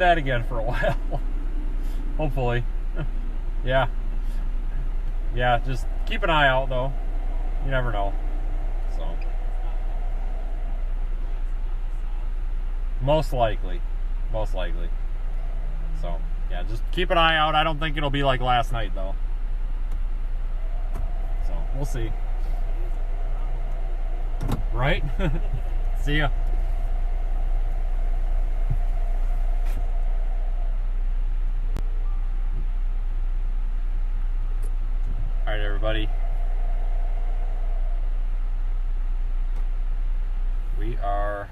that again for a while. Hopefully. Yeah. Yeah, just keep an eye out though. You never know. So most likely. So yeah, just keep an eye out. I don't think it'll be like last night though. So we'll see. Right? See ya. All right, everybody. We are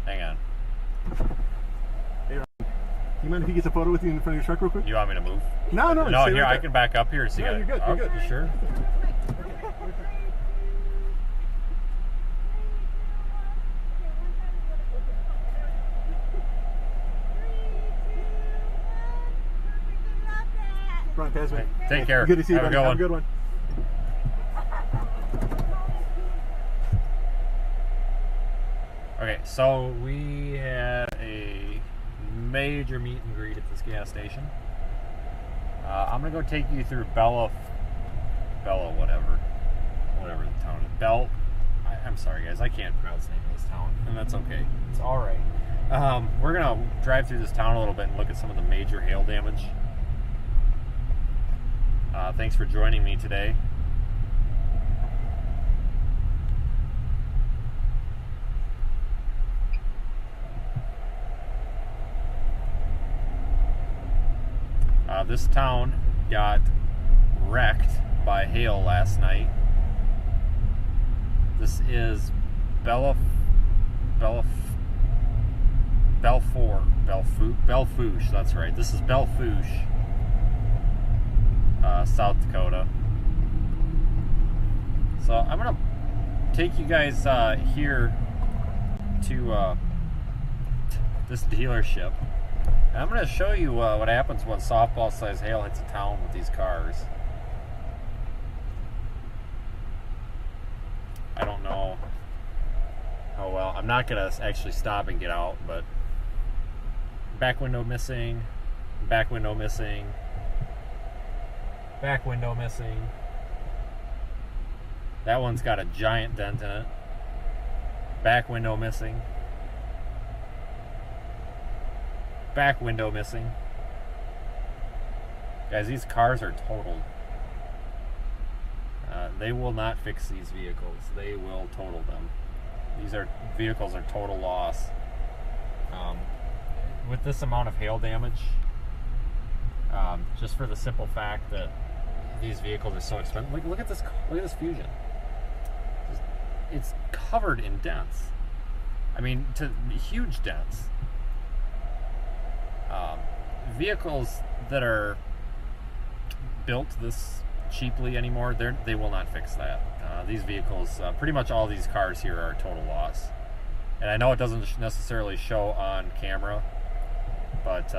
hang on. Hey, do you mind if he gets a photo with you in front of your truck real quick? You want me to move? No, No, stay here, right I can back up here. No, you're good. You're good. You sure? Brian, pass me. Take care. Good to see you, buddy. Have a good one. Okay, so we had a major meet and greet at this gas station. I'm gonna go take you through Bella, whatever the town is. I'm sorry, guys, I can't pronounce the name of this town, and that's okay. It's all right. We're gonna drive through this town a little bit and look at some of the major hail damage. Thanks for joining me today. This town got wrecked by hail last night. This is Belfouche, that's right. This is Belfouche, South Dakota. So I'm gonna take you guys here to this dealership. I'm going to show you what happens when softball-sized hail hits a town with these cars. I don't know how well. I'm not going to actually stop and get out, but back window missing, back window missing, back window missing. That one's got a giant dent in it. Back window missing. Back window missing. Guys, these cars are totaled. They will not fix these vehicles. They will total them. Vehicles are total loss. With this amount of hail damage, just for the simple fact that these vehicles are so expensive. Look at this Fusion. It's covered in dents. I mean, huge dents. Vehicles that are built this cheaply anymore, they will not fix that. These vehicles, pretty much all these cars here are a total loss. And I know it doesn't necessarily show on camera, but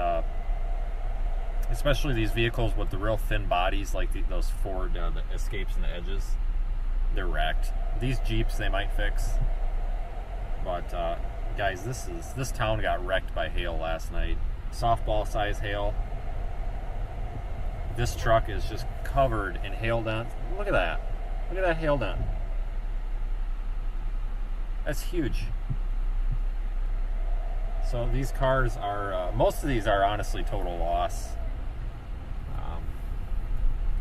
especially these vehicles with the real thin bodies, like those Ford the Escapes and the Edges, they're wrecked. These Jeeps they might fix, but guys, this town got wrecked by hail last night. Softball size hail. This truck is just covered in hail dents. Look at that. Look at that hail dent. That's huge. So these cars are, most of these are honestly total loss.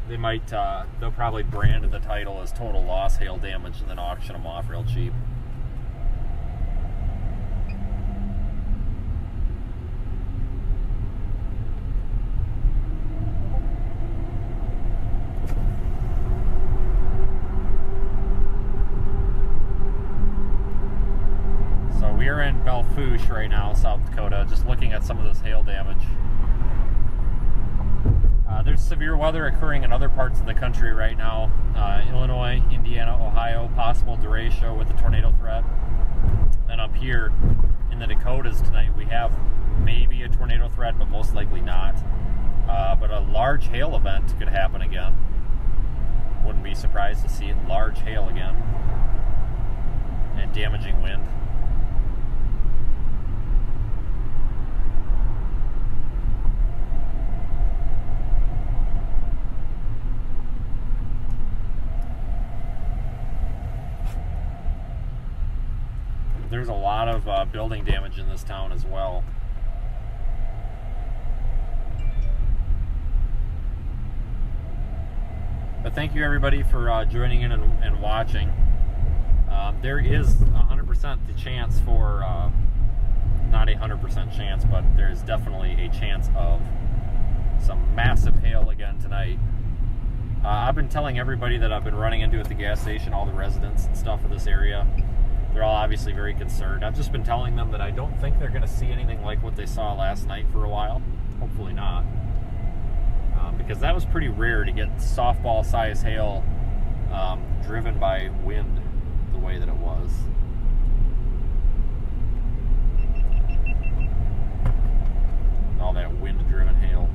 They'll probably brand the title as total loss hail damage and then auction them off real cheap. We're in Belfouche right now, South Dakota, just looking at some of this hail damage. There's severe weather occurring in other parts of the country right now. Illinois, Indiana, Ohio, possible derecho with a tornado threat. Then up here in the Dakotas tonight, we have maybe a tornado threat, but most likely not. But a large hail event could happen again. Wouldn't be surprised to see large hail again and damaging wind. There's a lot of building damage in this town as well. But thank you everybody for joining in and watching. There is 100% the chance for, not a 100% chance, but there's definitely a chance of some massive hail again tonight. I've been telling everybody that I've been running into at the gas station, all the residents and stuff of this area. They're all obviously very concerned. I've just been telling them that I don't think they're going to see anything like what they saw last night for a while. Hopefully not. Because that was pretty rare to get softball size hail driven by wind the way that it was. All that wind driven hail.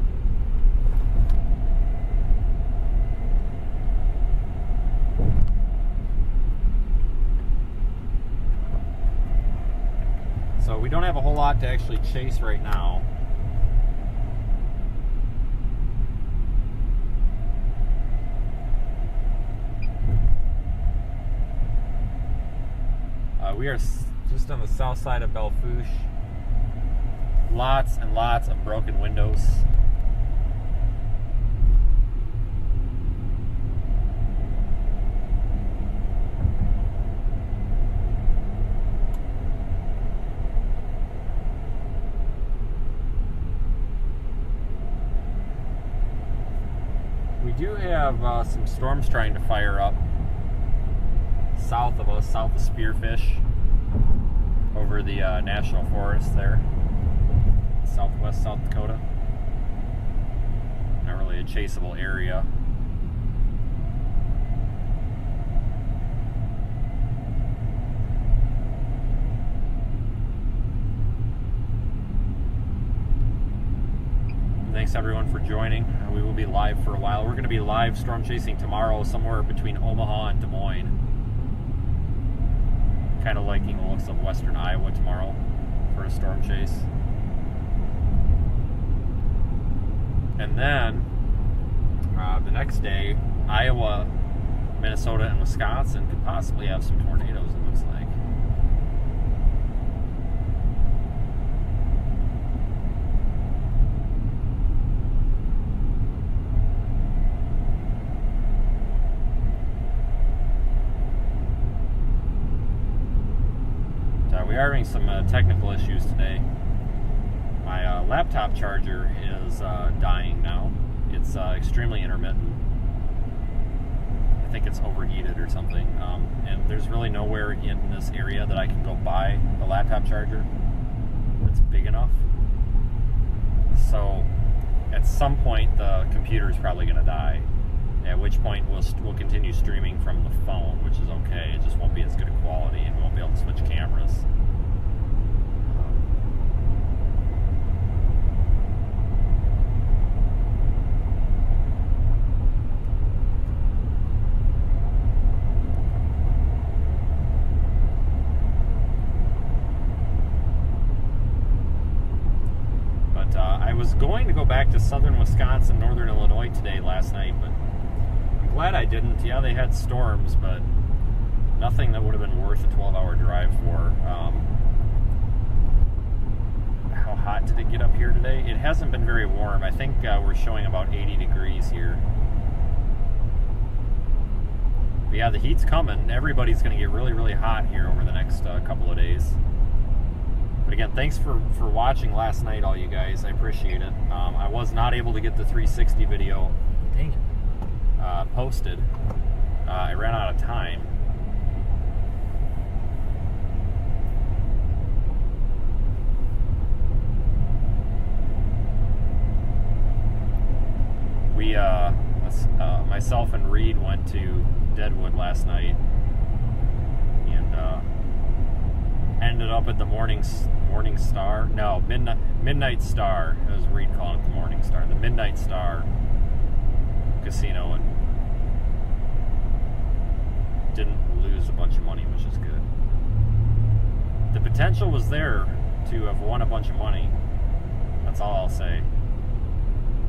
So we don't have a whole lot to actually chase right now. We are just on the south side of Belfouche. Lots and lots of broken windows. We do have some storms trying to fire up south of us, south of Spearfish, over the National Forest there, southwest South Dakota. Not really a chaseable area. Thanks everyone for joining. We will be live for a while. We're going to be live storm chasing tomorrow somewhere between Omaha and Des Moines. Kind of liking the looks of western Iowa tomorrow for a storm chase. And then the next day, Iowa, Minnesota, and Wisconsin could possibly have some tornadoes, it looks like. We are having some technical issues today. My laptop charger is dying now. It's extremely intermittent. I think it's overheated or something. And there's really nowhere in this area that I can go buy a laptop charger that's big enough. So at some point the computer is probably going to die. At which point we'll continue streaming from the phone, which is okay. It just won't be as good a quality, and we won't be able to switch cameras. But I was going to go back to southern Wisconsin, northern Illinois today last night, but I'm glad I didn't. Yeah, they had storms, but nothing that would have been worth a 12-hour drive for. How hot did it get up here today? It hasn't been very warm. I think we're showing about 80 degrees here. But yeah, the heat's coming. Everybody's going to get really, really hot here over the next couple of days. But again, thanks for watching last night, all you guys. I appreciate it. I was not able to get the 360 video posted. I ran out of time. We, myself and Reed went to Deadwood last night and ended up at the Morning Star. No, Midnight Star. It was Reed calling it the Morning Star. The Midnight Star Casino didn't lose a bunch of money, which is good. The potential was there to have won a bunch of money. That's all I'll say.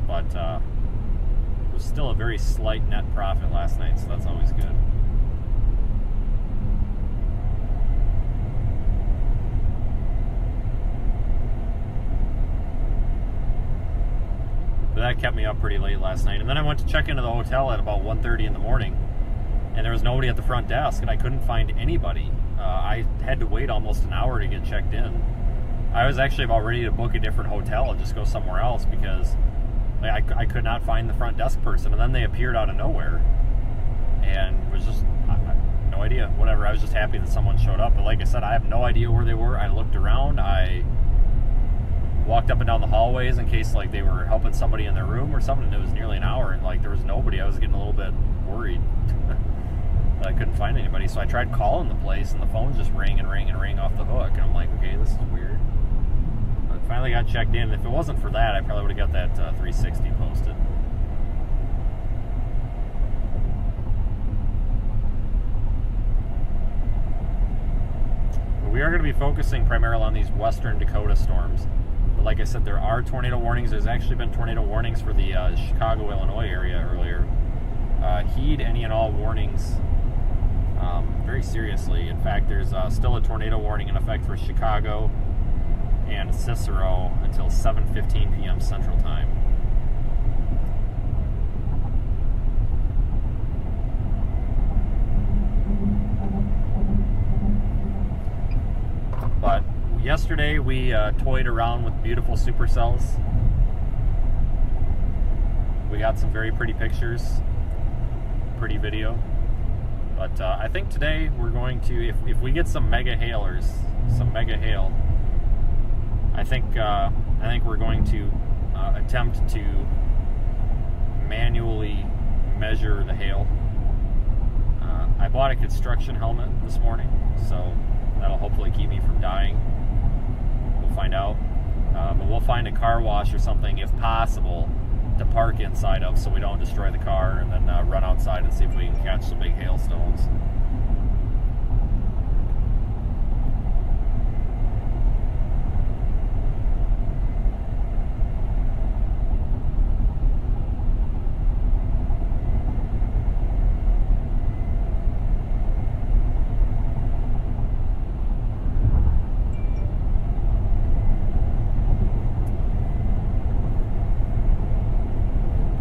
But it was still a very slight net profit last night, so that's always good. But that kept me up pretty late last night. And then I went to check into the hotel at about 1:30 in the morning, and there was nobody at the front desk, and I couldn't find anybody. I had to wait almost an hour to get checked in. I was actually about ready to book a different hotel and just go somewhere else because I could not find the front desk person. And then they appeared out of nowhere, and was just no idea. Whatever. I was just happy that someone showed up. But like I said, I have no idea where they were. I looked around. I walked up and down the hallways in case like they were helping somebody in their room or something. And it was nearly an hour, and like there was nobody. I was getting a little bit worried. I couldn't find anybody, so I tried calling the place, and the phone just rang and rang and rang off the hook. And I'm like, okay, this is weird. But finally got checked in. If it wasn't for that, I probably would have got that 360 posted. But we are going to be focusing primarily on these western Dakota storms. But like I said, there are tornado warnings. There's actually been tornado warnings for the Chicago, Illinois area earlier. Heed any and all warnings very seriously. In fact, there's still a tornado warning in effect for Chicago and Cicero until 7:15 p.m. Central Time. But yesterday we toyed around with beautiful supercells. We got some very pretty pictures, pretty video. But I think today we're going to, if we get some mega hail, I think we're going to attempt to manually measure the hail. I bought a construction helmet this morning, so that'll hopefully keep me from dying. We'll find out. But we'll find a car wash or something, if possible, to park inside of so we don't destroy the car, and then run outside and see if we can catch some big hailstones.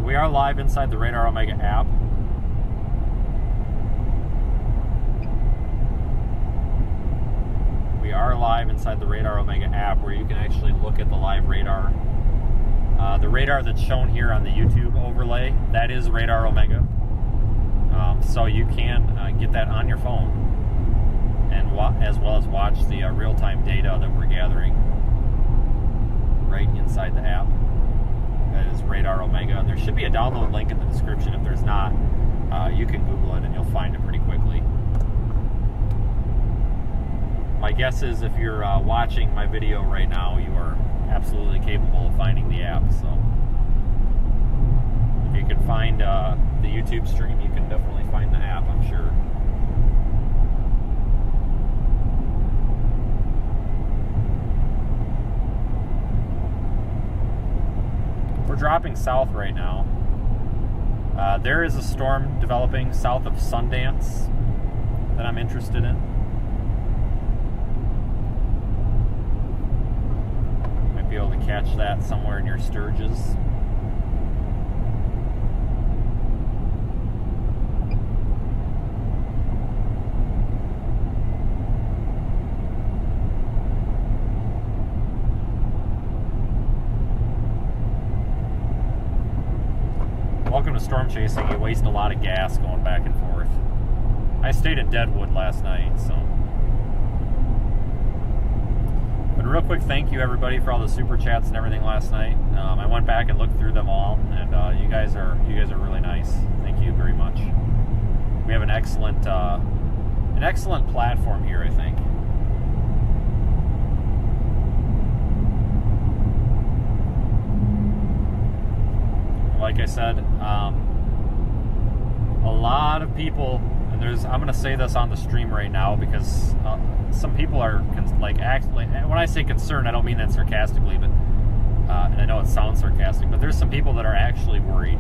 We are live inside the Radar Omega app. We are live inside the Radar Omega app, where you can actually look at the live radar. The radar that's shown here on the YouTube overlay, that is Radar Omega. So you can get that on your phone, and as well as watch the real-time data that we're gathering right inside the app. That is Radar Omega. There should be a download link in the description. If there's not, you can Google it and you'll find it pretty quickly. My guess is if you're watching my video right now, you are absolutely capable of finding the app. So if you can find the YouTube stream, you can definitely find the app, I'm sure. We're dropping south right now. There is a storm developing south of Sundance that I'm interested in. Might be able to catch that somewhere near Sturgis. Welcome to storm chasing. You waste a lot of gas going back and forth. I stayed in Deadwood last night, so. But real quick, thank you everybody for all the super chats and everything last night. I went back and looked through them all, and you guys are really nice. Thank you very much. We have an excellent platform here, I think. Like I said, a lot of people in and I'm going to say this on the stream right now because some people are actually, when I say concerned, I don't mean that sarcastically, but and I know it sounds sarcastic, but there's some people that are actually worried.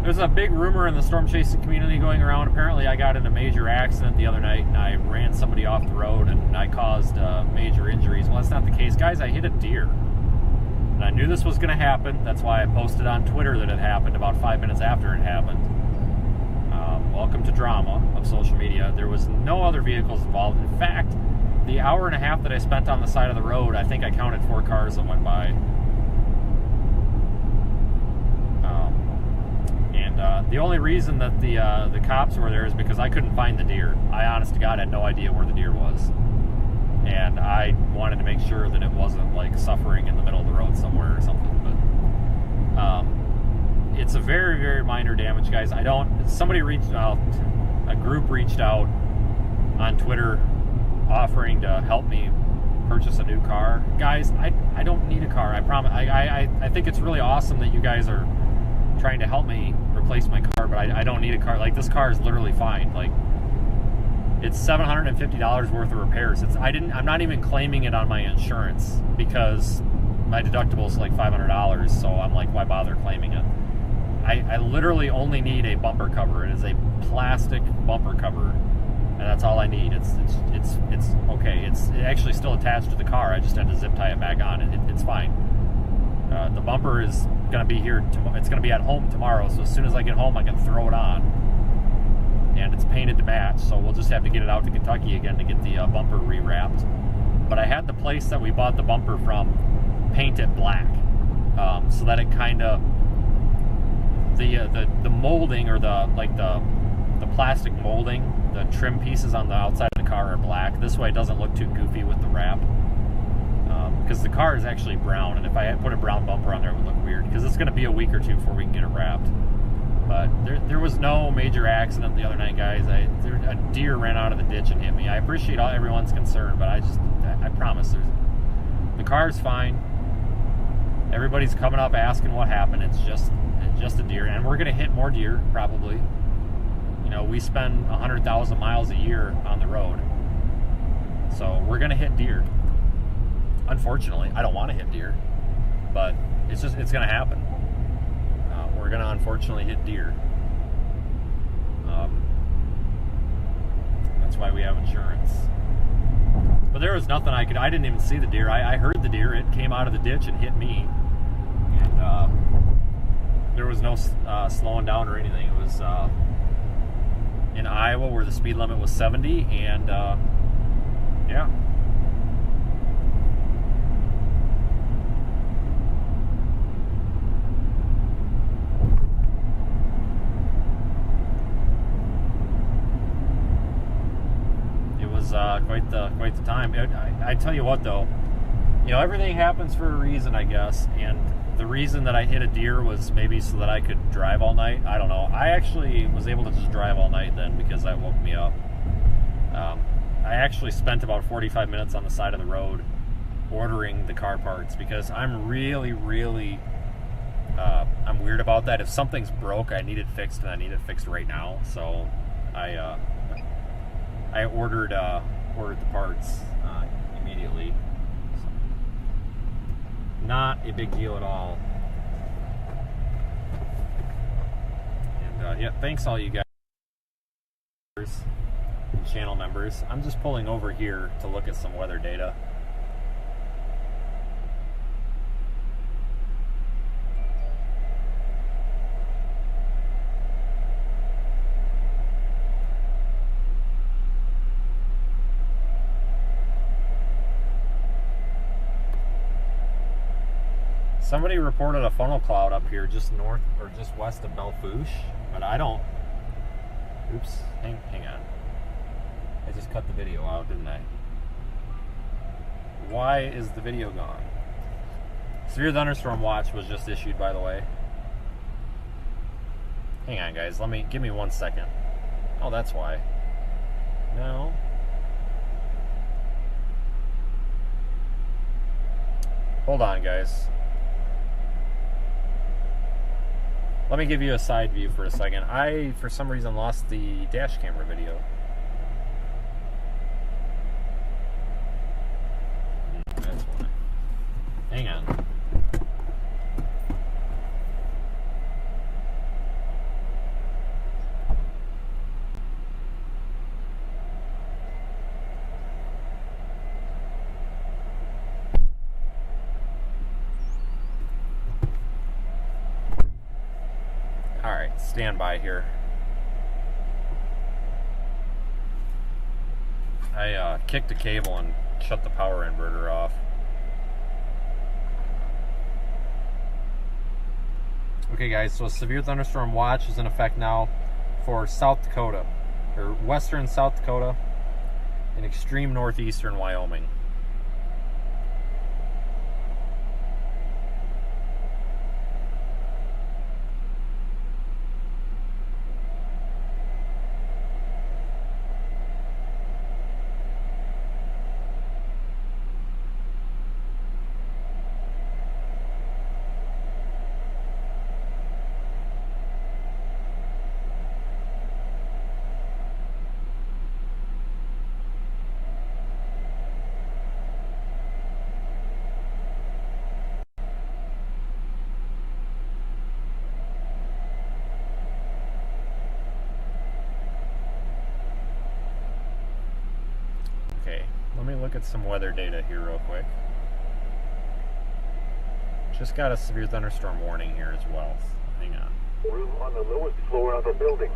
There's a big rumor in the storm chasing community going around. Apparently, I got in a major accident the other night, and I ran somebody off the road, and I caused major injuries. Well, that's not the case, guys. I hit a deer, and I knew this was going to happen. That's why I posted on Twitter that it happened about 5 minutes after it happened. Welcome to drama of social media. There was no other vehicles involved. In fact, the hour and a half that I spent on the side of the road, I think I counted 4 cars that went by. The only reason that the cops were there is because I couldn't find the deer. I, honest to God, had no idea where the deer was. And I wanted to make sure that it wasn't, like, suffering in the middle of the road somewhere or something. But it's a very, very minor damage, guys. Somebody reached out, a group reached out on Twitter offering to help me purchase a new car. Guys, I don't need a car. I promise. I think it's really awesome that you guys are trying to help me replace my car, but I don't need a car. Like, this car is literally fine. Like, it's $750 worth of repairs. I'm not even claiming it on my insurance because my deductible is like $500, so I'm like, why bother claiming it? I literally only need a bumper cover. It is a plastic bumper cover, and that's all I need. It's okay. It's actually still attached to the car. I just had to zip tie it back on. It's fine. The bumper is going to be here. It's going to be at home tomorrow. So as soon as I get home, I can throw it on, and it's painted to match. So we'll just have to get it out to Kentucky again to get the bumper rewrapped. But I had the place that we bought the bumper from paint it black, so that it kind of the molding or the plastic molding, the trim pieces on the outside of the car are black. This way, it doesn't look too goofy with the wrap. Because the car is actually brown, and if I had put a brown bumper on there, it would look weird, because it's going to be a week or two before we can get it wrapped. But there was no major accident the other night, guys. A deer ran out of the ditch and hit me. I appreciate everyone's concern, but I promise the car's fine. Everybody's coming up asking what happened. It's just a deer, and we're going to hit more deer, probably. You know, we spend 100,000 miles a year on the road, so we're going to hit deer. Unfortunately, I don't want to hit deer, but it's going to happen. We're going to unfortunately hit deer. That's why we have insurance. But there was nothing I didn't even see the deer. I heard the deer. It came out of the ditch and hit me. And there was no slowing down or anything. It was in Iowa where the speed limit was 70, and yeah. Quite the time. I tell you what, though, you know, everything happens for a reason, I guess, and the reason that I hit a deer was maybe so that I could drive all night. I don't know. I actually was able to just drive all night then because that woke me up. I actually spent about 45 minutes on the side of the road ordering the car parts because I'm really I'm weird about that. If something's broke, I need it fixed, and I need it fixed right now. So I ordered the parts immediately. So, not a big deal at all. And yeah, thanks all you guys and channel members. I'm just pulling over here to look at some weather data. Somebody reported a funnel cloud up here just north or just west of Belfouche, but I don't. Oops, hang on. I just cut the video out, didn't I? Why is the video gone? Severe thunderstorm watch was just issued, by the way. Hang on, guys. Give me 1 second. Oh, that's why. No. Hold on, guys. Let me give you a side view for a second. I, for some reason, lost the dash camera video. That's why. Hang on. Alright, stand by here. I kicked a cable and shut the power inverter off. Okay guys, so a severe thunderstorm watch is in effect now for South Dakota, or western South Dakota and extreme northeastern Wyoming. Okay, let me look at some weather data here real quick. Just got a severe thunderstorm warning here as well. Hang on. Room on the lowest floor of a building.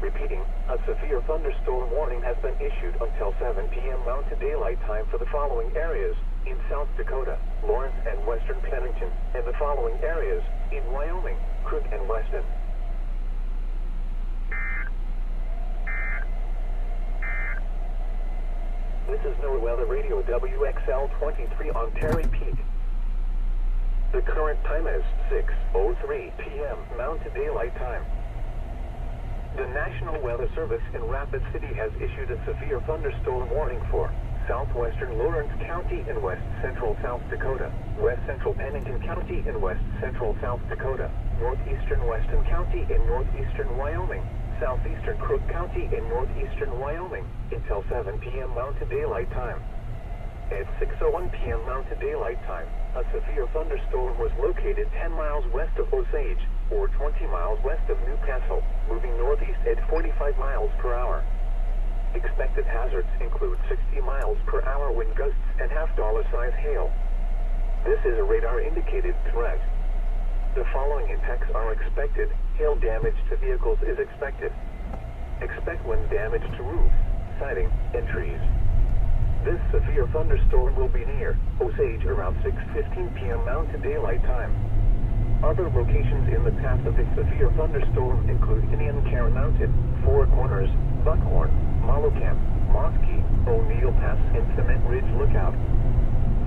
Repeating, a severe thunderstorm warning has been issued until 7 p.m. Mountain Daylight Time for the following areas in South Dakota, Lawrence and western Pennington, and the following areas in Wyoming, Crook and Weston. This is NOAA Weather Radio WXL-23 on Terry Peak. The current time is 6:03 p.m. Mountain Daylight Time. The National Weather Service in Rapid City has issued a severe thunderstorm warning for southwestern Lawrence County in west central South Dakota, west central Pennington County in west central South Dakota, northeastern Weston County in northeastern Wyoming, southeastern Crook County in northeastern Wyoming until 7 p.m. Mountain Daylight Time. At 6:01 p.m. Mountain Daylight Time, a severe thunderstorm was located 10 miles west of Osage, or 20 miles west of Newcastle, moving northeast at 45 miles per hour. Expected hazards include 60 miles per hour wind gusts and half-dollar-size hail. This is a radar-indicated threat. The following impacts are expected. Hail damage to vehicles is expected. Expect wind damage to roofs, siding, and trees. This severe thunderstorm will be near Osage around 6:15 p.m. Mountain Daylight Time. Other locations in the path of the severe thunderstorm include Indian Care Mountain, Four Corners, Buckhorn, Malocamp, Mosky, O'Neill Pass, and Cement Ridge Lookout.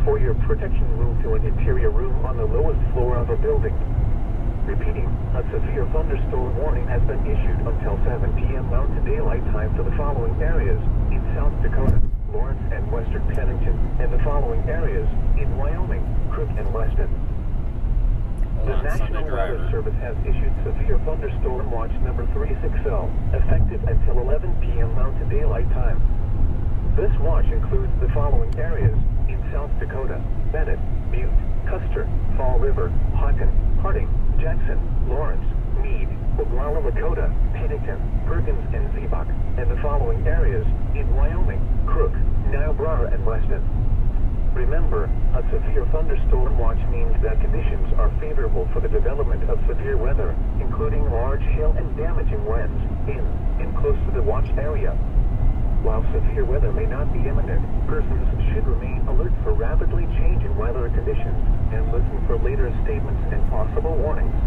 For your protection, move to an interior room on the lowest floor of a building. Repeating, a severe thunderstorm warning has been issued until 7 p.m. Mountain Daylight Time for the following areas in South Dakota, Lawrence and western Pennington, and the following areas in Wyoming, Crook and Weston. The National Weather Service has issued severe thunderstorm watch number 360, effective until 11 p.m. Mountain Daylight Time. This watch includes the following areas in South Dakota: Bennett, Butte, Custer, Fall River, Houghton, Harding, Jackson, Lawrence, Meade, Oglala Lakota, Pennington, Perkins, and Ziebach, and the following areas in Wyoming, Crook, Niobrara, and Weston. Remember, a severe thunderstorm watch means that conditions are favorable for the development of severe weather, including large hail and damaging winds in and close to the watch area. While severe weather may not be imminent, persons should remain alert for rapidly changing weather conditions and listen for later statements and possible warnings.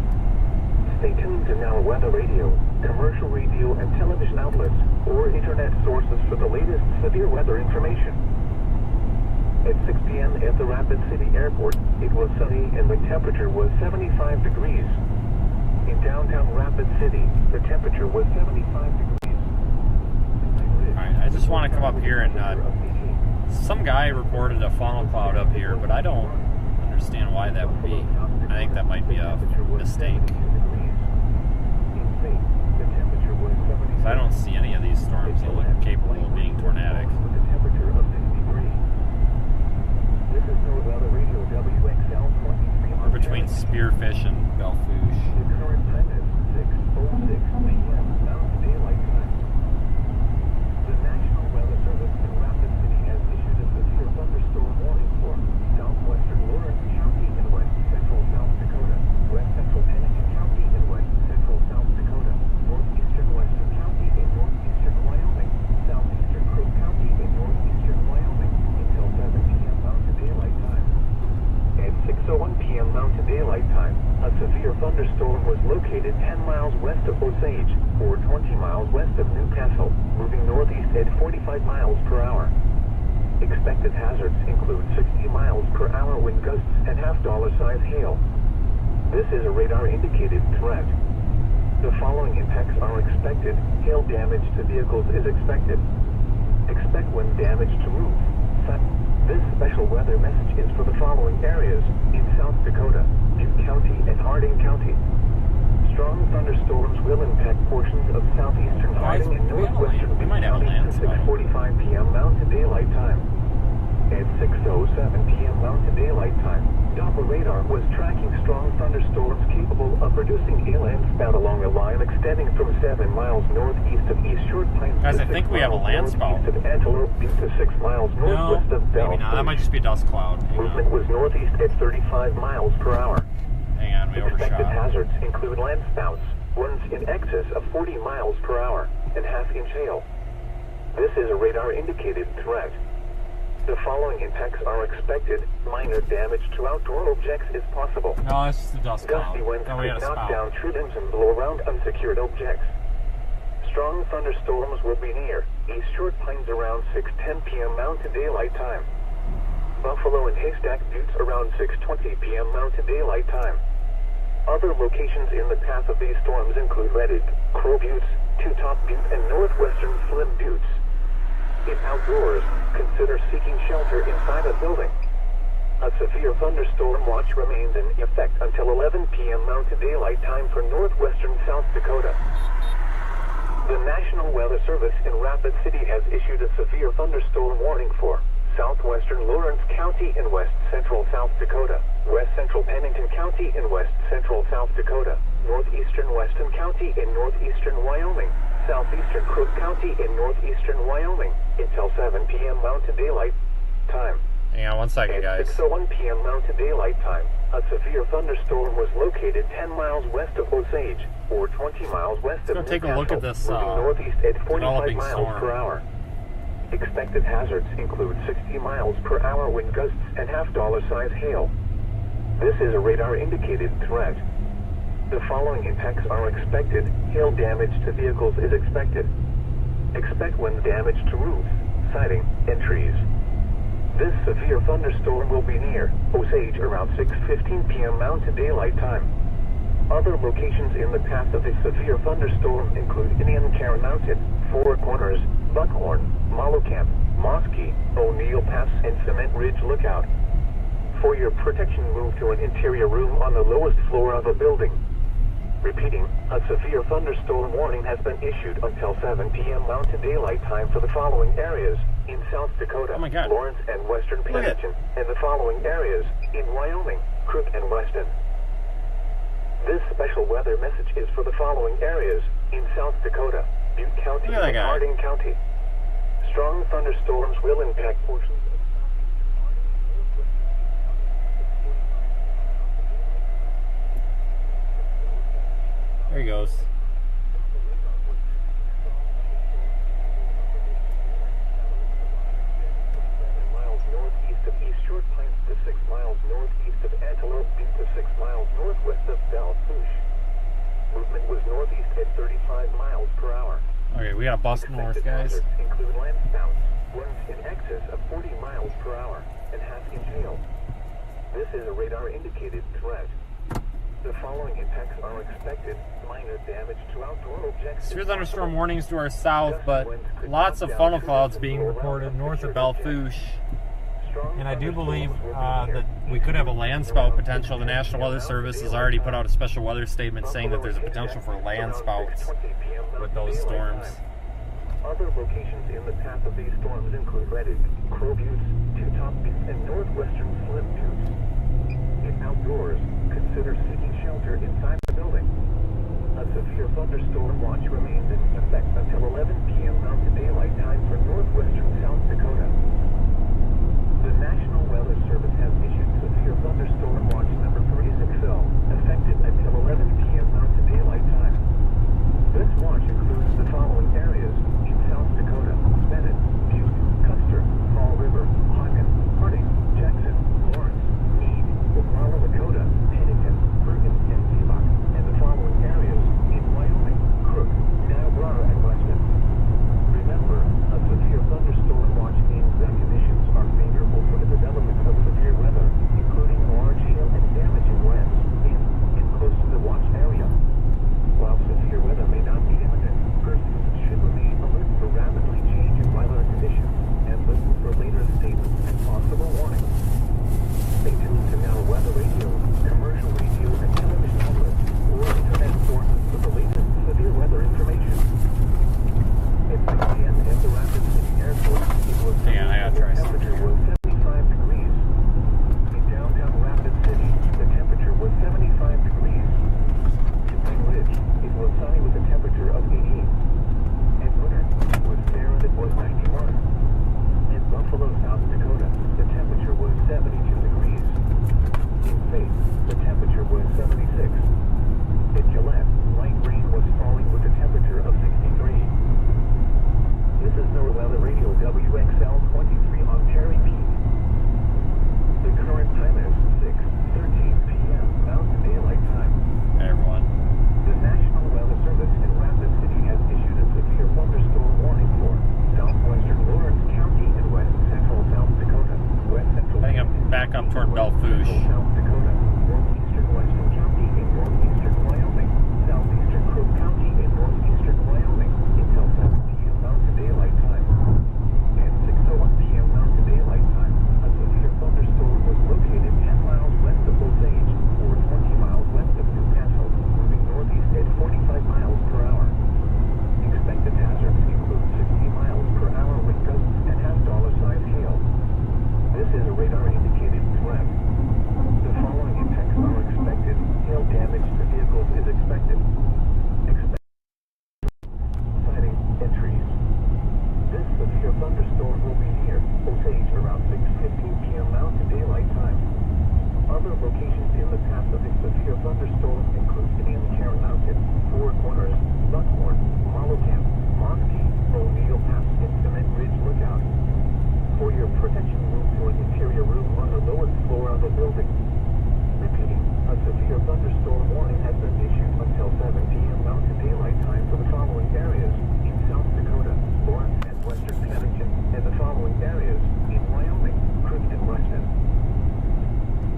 Stay tuned to NOAA Weather Radio, commercial radio and television outlets, or internet sources for the latest severe weather information. At 6 p.m. at the Rapid City Airport, it was sunny and the temperature was 75 degrees. In downtown Rapid City, the temperature was 75 degrees. Alright, I just want to come up here and some guy reported a funnel cloud up here, but I don't understand why that would be. I think that might be a mistake. I don't see any of these storms that look capable of being tornadic. With a temperature of 60 degrees. This is NOAA Weather Radio WXL 23. We're between Spearfish and Belfouche. The current time is 6:06 p.m. Mountain Daylight Time. The National Weather Service in Rapid City has issued a severe thunderstorm warning for southwestern Lawrence County in west central South Dakota, west central Pennington County in west central South Dakota, northeastern Western County in northeastern Wyoming, southeastern Crook County in northeastern Wyoming until 7 p.m. Mountain Daylight Time. At 6:01 p.m. Mountain Daylight Time, a severe thunderstorm was located 10 miles west of Osage, or 20 miles west of Newcastle, moving northeast at 45 miles per hour. Expected hazards include 60 miles per hour wind gusts and half-dollar size hail. This is a radar-indicated threat. The following impacts are expected. Hail damage to vehicles is expected. Expect wind damage to roofs. This special weather message is for the following areas in South Dakota, Butte County, and Harding County. Strong thunderstorms will impact portions of southeastern Harding and northwestern we might have a Butte County to 6:45 p.m. Mountain Daylight Time. At 6:07 p.m. Mountain Daylight Time, Doppler radar was tracking strong thunderstorms capable of producing a landspout along a line extending from 7 miles northeast of East Short Plains Guys, to I think 6 we have a miles landspout. northeast of Antelope Butte to 6 miles No, northwest of maybe not. That might just be dust cloud. Hang Movement on. was northeast at 35 miles per hour. Hang on, we Expected overshot. hazards include landspouts, winds in excess of 40 miles per hour, and half-inch hail. This is a radar-indicated threat. The following impacts are expected. Minor damage to outdoor objects is possible. No, it's just a dust cloud. Gusty winds Oh, we had could a knock spout. down tree limbs and blow around unsecured objects. Strong thunderstorms will be near East Short Plains around 6:10 p.m. Mountain Daylight Time. Buffalo and Haystack Buttes around 6:20 p.m. Mountain Daylight Time. Other locations in the path of these storms include Reddit, Crow Buttes, Two Top Butte, and northwestern Slim Buttes. If outdoors, consider seeking shelter inside a building. A severe thunderstorm watch remains in effect until 11 p.m. Mountain Daylight Time for northwestern South Dakota. The National Weather Service in Rapid City has issued a severe thunderstorm warning for southwestern Lawrence County in west central South Dakota, west central Pennington County in west central South Dakota, northeastern Weston County in northeastern Wyoming, southeastern Crook County in northeastern Wyoming until 7 p.m. Mountain Daylight Time. Hang on one second, At guys. 6:01 p.m. Mountain Daylight Time, a severe thunderstorm was located 10 miles west of Osage, or 20 miles west of Let's go take a Newcastle, look at this, moving northeast at 45 developing miles storm. per hour. Expected hazards include 60 miles per hour wind gusts and half-dollar size hail. This is a radar-indicated threat. The following impacts are expected. Hail damage to vehicles is expected. Expect wind damage to roofs, siding, and trees. This severe thunderstorm will be near Osage around 6:15 p.m. Mountain Daylight Time. Other locations in the path of the severe thunderstorm include Indian Cairn Mountain, Four Corners, Buckhorn, Camp, Mosky, O'Neill Pass, and Cement Ridge Lookout. For your protection, move to an interior room on the lowest floor of a building. Repeating, a severe thunderstorm warning has been issued until 7 p.m. Mountain Daylight Time for the following areas in South Dakota, Oh my God. Lawrence and western Look at- Pennington, and the following areas in Wyoming, Crook and Weston. This special weather message is for the following areas in South Dakota, Butte County, Look at that and guy. Harding County. Strong thunderstorms will impact portions of There he goes. miles northeast of East Short Plains to 6 miles northeast of Antelope Butte to 6 miles northwest of Belfouche. Movement was northeast at 35 miles per hour. Okay, we got a bust north, Expected guys. hazards include landspouts, winds in excess of 40 miles per hour, and half-inch hail. This is a radar-indicated threat. The following impacts are expected. Minor damage to outdoor objects. Severe thunderstorm warnings to our south, but lots of funnel clouds being reported north of Belfouche. And I do believe that we could have a landspout potential. The National Weather Service has already put out a special weather statement saying that there's a potential for landspouts with those storms. Other locations in the path of these storms include Redding, Crow Buttes, Two Top Buttes, and northwestern Slim Buttes. If outdoors, consider seeking shelter inside the building. A severe thunderstorm watch remains in effect until 11 p.m. Mountain Daylight Time for northwestern South Dakota. The National Weather Service has issued severe thunderstorm watch number 36L, effective until 11 p.m. Mountain Daylight Time. This watch includes the following areas in South Dakota: Bennett, Butte, Custer, Fall River, Hagen, Harding, Jackson, Lawrence, Meade, Oglala, Lakota, Pennington, Bergen, and Seabach, and the following areas in Wyoming: Crook, Niobrara, and Weston. Remember, a severe thunderstorm watch means that conditions are favorable for the development of severe weather, including large hail and damaging winds in and close to the watch area. While severe weather may not be imminent, persons should remain alert for rapidly changing weather conditions and listen for later statements and possible warnings. Stay tuned to Now Weather Radio, commercial radio and television outlets, or internet sources for the latest severe weather information. At 6 p.m. at the Rapid City Airport, it was temperature was 75 degrees. In downtown Rapid City, the temperature was 75 degrees. Ridge, it was sunny with a temperature of 80. At Woodard, it was fair and it was 91. In Buffalo, South Dakota, the temperature was 72 degrees. In Faith, the temperature was 76. At Gillette, light rain was falling with a temperature of 63. This is NOAA Weather Radio WXL 23 on Terry Peak. The current time is 6:13 p.m. Mountain Daylight Time. Hey everyone. The National Weather Service in Rapid City has issued a severe thunderstorm warning for southwestern Lawrence County and west central South Dakota, west central I think I'm back up toward Belfouche. South Dakota, northeastern Western County in northeastern Wyoming, southeastern Crook County in northeastern Wyoming until 7 p.m. Mountain Daylight Time. At 6:01 p.m. Mountain Daylight Time, a severe thunderstorm was located 10 miles west of Osage or 20 miles west of New Castle, moving northeast at 45 miles per hour. Expected hazards include 60 miles per hour wind gusts and half dollar-sized hail. This is a radar-indicated threat. The following impacts are expected. Hail damage to vehicles is expected. Siding and trees. This severe thunderstorm will be near Osage around 6:15 p.m. Mountain Daylight Time. Other locations in the path of a severe thunderstorm include Indian Cairn Mountain, Four Corners, Buckhorn, Marlow Camp, Mosky, O'Neill Pass, and Cement Ridge Lookout. For your protection, move to an interior room on the lowest floor of the building. Repeating, a severe thunderstorm warning has been issued until 7 p.m. Mountain Daylight Time for the following areas in South Dakota, Lawrence and western Pennington, and the following areas in Wyoming, Crook and Weston.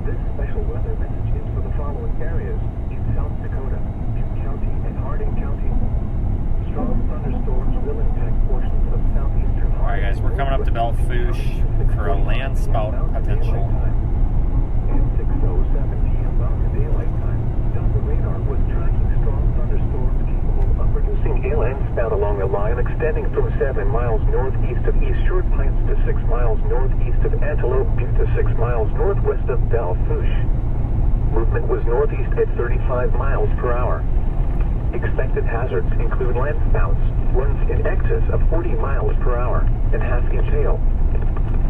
This special weather message is for the following areas in South Dakota, Butte County and Harding County. Strong thunderstorms will impact portions of southeastern Harding. Alright guys, we're coming up to Belfouche for a landspout potential. At 6:07 p.m. Mountain Daylight Time, Delta radar was tracking strong thunderstorms capable of producing a landspout along a line extending from 7 miles northeast of East Short Pines to 6 miles northeast of Antelope Butte to 6 miles northwest of Belfouche. Movement was northeast at 35 miles per hour. Expected hazards include landspouts, winds in excess of 40 miles per hour, and half-inch hail.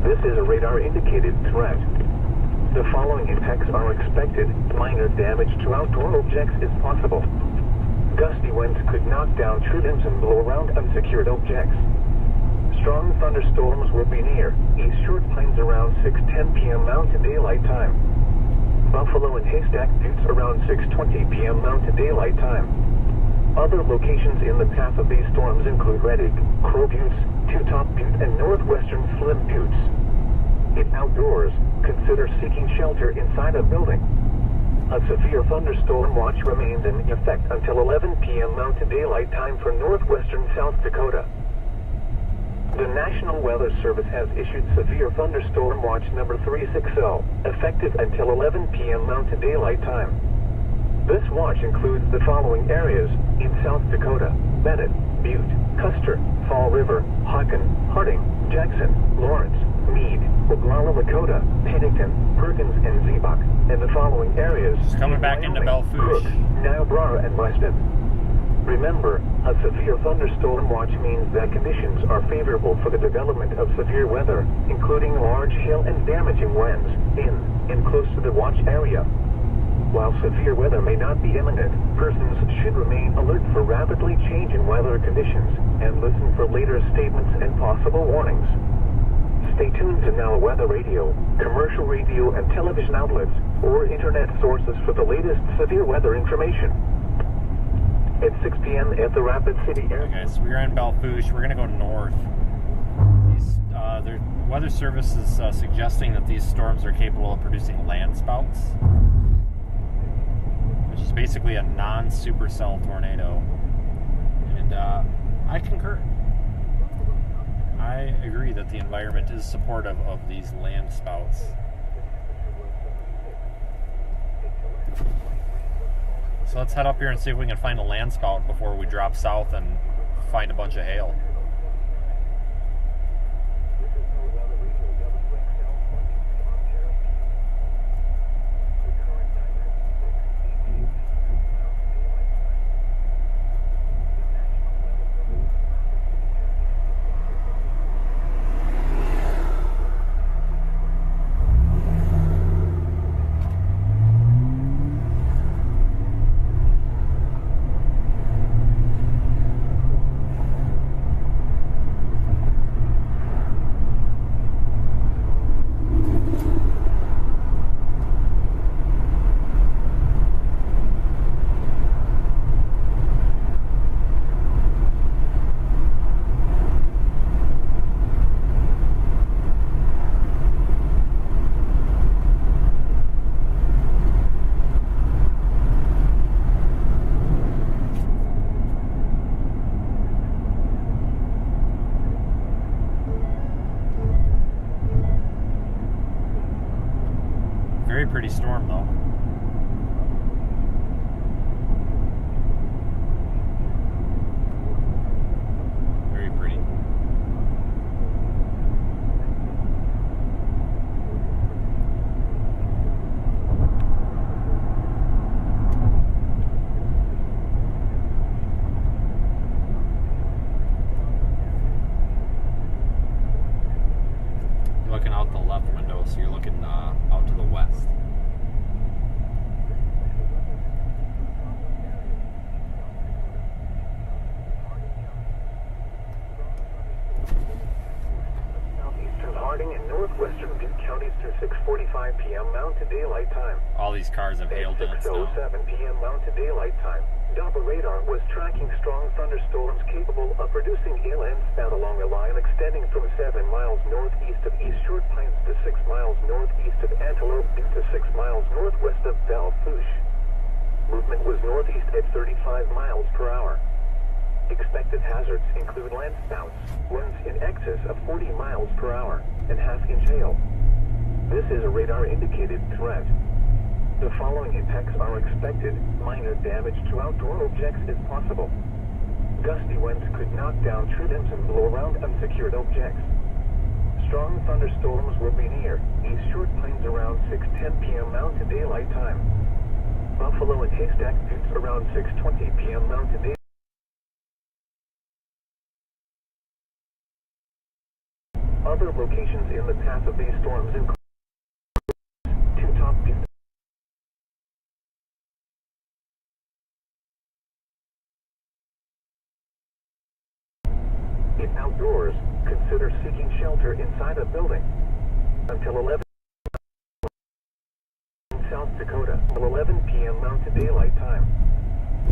This is a radar-indicated threat. The following impacts are expected. Minor damage to outdoor objects is possible. Gusty winds could knock down tree limbs and blow around unsecured objects. Strong thunderstorms will be near East Short Pines around 6:10 p.m. Mountain Daylight Time. Buffalo and Haystack Buttes around 6:20 p.m. Mountain Daylight Time. Other locations in the path of these storms include Redding, Crow Buttes, Two Top Butte, and northwestern Slim Buttes. If outdoors, consider seeking shelter inside a building. A severe thunderstorm watch remains in effect until 11 p.m. Mountain Daylight Time for northwestern South Dakota. The National Weather Service has issued Severe Thunderstorm Watch number 360, effective until 11 p.m. Mountain Daylight Time. This watch includes the following areas in South Dakota: Bennett, Butte, Custer, Fall River, Hawken, Harding, Jackson, Lawrence, Meade, Oglala, Lakota, Pennington, Perkins, and Ziebach, and the following areas Just coming back into Wyoming, Belfouche. Crook, Niobrara, and Weston. Remember, a severe thunderstorm watch means that conditions are favorable for the development of severe weather, including large hail and damaging winds in and close to the watch area. While severe weather may not be imminent, persons should remain alert for rapidly changing weather conditions and listen for later statements and possible warnings. Stay tuned to Now Weather Radio, commercial radio and television outlets, or internet sources for the latest severe weather information. At 6 p.m. at the Rapid City Airport. Okay, so we're in Belfouche. We're going to go north. Their weather service is suggesting that these storms are capable of producing landspouts, which is basically a non-supercell tornado. And I concur. I agree that the environment is supportive of these landspouts. So let's head up here and see if we can find a landspout before we drop south and find a bunch of hail. Very pretty storm, though. Very pretty. You're looking out the left window, so you're looking out to the west. Southeastern Harding and northwestern Butte counties through 6:45 p.m. Mountain Daylight Time. All these cars have hail At dents now. 6:07 p.m. Mountain Daylight Time, Doppler radar was tracking strong thunderstorms capable of producing a landspout along a line extending from 7 miles northeast of East Short Pines to 6 miles northeast of Antelope Butte to 6 miles northwest of Belfouche. Movement was northeast at 35 miles per hour. Expected hazards include landspouts, winds in excess of 40 miles per hour, and half-inch hail. This is a radar-indicated threat. The following impacts are expected. Minor damage to outdoor objects is possible. Gusty winds could knock down tree limbs and blow around unsecured objects. Strong thunderstorms will be near East Short Pines around 6:10 p.m. Mountain Daylight Time. Buffalo and Haystack Buttes around 6:20 p.m. Mountain Daylight. Other locations in the path of these storms include Two Top Butte. If outdoors, consider seeking shelter inside a building. Until 11 in South Dakota, until 11 p.m. Mountain Daylight Time.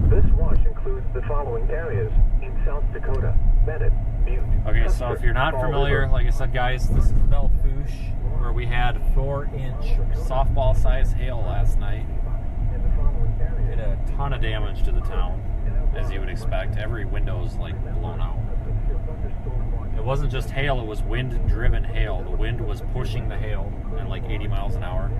This watch includes the following areas in South Dakota: Bennett, Butte. Okay, so if you're not Fall familiar, River. like I said, guys, this is Belfouche, where we had 4-inch softball-sized hail last night. Did a ton of damage to the town, as you would expect. Every window's like blown out. It wasn't just hail, it was wind-driven hail. The wind was pushing the hail at like 80 miles an hour.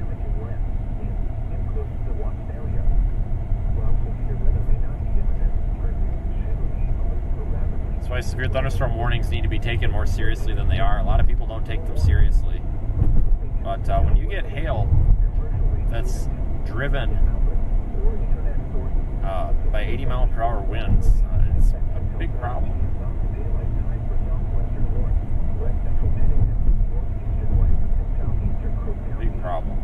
That's why severe thunderstorm warnings need to be taken more seriously than they are. A lot of people don't take them seriously. But when you get hail that's driven by 80 mile per hour winds, it's a big problem. Big problem.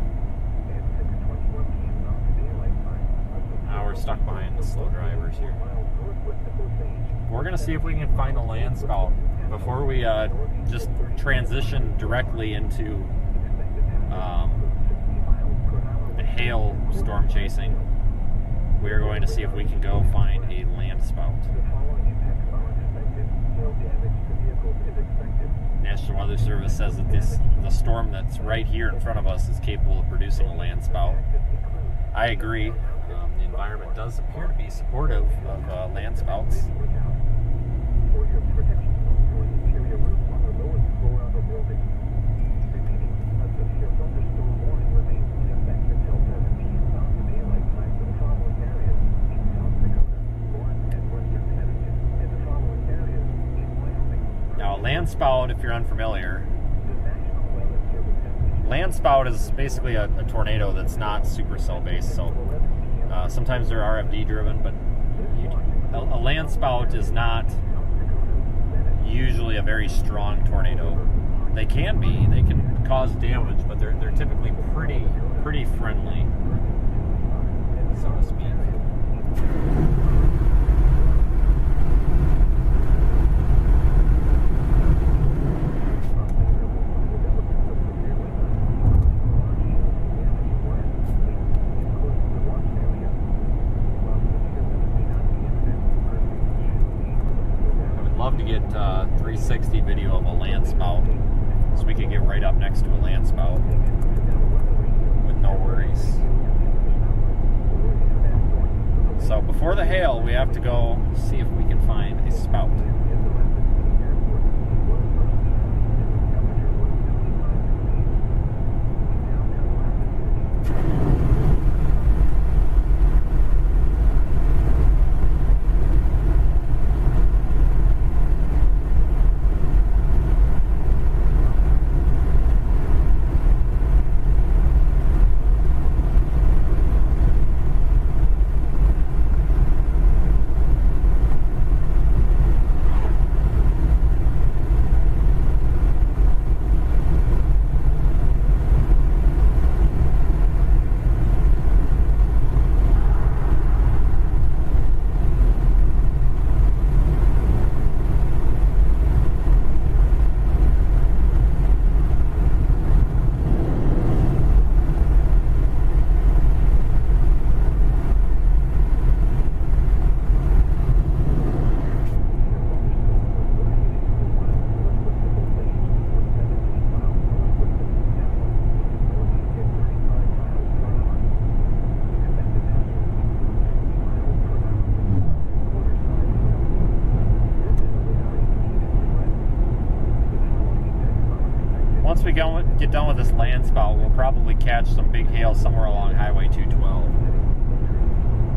Now we're stuck behind the slow drivers here. We're going to see if we can find a landspout before we just transition directly into the hail storm chasing. We are going to see if we can go find a landspout. National Weather Service says that the storm that's right here in front of us is capable of producing a landspout. I agree. The environment does appear to be supportive of landspouts. Now, a landspout, if you're unfamiliar, landspout is basically a tornado that's not supercell based. So sometimes they're RFD driven, but a landspout is not usually a very strong tornado. They can be. They can cause damage, but they're typically pretty friendly, so to speak. Love to get 360 video of a landspout so we could get right up next to a landspout with no worries. So before the hail, we have to go see if we can find a spout. Once we get done with this landspout, we'll probably catch some big hail somewhere along Highway 212.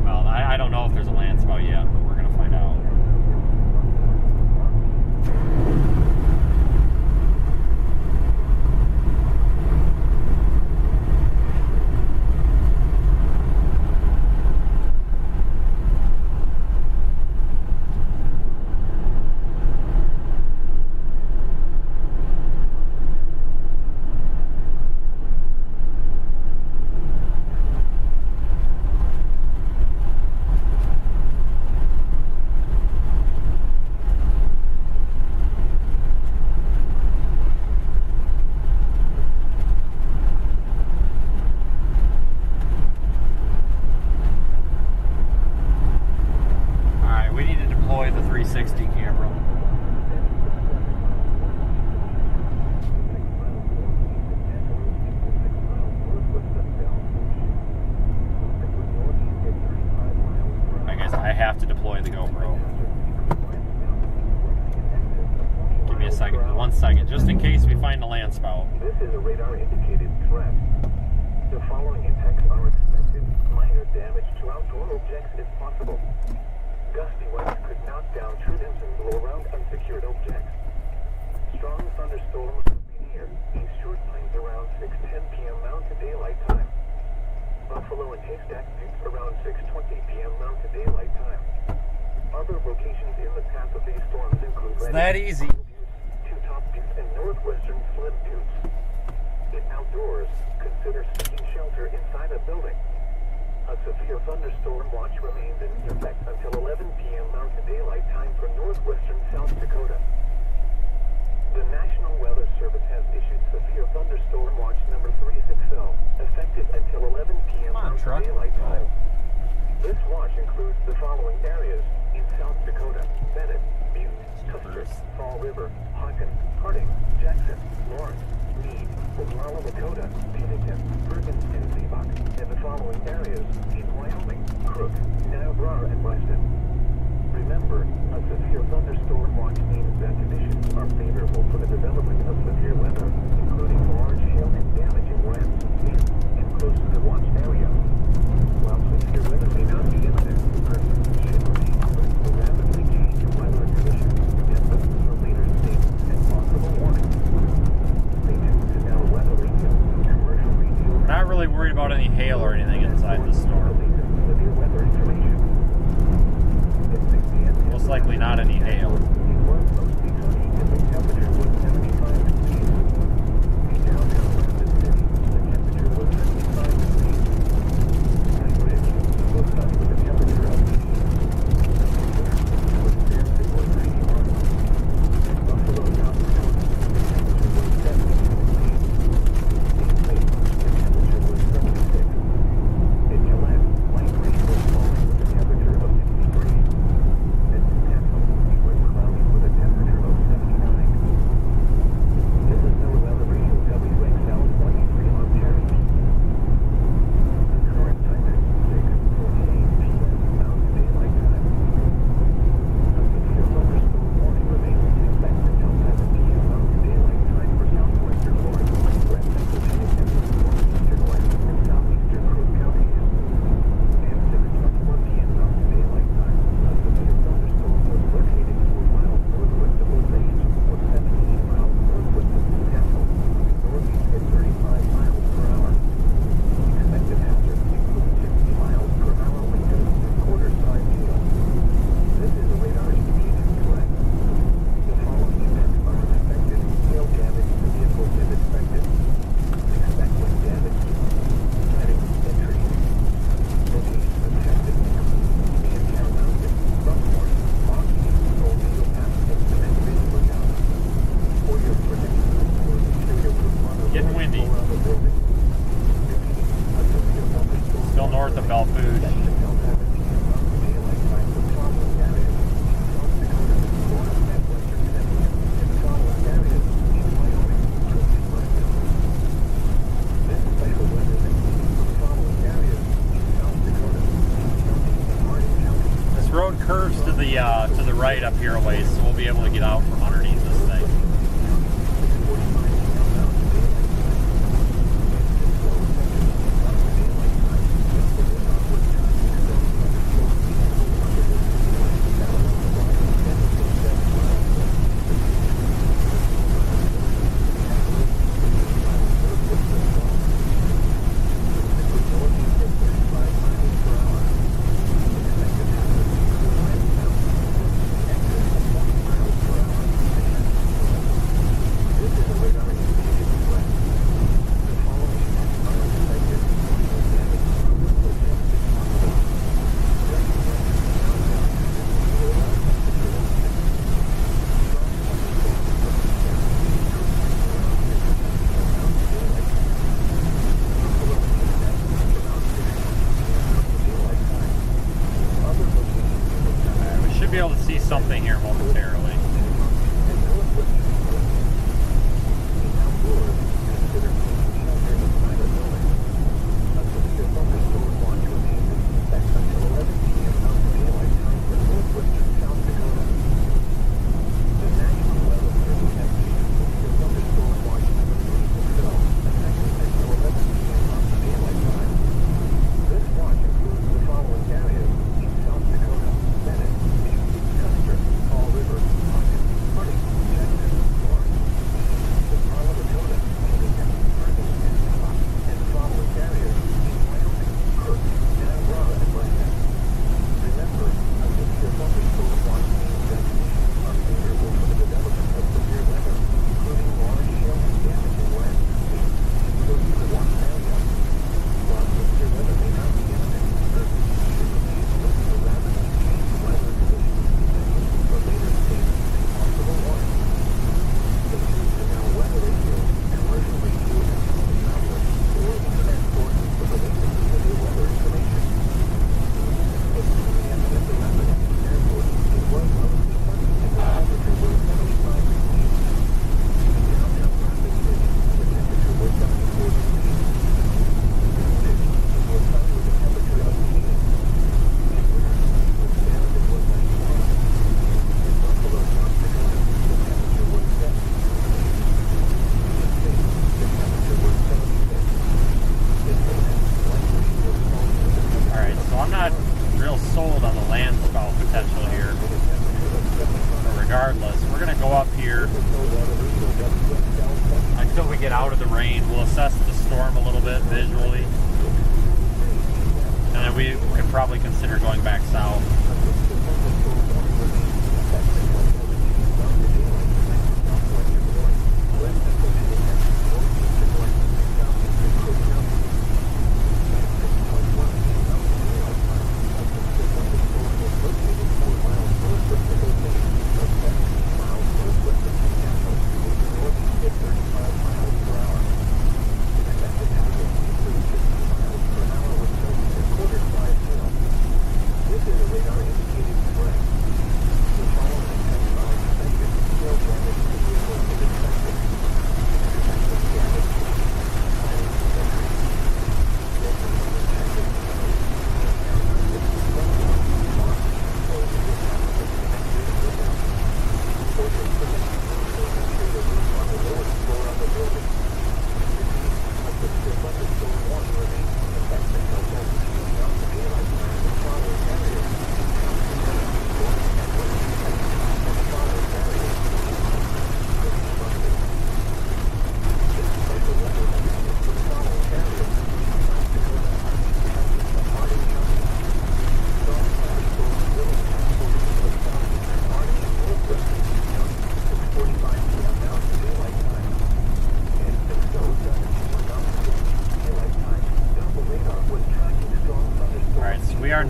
Well, I don't know if there's a landspout yet, but we're going to find out. second, just in case we find a landspout. This is a radar-indicated threat. The following attacks are expected. Minor damage to outdoor objects is possible. Gusty winds could knock down tree limbs and blow around unsecured objects. Strong thunderstorms will be near. In short plains around 6:10 p.m. Mountain Daylight Time. Buffalo and Haystack Buttes around 6:20 p.m. Mountain Daylight Time. Other locations in the path of these storms include It's that easy. Two Top Buttes and northwestern Slim Buttes. In outdoors, consider seeking shelter inside a building. A severe thunderstorm watch remains in effect until 11 p.m. Mountain Daylight Time for northwestern South Dakota. The National Weather Service has issued severe thunderstorm watch number 360, effective until 11 p.m. Mountain Daylight Time. This watch includes the following areas in South Dakota: Bennett, Butte, Custer, Fall River, Hawkins, Harding, Jackson, Lawrence, Meade, Oglala, Lakota, Pennington, Bergen, and Ziebach, and the following areas in Wyoming: Crook, Niobrara, and Weston. Remember, a severe thunderstorm watch means that conditions are favorable for the development of severe weather, including large hail and damaging winds in and close to the watch area. While severe weather may not be imminent, persons should remain alert to rapidly changing weather conditions and listen for later statements and possible warnings. Stay tuned to now weather radio, commercial radio. We're not really worried about any hail or anything inside the storm. Severe weather information. Most likely not any hail. It was mostly sunny and the temperature was 75 degrees. In downtown Rapid City, the temperature was 75 degrees. Pine Ridge was sunny with a temperature of 80. Was fair and was 91. In Buffalo, South Dakota, the temperature was 70 degrees. In Lake, the temperature was 76. In Gillette, light rain was falling with a temperature of 50 degrees. To the right up here a ways, so we'll be able to get out from underneath this thing. get out of the rain. We'll assess the storm a little bit visually, and then we could probably consider going back south.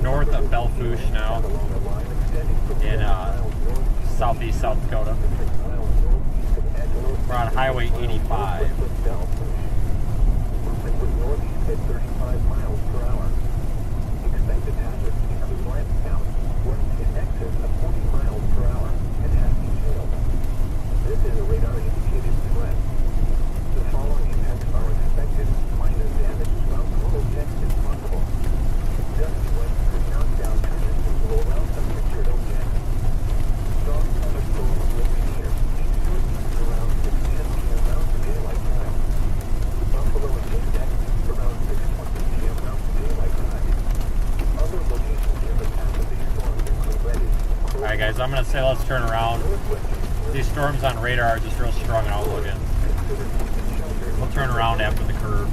North of Belfouche now in southeast South Dakota. We're on Highway 85. Northeast at 35 miles per hour. Expected hazard includes landspout, winds in excess of 40 miles per hour, and heavy hail. This is a radar-indicated threat. The following impacts are expected: minor damage throughout total text is possible. Gusty winds could knock down trees and blow around some secured objects. Strong thunderstorms will be near east around 6 p.m. Mountain Daylight Time. Buffalo and Dixon around 6:20 p.m. Mountain Daylight Time. Other locations in the path of these storms include Reddit. Alright guys, I'm going to say let's turn around. These storms on radar are just real strong and out looking. We'll turn around after the curve.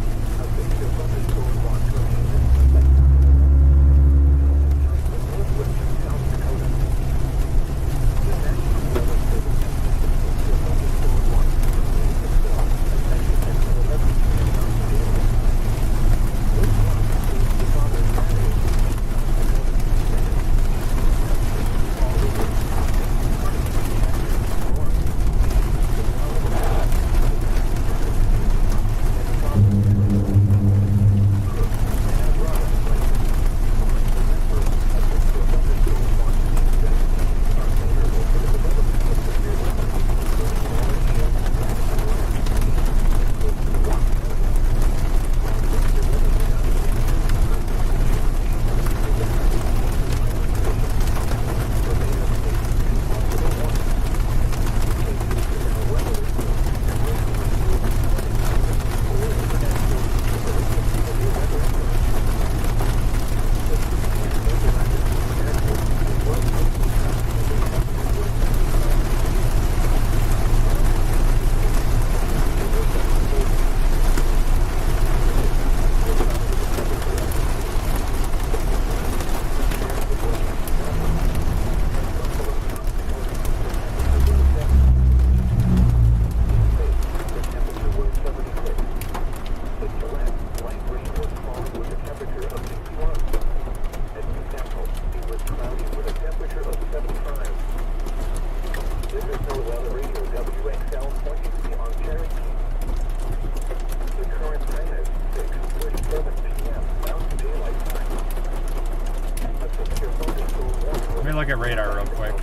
Look at radar real quick.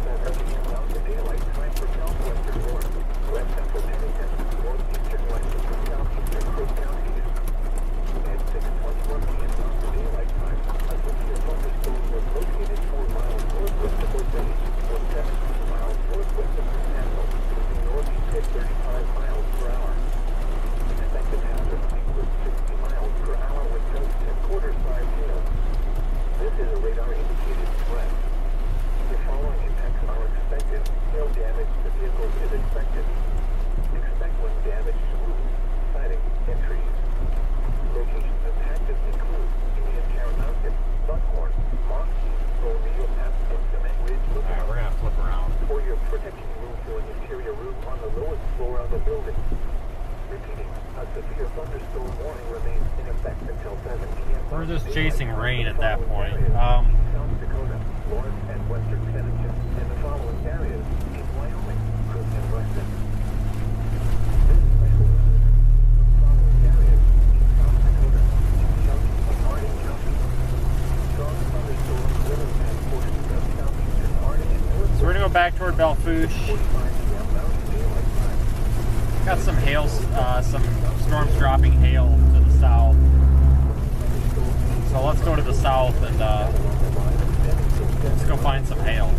This is a radar indicated threat. The following Pacific. Repeating, a severe thunderstorm warning remains in effect until 7 p.m. We're just chasing rain at that point. South Dakota, Lawrence, and western Connecticut, and the following areas in Wyoming, Cook, and Weston. This special weather from following areas in South Dakota, Shelby, and Harding County. Strong thunderstorms will impact portions of southeastern Harding and North. So we're gonna go back toward Belfouche. 45 p.m. Mountain Daylight Time. Got some hail, some storms dropping hail to the south. So let's go to the south and let's go find some hail.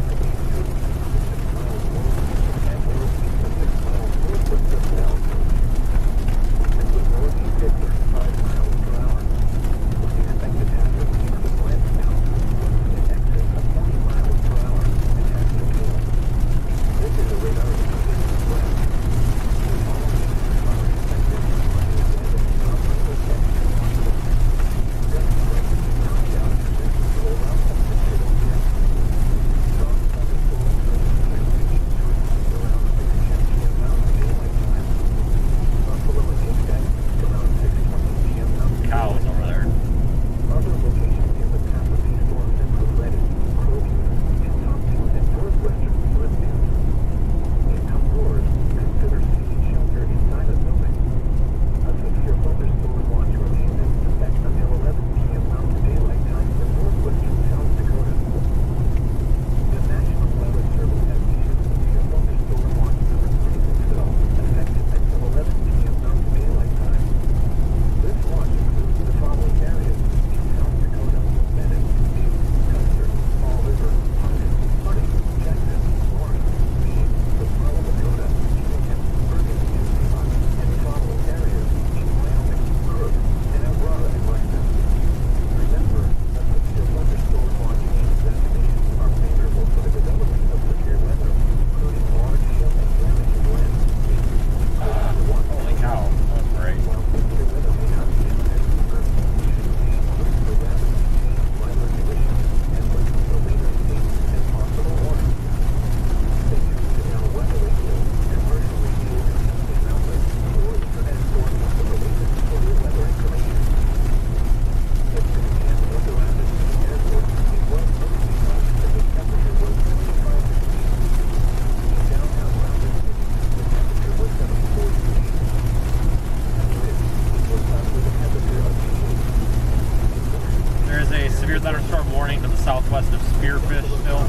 Thunderstorm warning to the southwest of Spearfish still.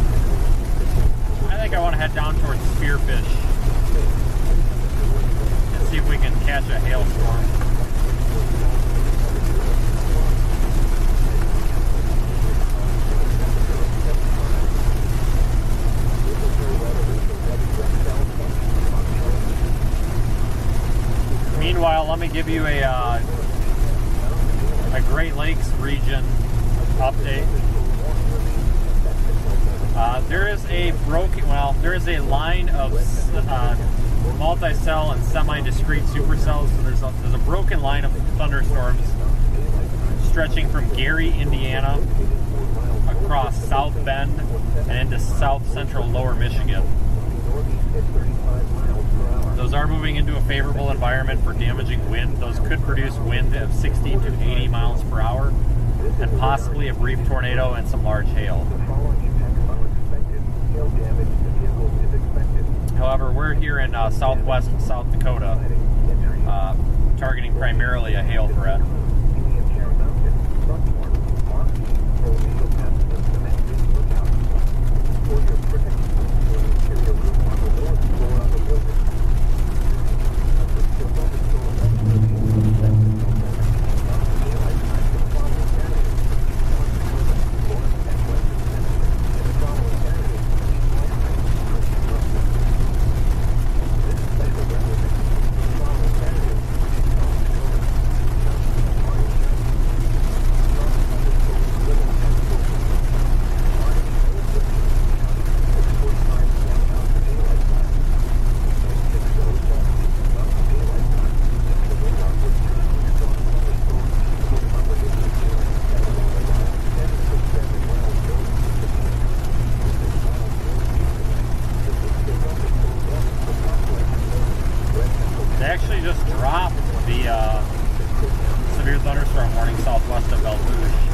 I think I want to head down towards Spearfish and see if we can catch a hailstorm. Meanwhile, let me give you a Great Lakes region update. There is a line of multi-cell and semi-discrete supercells. So there's a broken line of thunderstorms stretching from Gary, Indiana, across South Bend and into south central lower Michigan. Those are moving into a favorable environment for damaging wind. Those could produce wind of 60 to 80 miles per hour and possibly a brief tornado and some large hail. However, we're here in southwest South Dakota, targeting primarily a hail threat. actually just dropped the severe thunderstorm warning southwest of Belfouche.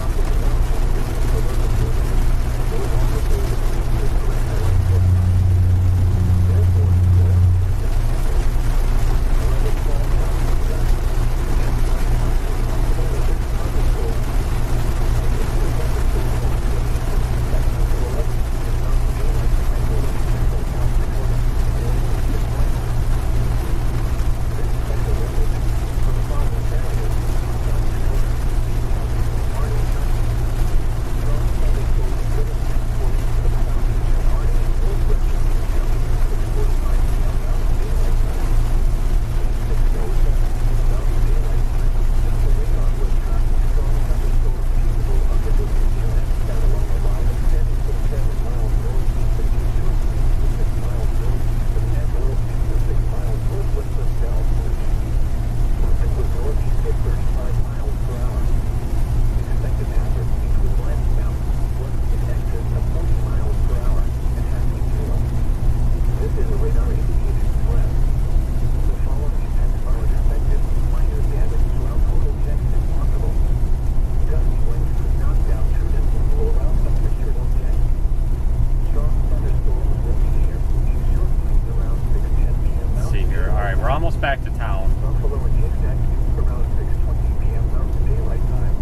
Back to town. Buffalo and Jackson around 6:20 p.m. Mountain Daylight Time.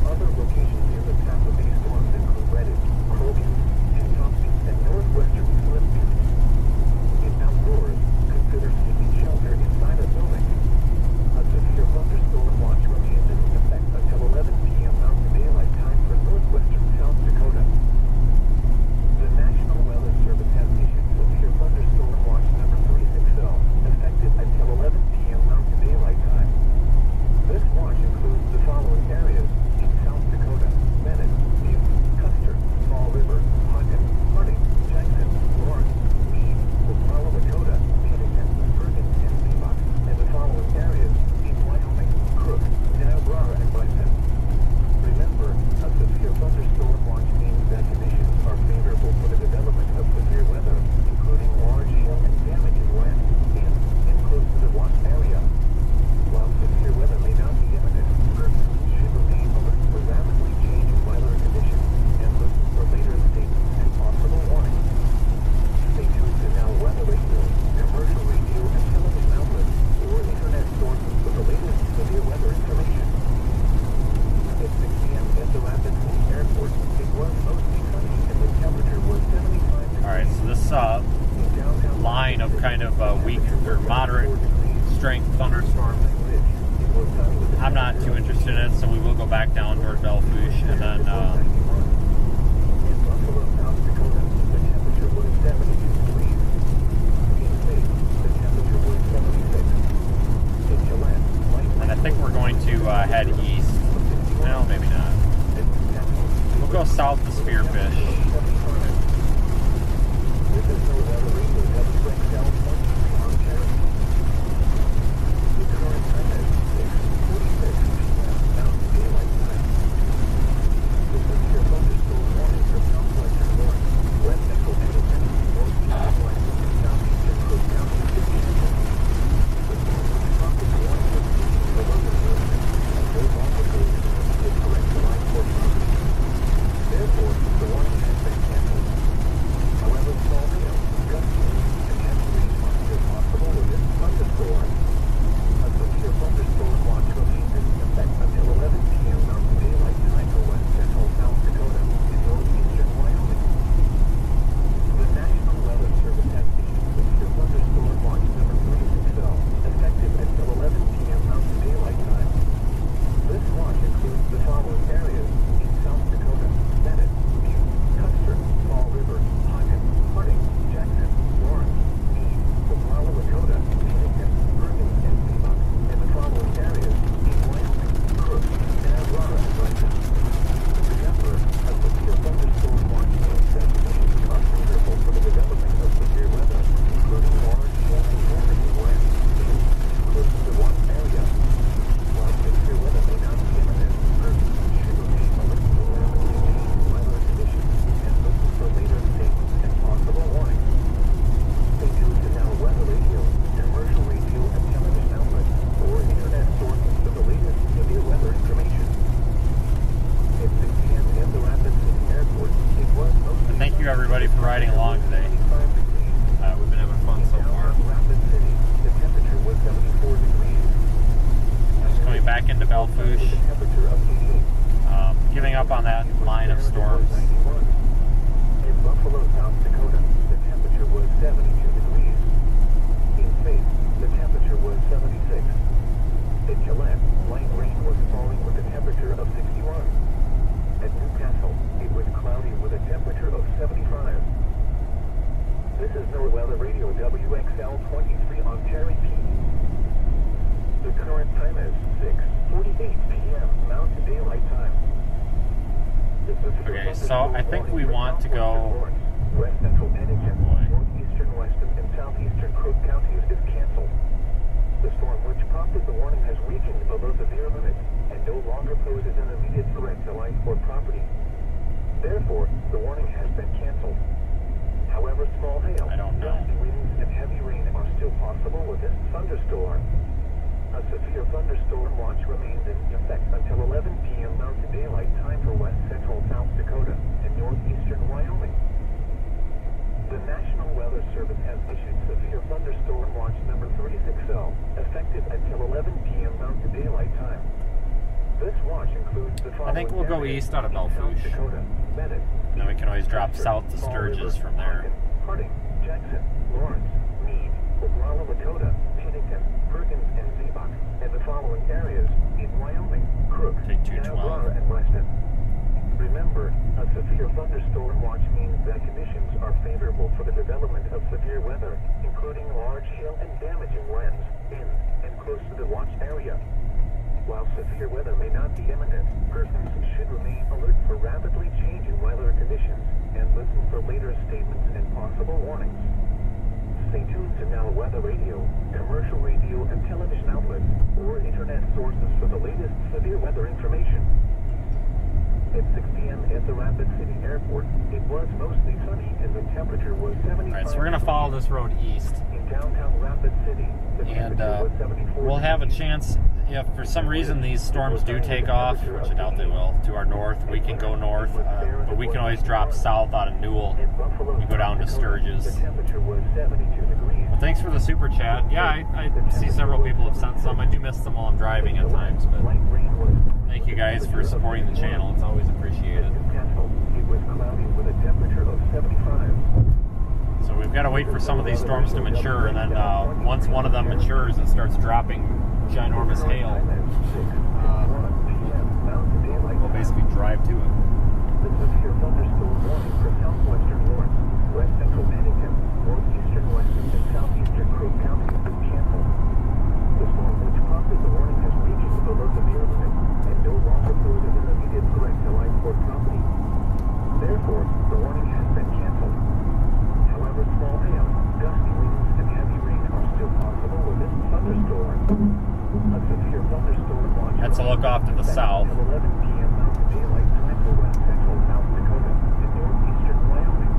Other locations near the path of these storms include Reddit, Culver, Intercepting, and northwestern Sturgis. In outdoors, consider seeking shelter inside a building. A severe thunderstorm watch remains in effect until 11 p.m. Mountain Daylight Time for northwestern South Dakota. The National Weather Service has issued severe thunderstorm watch number 360. Effective until 11 p.m. Mountain Daylight Time. This watch includes the following areas in South Dakota: Bennett, Butte, Custer, Fall River, Hutton, Harding, Jackson, Lawrence, Meade, Ocala, Lakota, Pennington, Bergen, and Seabox, and the following areas in Wyoming: Crook, Niobrara, and Bison. Remember, a severe thunderstorm watch means that conditions are favorable for the development of severe weather, including large hail and damaging wind. Close to the watch area. While severe weather may not be imminent, persons should remain alert for rapidly changing weather conditions and listen for later statements and possible warnings. Stay tuned to Now Weather Radio, commercial radio and television outlets, or internet sources for the latest severe weather information. At 6 p.m. at the Rapids Airport, it was mostly sunny and the temperature was 75 degrees. Alright, so this line of kind of weak or moderate strength thunderstorms, I'm not too interested in it, so we will go back down toward Belfouche, and then and I think we're going to head east. No, maybe not. We'll go south to Spearfish. riding along today. We've been having fun so far. Just coming back into Belfouche. Giving up on that line of storms. In Buffalo, South Dakota, the temperature was 72 degrees. In Faith, the temperature was 76. In Gillette, light rain was falling with a temperature of 61. At Newcastle, it was cloudy with a temperature of 75. This is NOAA Weather Radio WXL 23 on Terry Peak. The current time is 6:48 p.m. Mountain Daylight Time. Okay, so I think we want to go... West Central Pennington, northeastern, western, and southeastern Crook counties is canceled. The storm, which prompted the warning, has weakened below severe limit and no longer poses an immediate threat to life or property. Therefore, the warning has been canceled. However, small hail, gusty winds, and heavy rain are still possible with this thunderstorm. A severe thunderstorm watch remains in effect until 11 p.m. Mountain Daylight Time for west central South Dakota and northeastern Wyoming. The National Weather Service has issued severe thunderstorm watch number 360, effective until 11 p.m. Mountain Daylight Time. This watch includes the following. I think we'll go east out of Belfouche. Dakota, Bennett, then we can always drop south to Sturgis from there. Harding, Jackson, Lawrence, Meade, Oglala, Lakota, Pennington, Perkins, and Ziebach, and the following areas in Wyoming, Crook, Take 212. Niobrara, and Weston. Remember, a severe thunderstorm watch means that conditions are favorable for the development of severe weather, including large hail and damaging winds in and close to the watch area. While severe weather may not be imminent, persons should remain alert for rapidly changing weather conditions and listen for later statements and possible warnings. Stay tuned to NOAA Weather Radio, commercial radio and television outlets, or internet sources for the latest severe weather information. At 6 p.m. at the Rapid City Airport, it was mostly sunny and the temperature was 75. Alright, so we're going to follow this road east. In downtown Rapid City, the temperature was 74. We'll have a chance, if for some reason these storms do take off, which I doubt they will, to our north, we can go north, but we can always drop south out of Newell and go down to Sturgis. The temperature was 72 degrees. Well, thanks for the super chat. Yeah, I see several people have sent some. I do miss them while I'm driving at times, but thank you guys for supporting the channel. It's always appreciated. It was cloudy with a temperature of 75. So we've got to wait for some of these storms to mature, and then once one of them matures and starts dropping ginormous hail, we'll basically drive to it. The severe thunderstorm warning for southwestern Lawrence, west central Pennington, northeastern, western, and southeastern Crook counties is canceled. The storm, which prompted the warning, has weakened below severe limit and no longer poses an immediate threat to life or property. Therefore, the warning has been canceled. However, small hail, gusty winds, and heavy rain are still possible with this thunderstorm. A severe thunderstorm watch. That's a look off to the south. Until 11 p.m. Mountain Daylight Time for west central South Dakota and northeastern Wyoming.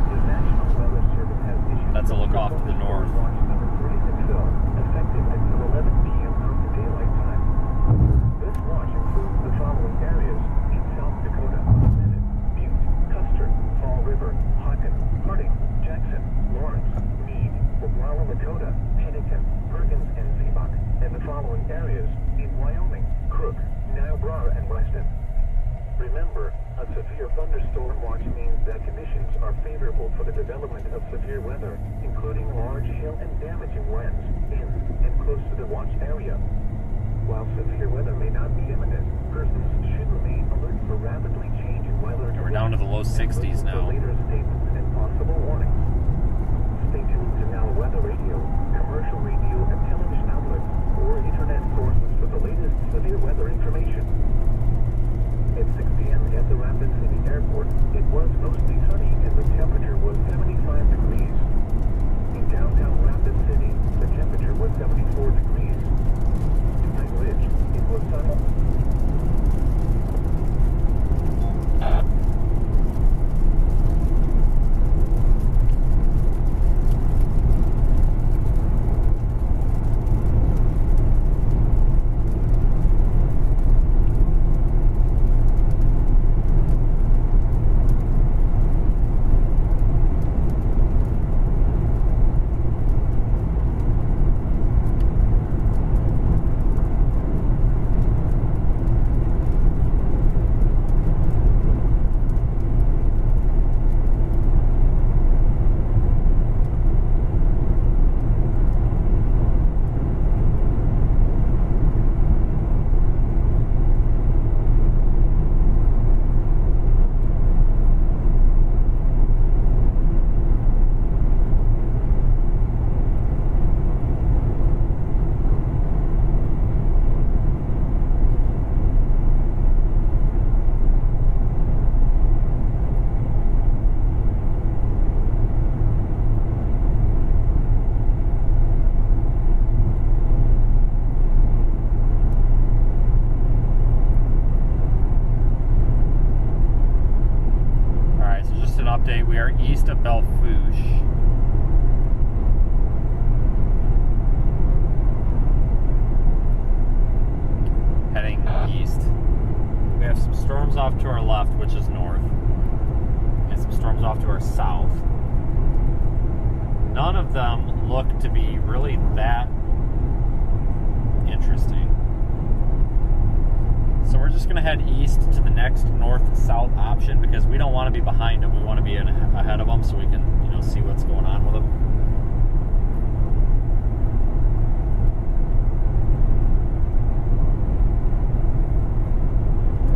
The National Weather Service has issued. That's a look off to the north. Watch number 360, effective until 11 p.m. Mountain Daylight Time. This watch includes the following areas in South Dakota: Bennett, Butte, Custer, Fall River, Hawken, Harding, Jackson, Lawrence, Meade, Oglala, Lakota, Pennington, Perkins, and Ziebach, and the following areas in Wyoming, Crook, Niobrara, and Weston. Remember, a severe thunderstorm watch means that conditions are favorable for the development of severe weather, including large hail and damaging winds in and close to the watch area. While severe weather may not be imminent, persons should remain alert for rapidly changing weather. We're down to the low 60s now. For later statements and possible warnings. Stay tuned to NOAA Weather Radio, commercial radio and television outlets, or internet sources for the latest severe weather information. At 6 p.m. at the Rapid City Airport, it was mostly sunny and the temperature was 75 degrees. In downtown Rapid City, the temperature was 74 degrees. In Pine Ridge, it was sunny. We are east of Belfouche. Heading east. We have some storms off to our left, which is north, and some storms off to our south. None of them look to be really that interesting. So we're just going to head east to the next north-south option because we don't want to be behind them. We want to be ahead of them so we can, see what's going on with them.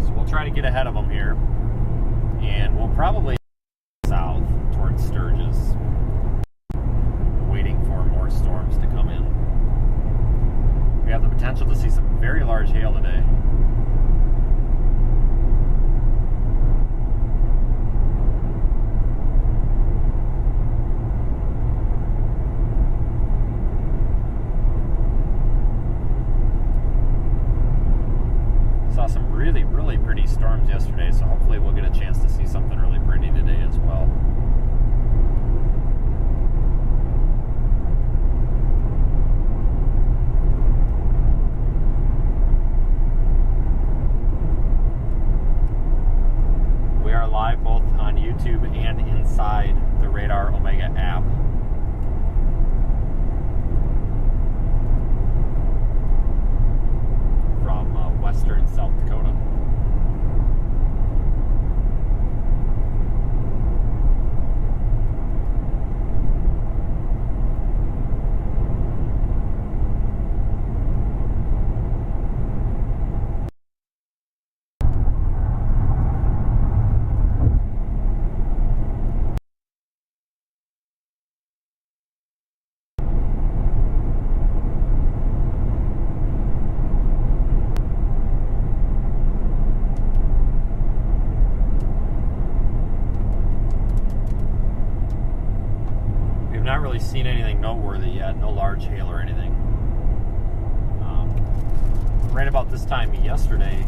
So we'll try to get ahead of them here, and we'll probably south towards Sturgis, waiting for more storms to come in. We have the potential to see some very large hail today. Saw some really, really pretty storms yesterday, so hopefully we'll get a chance to see something really pretty today as well. We are live both on YouTube and inside the Radar Omega app. From western South Dakota. Not really seen anything noteworthy yet, no large hail or anything. Right about this time yesterday,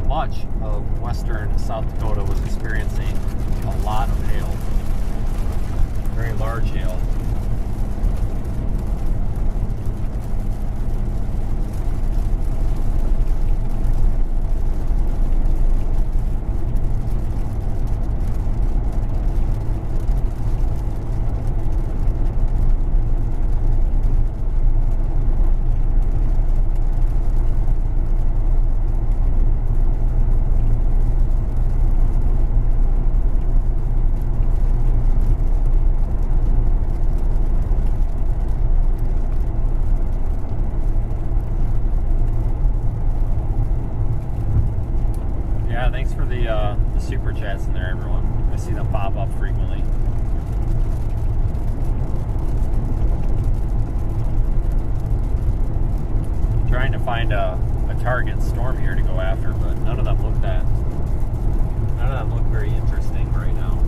much of western South Dakota was experiencing a lot of hail, very large hail. Thanks for the super chats in there, everyone. I see them pop up frequently. Trying to find a target storm here to go after, but none of them look very interesting right now.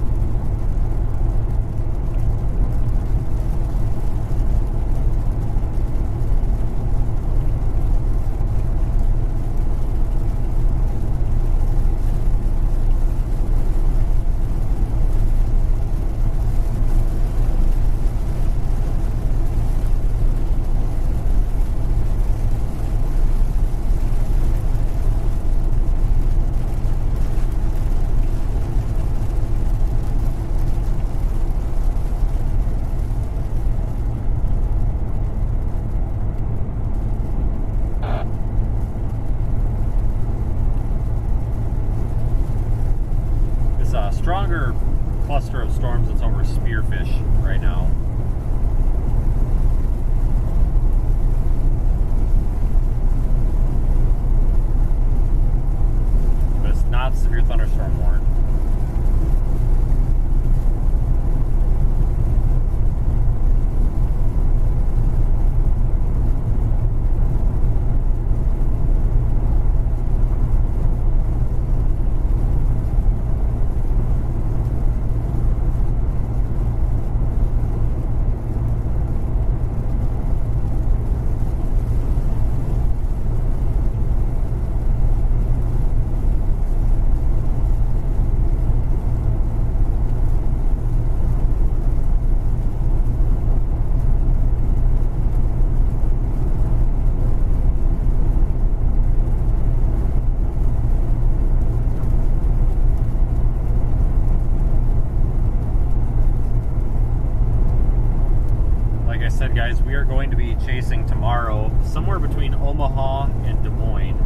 thinking tomorrow, somewhere between Omaha and Des Moines.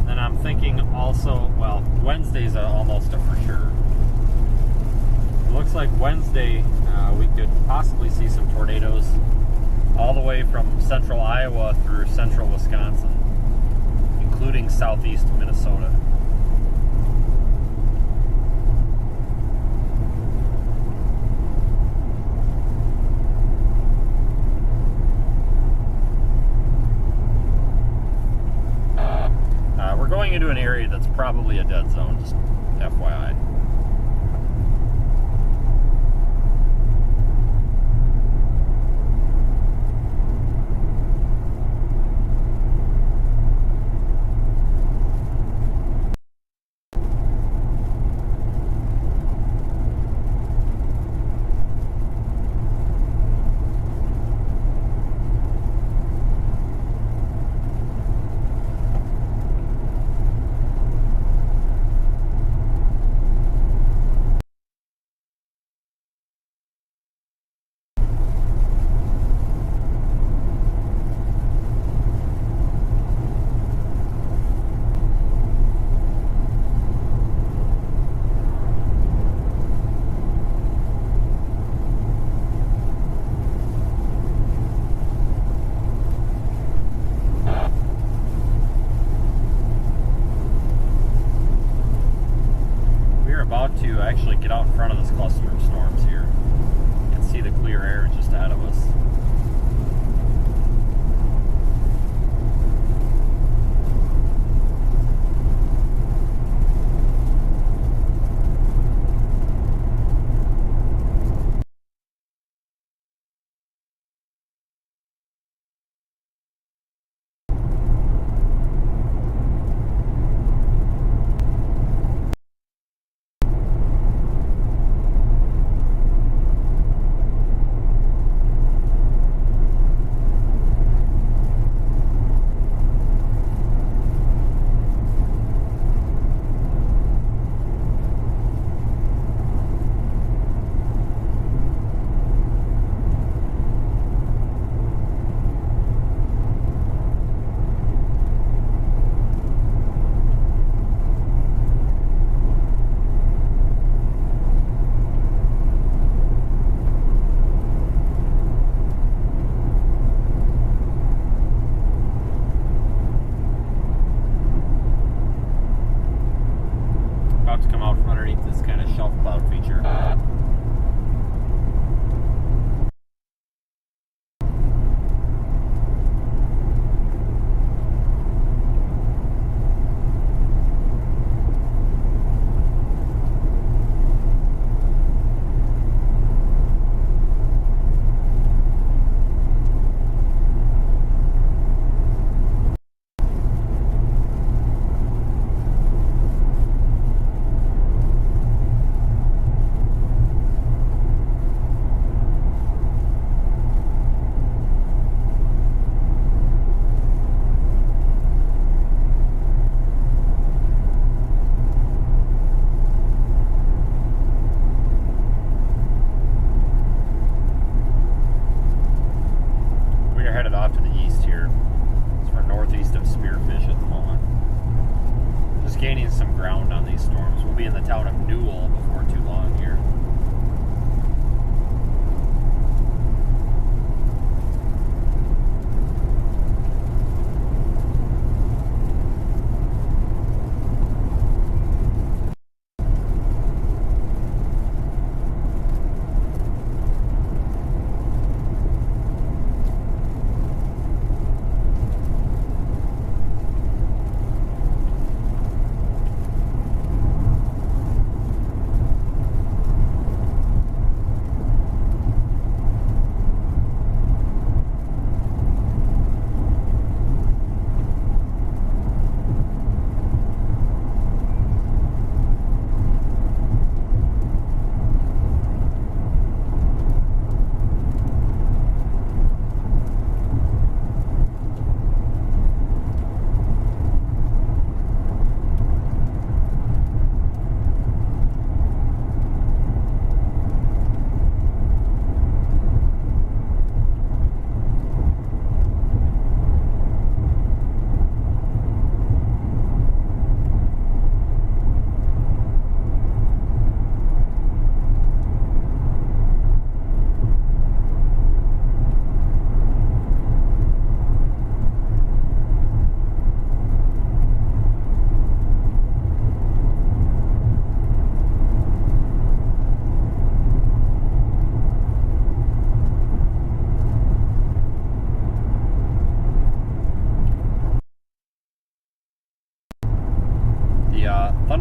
And I'm thinking also, well, Wednesday's almost a for sure. It looks like Wednesday we could possibly see some tornadoes all the way from central Iowa through central Wisconsin, including southeast Minnesota. We're going into an area that's probably a dead zone, just FYI. About to actually get out in front of this cluster of storms here. You can see the clear air just ahead of us.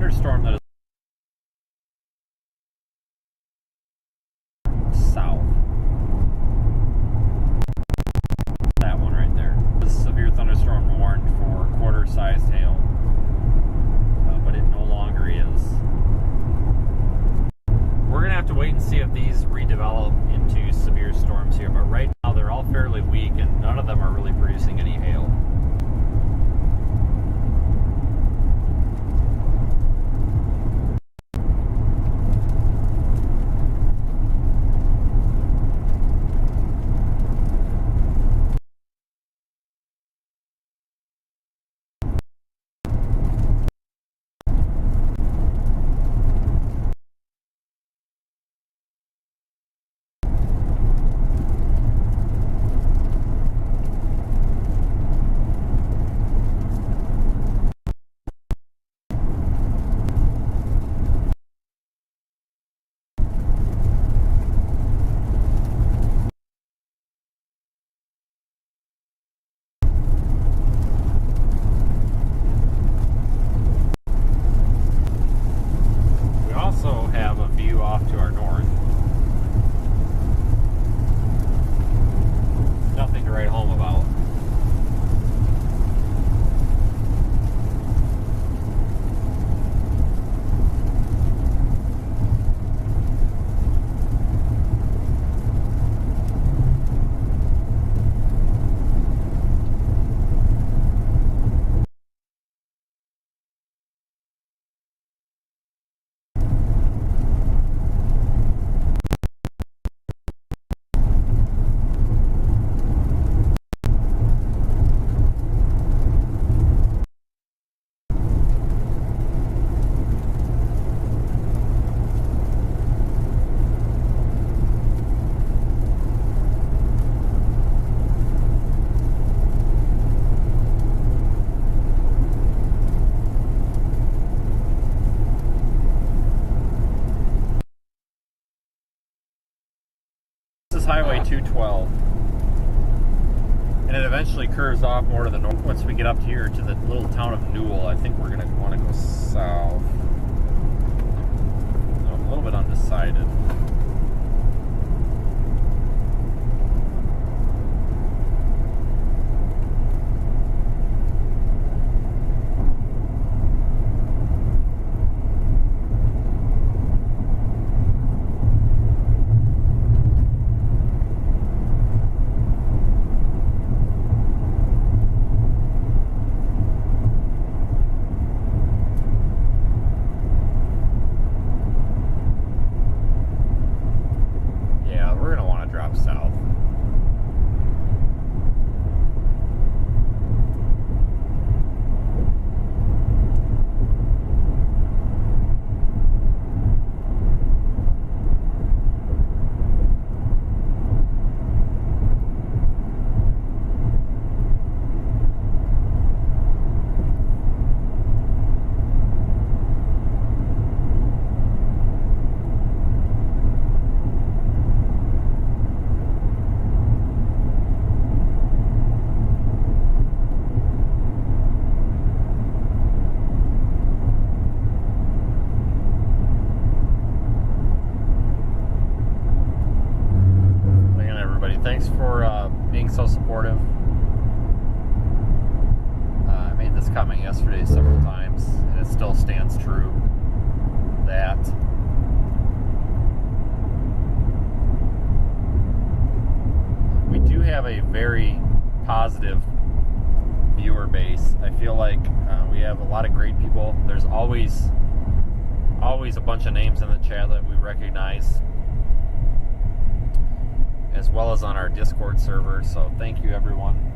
thunderstorm that is south. That one right there. This is a severe thunderstorm warned for quarter-sized hail, but it no longer is. We're going to have to wait and see if these redevelop into severe storms here, but right now they're all fairly weak and none of them are really producing any hail. Have a view off to our north. Nothing to write home about. Highway 212, and it eventually curves off more to the north. Once we get up here to the little town of Newell, I think we're going to want to go south. So I'm a little bit undecided. South. Thanks for being so supportive. I made this comment yesterday several times, and it still stands true that we do have a very positive viewer base. I feel like we have a lot of great people. There's always a bunch of names in the chat that we recognize, as well as on our Discord server. So thank you everyone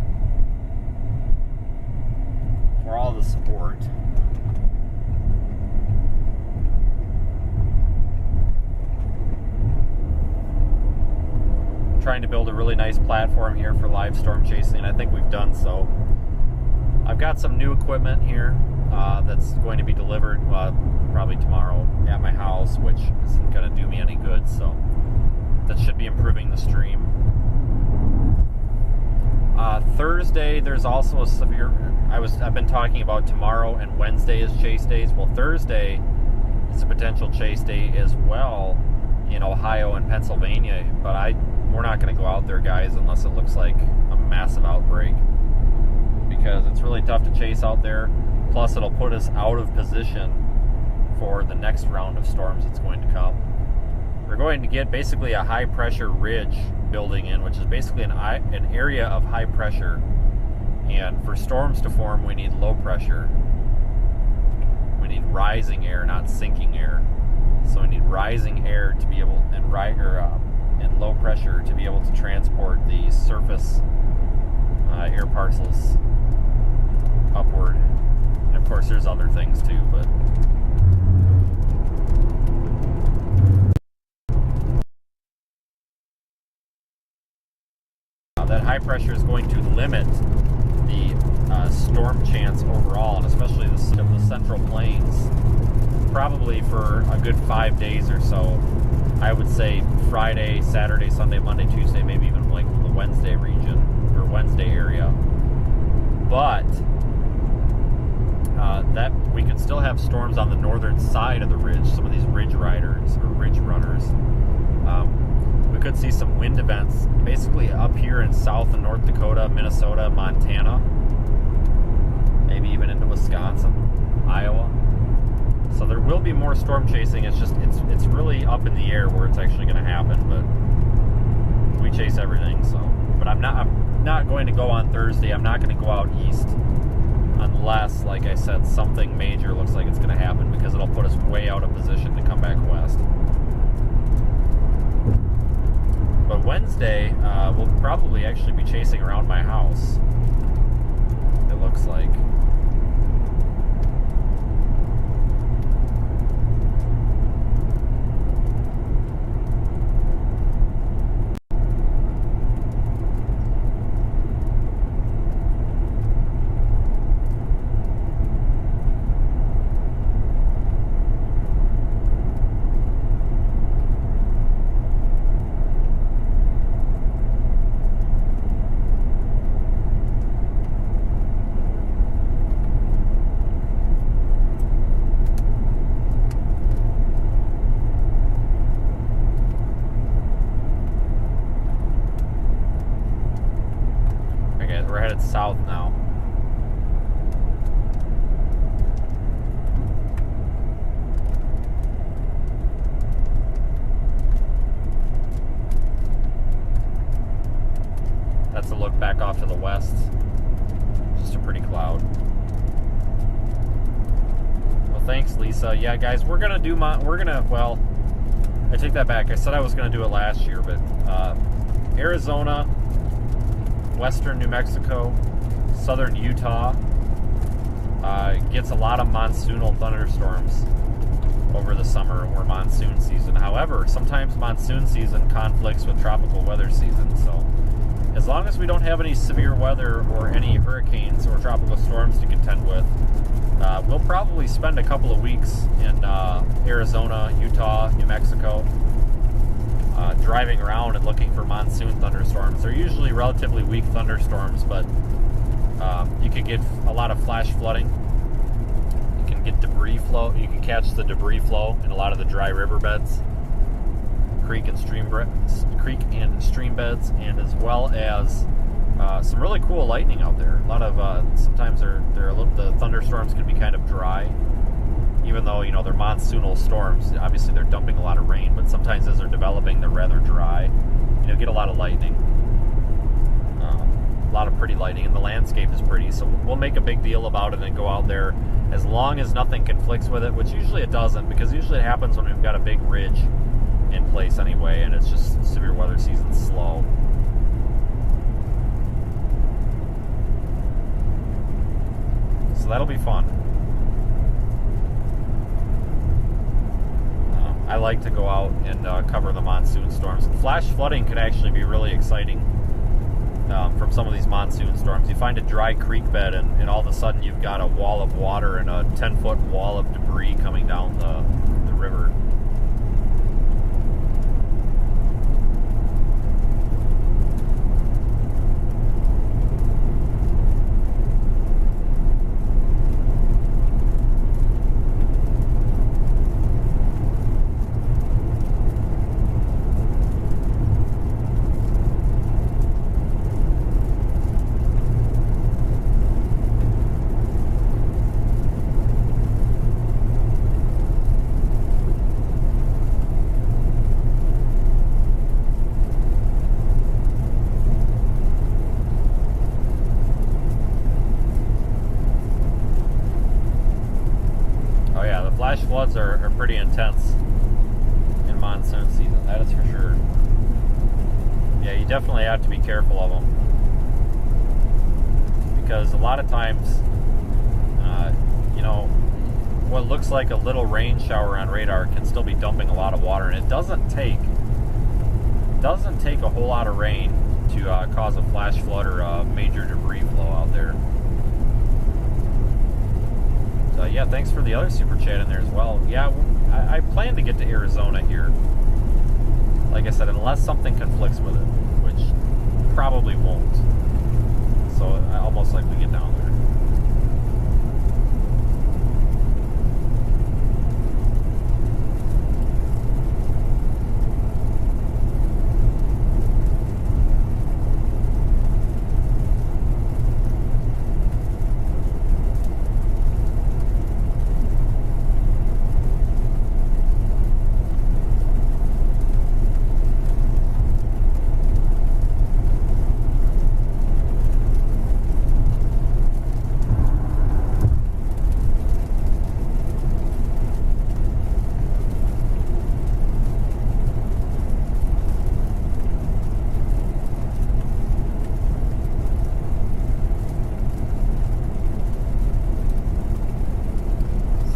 for all the support. I'm trying to build a really nice platform here for live storm chasing. I think we've done so. I've got some new equipment here that's going to be delivered probably tomorrow at my house, which isn't going to do me any good, so that should be improving the stream. Thursday, there's also a severe. I've been talking about tomorrow and Wednesday as chase days. Well, Thursday is a potential chase day as well in Ohio and Pennsylvania. But we're not going to go out there, guys, unless it looks like a massive outbreak, because it's really tough to chase out there. Plus, it'll put us out of position for the next round of storms that's going to come. We're going to get basically a high pressure ridge building in, which is basically an area of high pressure. And for storms to form, we need low pressure. We need rising air, not sinking air. So we need rising air to be able, and low pressure to be able to transport the surface air parcels upward. And of course, there's other things too, but. That high pressure is going to limit the storm chance overall, and especially the central plains, probably for a good 5 days or so. I would say Friday, Saturday, Sunday, Monday, Tuesday, maybe even like the Wednesday region or Wednesday area. But that we could still have storms on the northern side of the ridge. Some of these ridge riders or ridge runners. We could see some wind events basically up here in South and North Dakota, Minnesota, Montana, maybe even into Wisconsin, Iowa. So there will be more storm chasing. It's just it's really up in the air where it's actually going to happen, but we chase everything. So, but I'm not going to go on Thursday. I'm not going to go out east unless, like I said, something major looks like it's going to happen, because it'll put us way out of position to come back west. But Wednesday, we'll probably actually be chasing around my house, it looks like. We're headed south now. That's a look back off to the west. Just a pretty cloud. Well, thanks, Lisa. Yeah, guys, well, I take that back. I said I was gonna do it last year, but Arizona, western New Mexico, southern Utah gets a lot of monsoonal thunderstorms over the summer or monsoon season. However, sometimes monsoon season conflicts with tropical weather season. So as long as we don't have any severe weather or any hurricanes or tropical storms to contend with, we'll probably spend a couple of weeks in Arizona, Utah, New Mexico, driving around and looking for monsoon thunderstorms. They're usually relatively weak thunderstorms, but you can get a lot of flash flooding. You can get debris flow. You can catch the debris flow in a lot of the dry riverbeds, creek and stream beds, and as well as some really cool lightning out there. A lot of sometimes the thunderstorms can be kind of dry. Even though, they're monsoonal storms, obviously they're dumping a lot of rain, but sometimes as they're developing, they're rather dry. Get a lot of lightning. A lot of pretty lightning, and the landscape is pretty, so we'll make a big deal about it and go out there as long as nothing conflicts with it, which usually it doesn't, because usually it happens when we've got a big ridge in place anyway, and it's just severe weather season slow. So that'll be fun. I like to go out and cover the monsoon storms. Flash flooding could actually be really exciting from some of these monsoon storms. You find a dry creek bed, and all of a sudden you've got a wall of water and a 10-foot wall of debris coming down the river. pretty intense in monsoon season, that is for sure. Yeah, you definitely have to be careful of them, because a lot of times, what looks like a little rain shower on radar can still be dumping a lot of water, and it doesn't take a whole lot of rain to cause a flash flood or a major debris flow out there. So yeah, thanks for the other super chat in there as well. Yeah, I plan to get to Arizona here. Like I said, unless something conflicts with it, which probably won't. So I'll most likely get down there.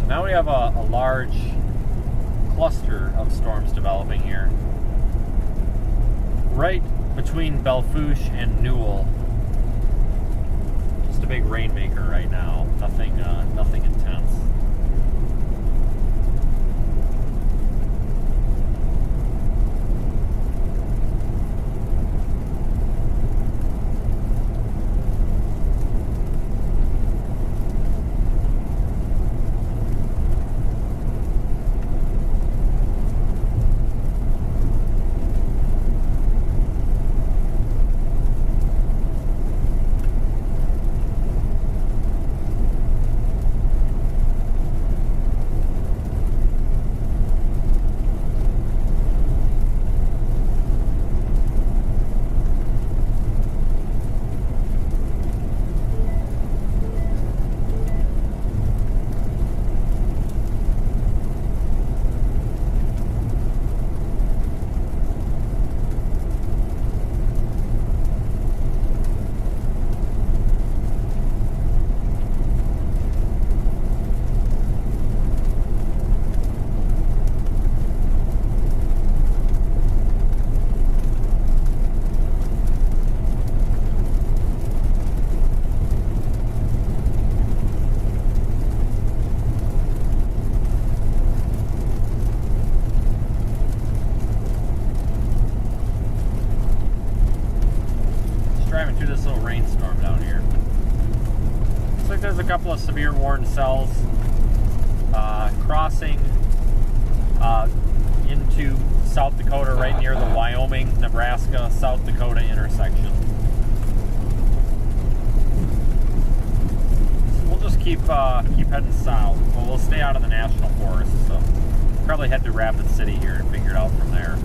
Now we have a large cluster of storms developing here, right between Belfouche and Newell. Just a big rainmaker right now. Nothing intense. Through this little rainstorm down here. Looks like there's a couple of severe warned cells crossing into South Dakota right near the Wyoming, Nebraska, South Dakota intersection. So we'll just keep heading south. Well, we'll stay out of the national forest, so probably head to Rapid City here and figure it out from there.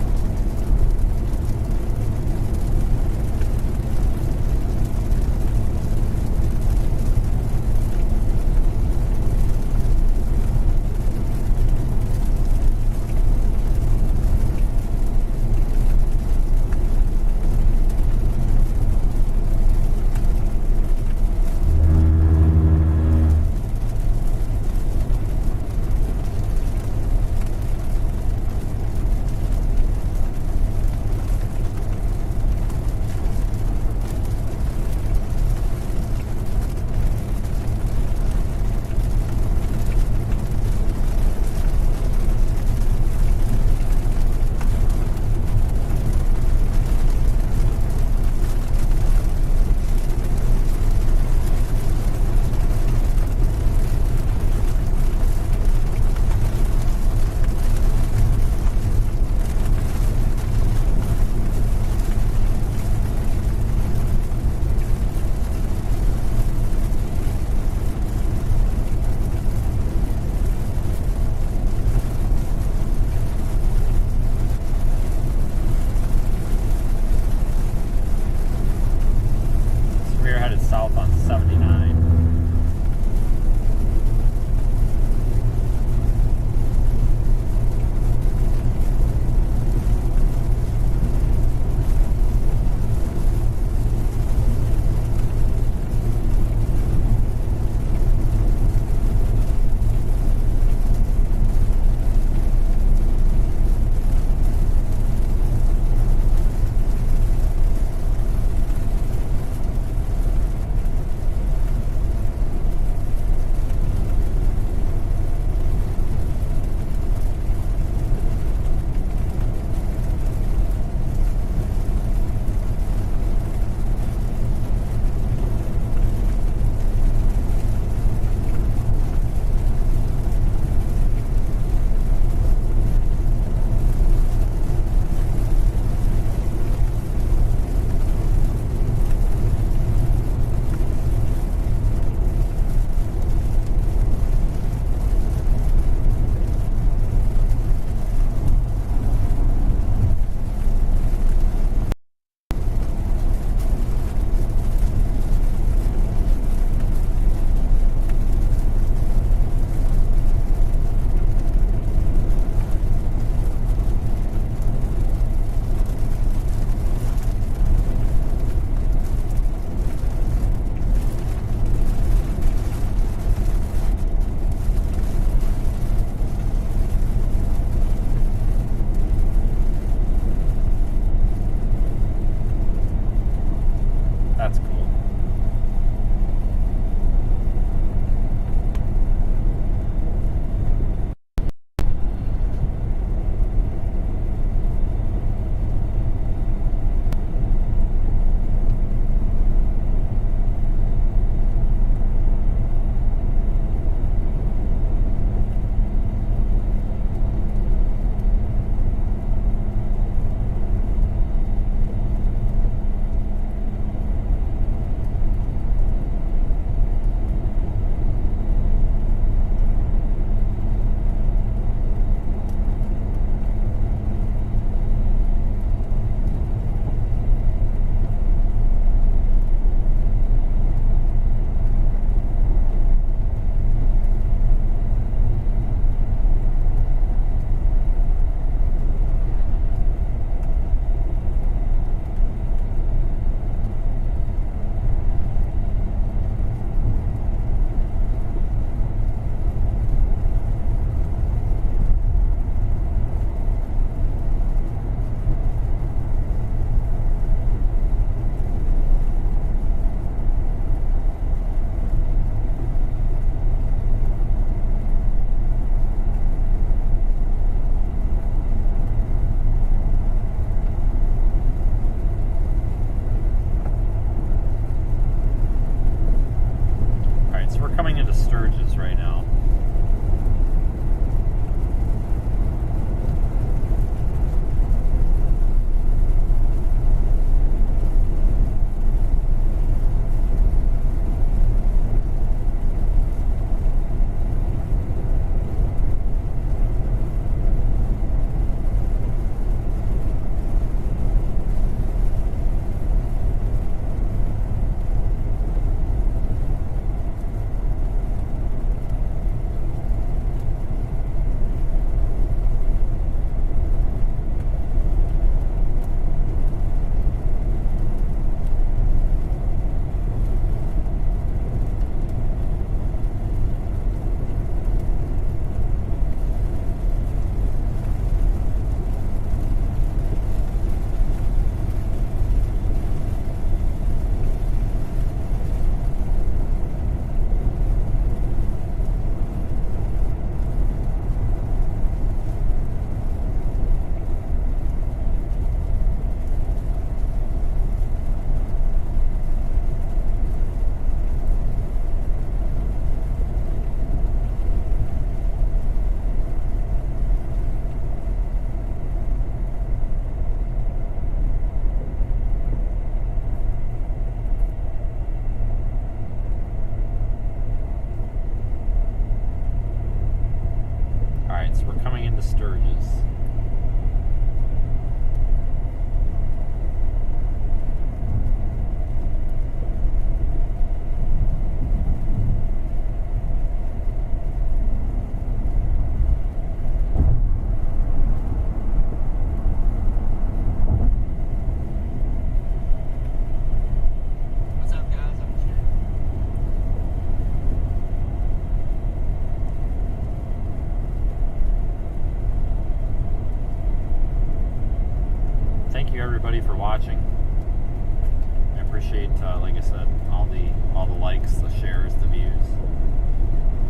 appreciate, like I said, all the likes, the shares, the views.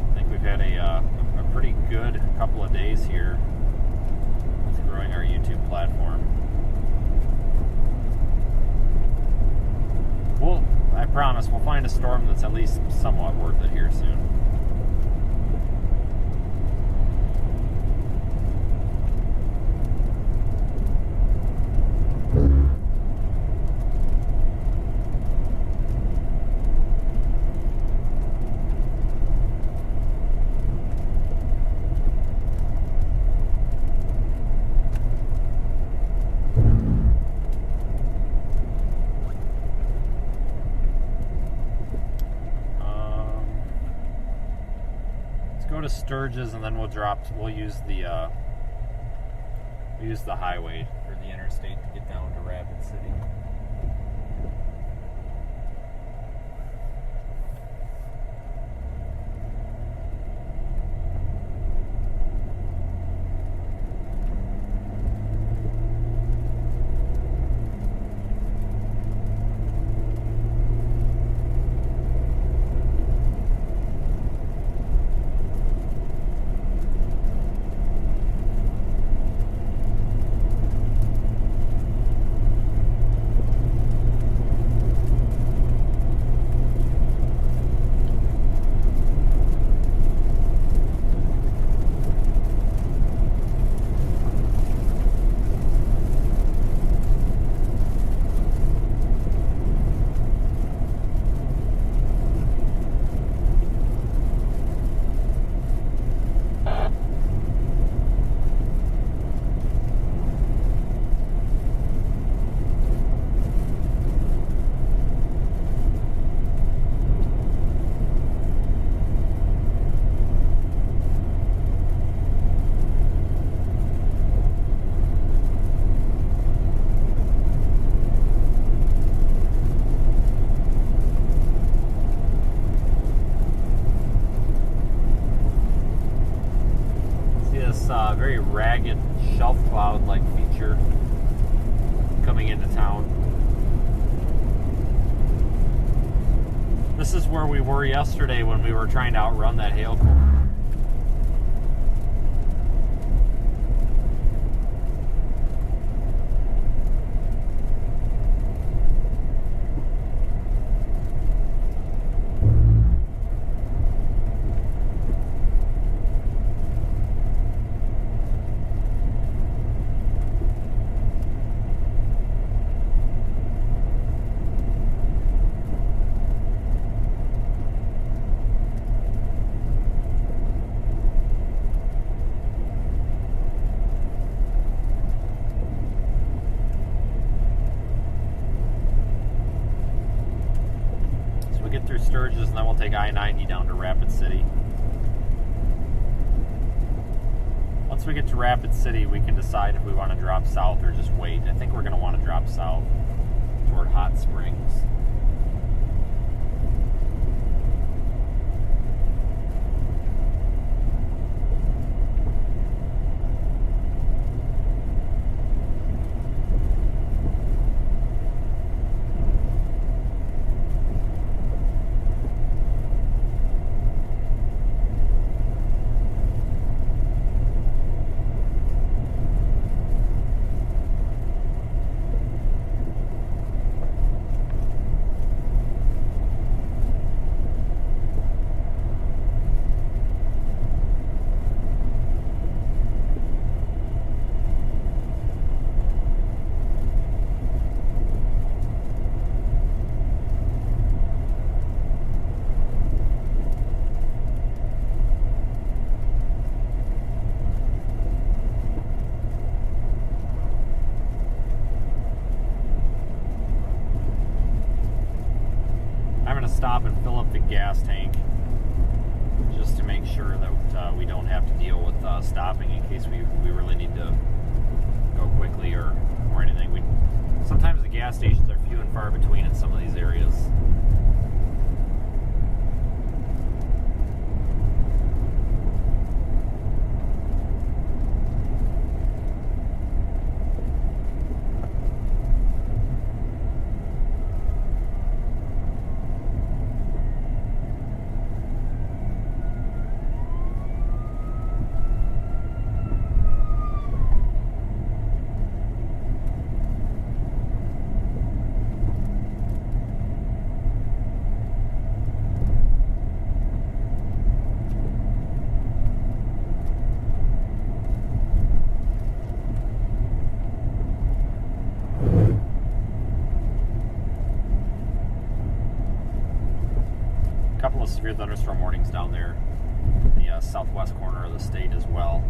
I think we've had a pretty good couple of days here with growing our YouTube platform. I promise we'll find a storm that's at least somewhat worth it here soon. Go to Sturgis, and then we'll use the highway or the interstate to get down to Rapid City. Very ragged shelf cloud like feature coming into town. This is where we were yesterday when we were trying to outrun that hail core. Through Sturgis, and then we'll take I-90 down to Rapid City. Once we get to Rapid City, we can decide if we want to drop south or just wait. I think we're going to want to drop south toward Hot Springs. Stop and fill up the gas tank just to make sure that we don't have to deal with stopping in case we really need to go quickly or anything. Sometimes the gas stations are few and far between in some of these areas. severe thunderstorm warnings down there in the southwest corner of the state as well.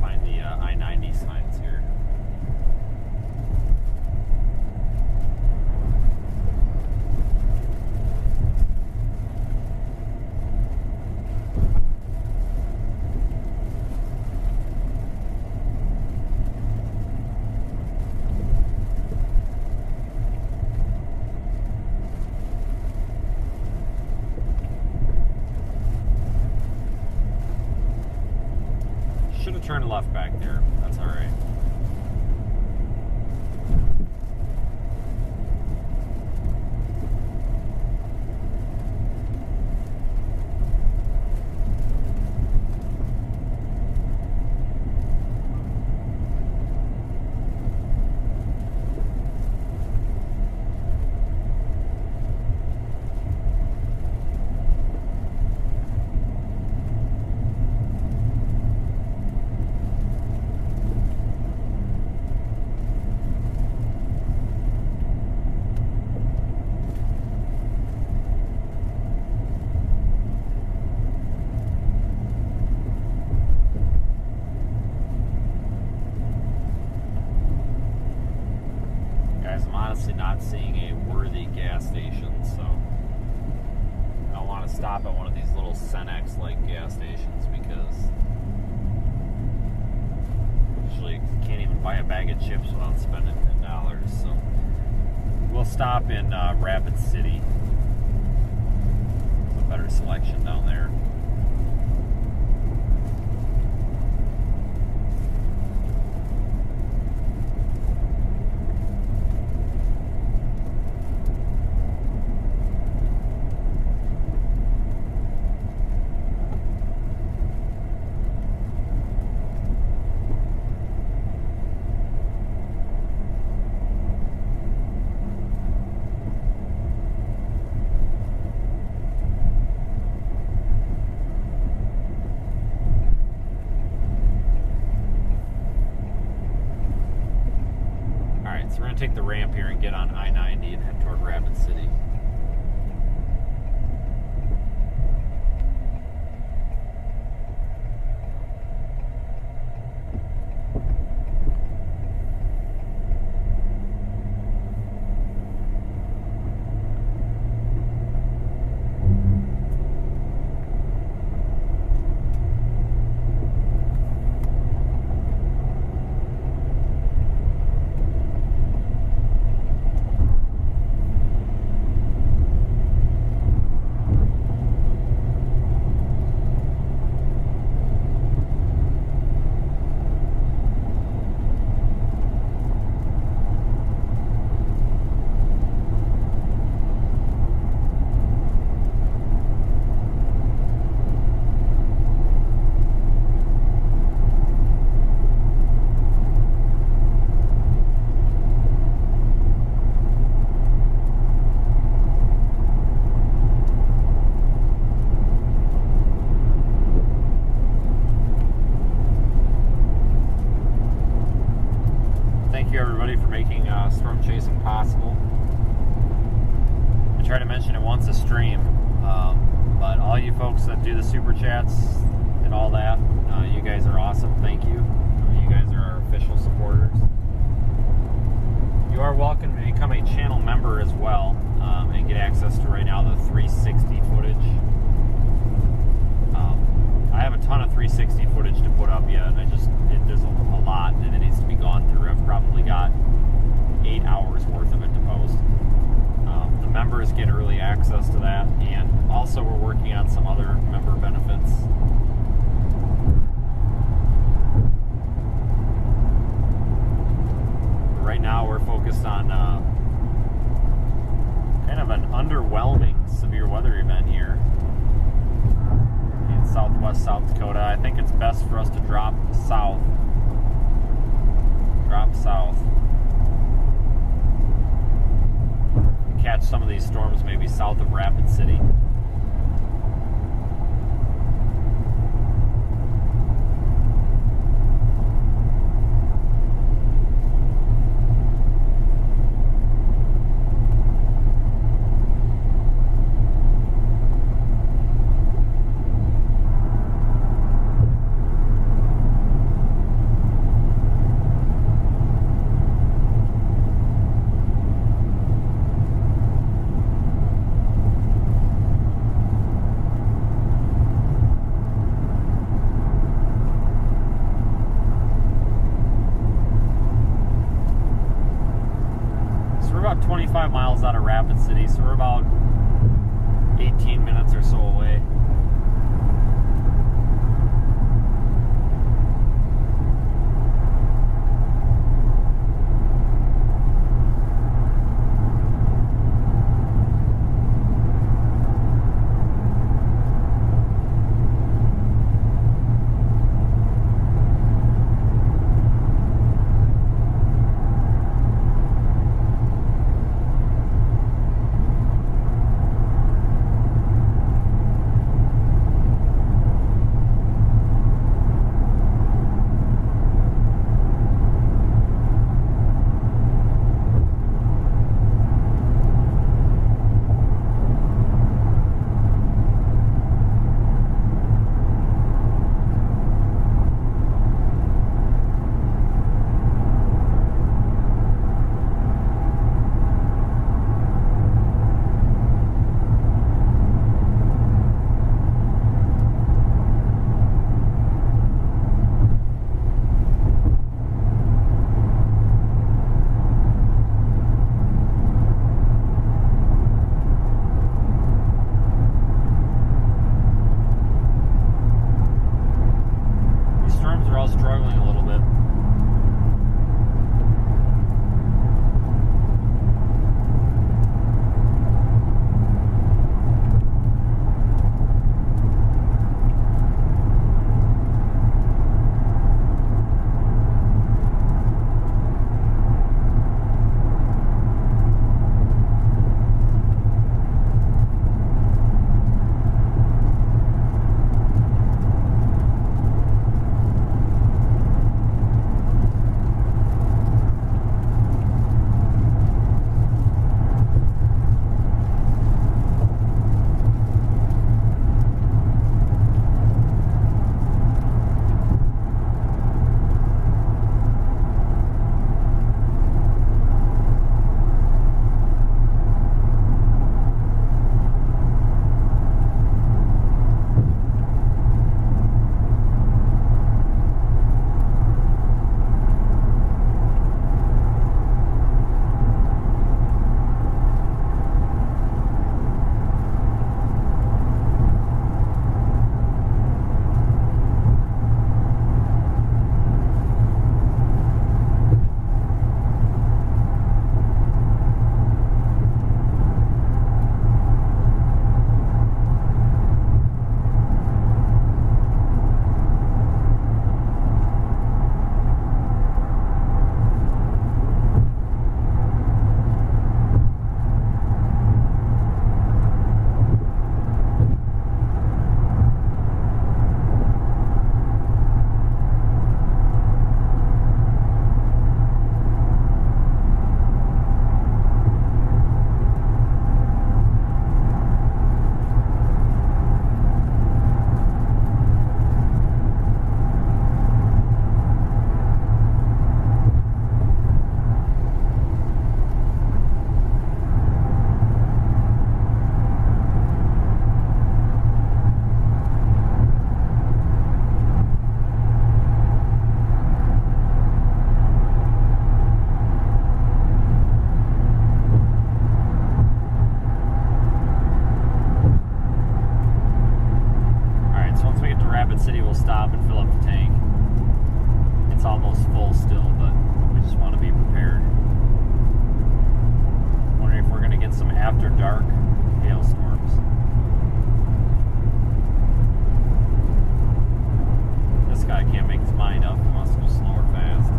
Find the I-90 signs here. Should have turned left back there. That's all right. Guys, I'm honestly not seeing a worthy gas station, so I don't want to stop at one of these little Cenex-like gas stations because usually you can't even buy a bag of chips without spending $10. So we'll stop in Rapid City. There's a better selection down there. So we're going to take the ramp here and get on I-90 and head toward Rapid City. Thank you everybody for making storm chasing possible. I try to mention it once a stream, but all you folks that do the super chats and all that, you guys are awesome. Thank you. You guys are our official supporters. You are welcome to become a channel member as well and get access to right now the 360 footage. I have a ton of 360 footage to put up yet. There's a lot and it needs to be gone through. I've probably got 8 hours worth of it to post. The members get early access to that, and also we're working on some other member benefits. Right now we're focused on kind of an underwhelming severe weather event here in southwest South Dakota. I think it's best for us to drop south. catch some of these storms maybe south of Rapid City. We're about 25 miles out of Rapid City, so we're about 18 minutes or so away. Struggling a little bit. City will stop and fill up the tank. It's almost full still, but we just want to be prepared. Wondering if we're going to get some after dark hailstorms. This guy can't make his mind up. He wants to go slow or fast.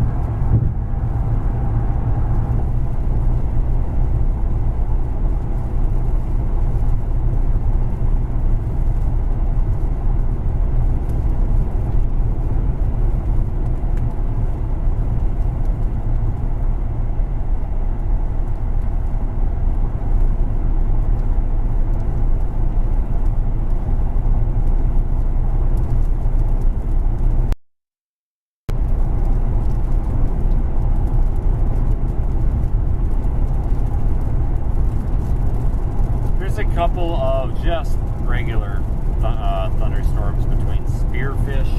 couple of just regular thunderstorms between Spearfish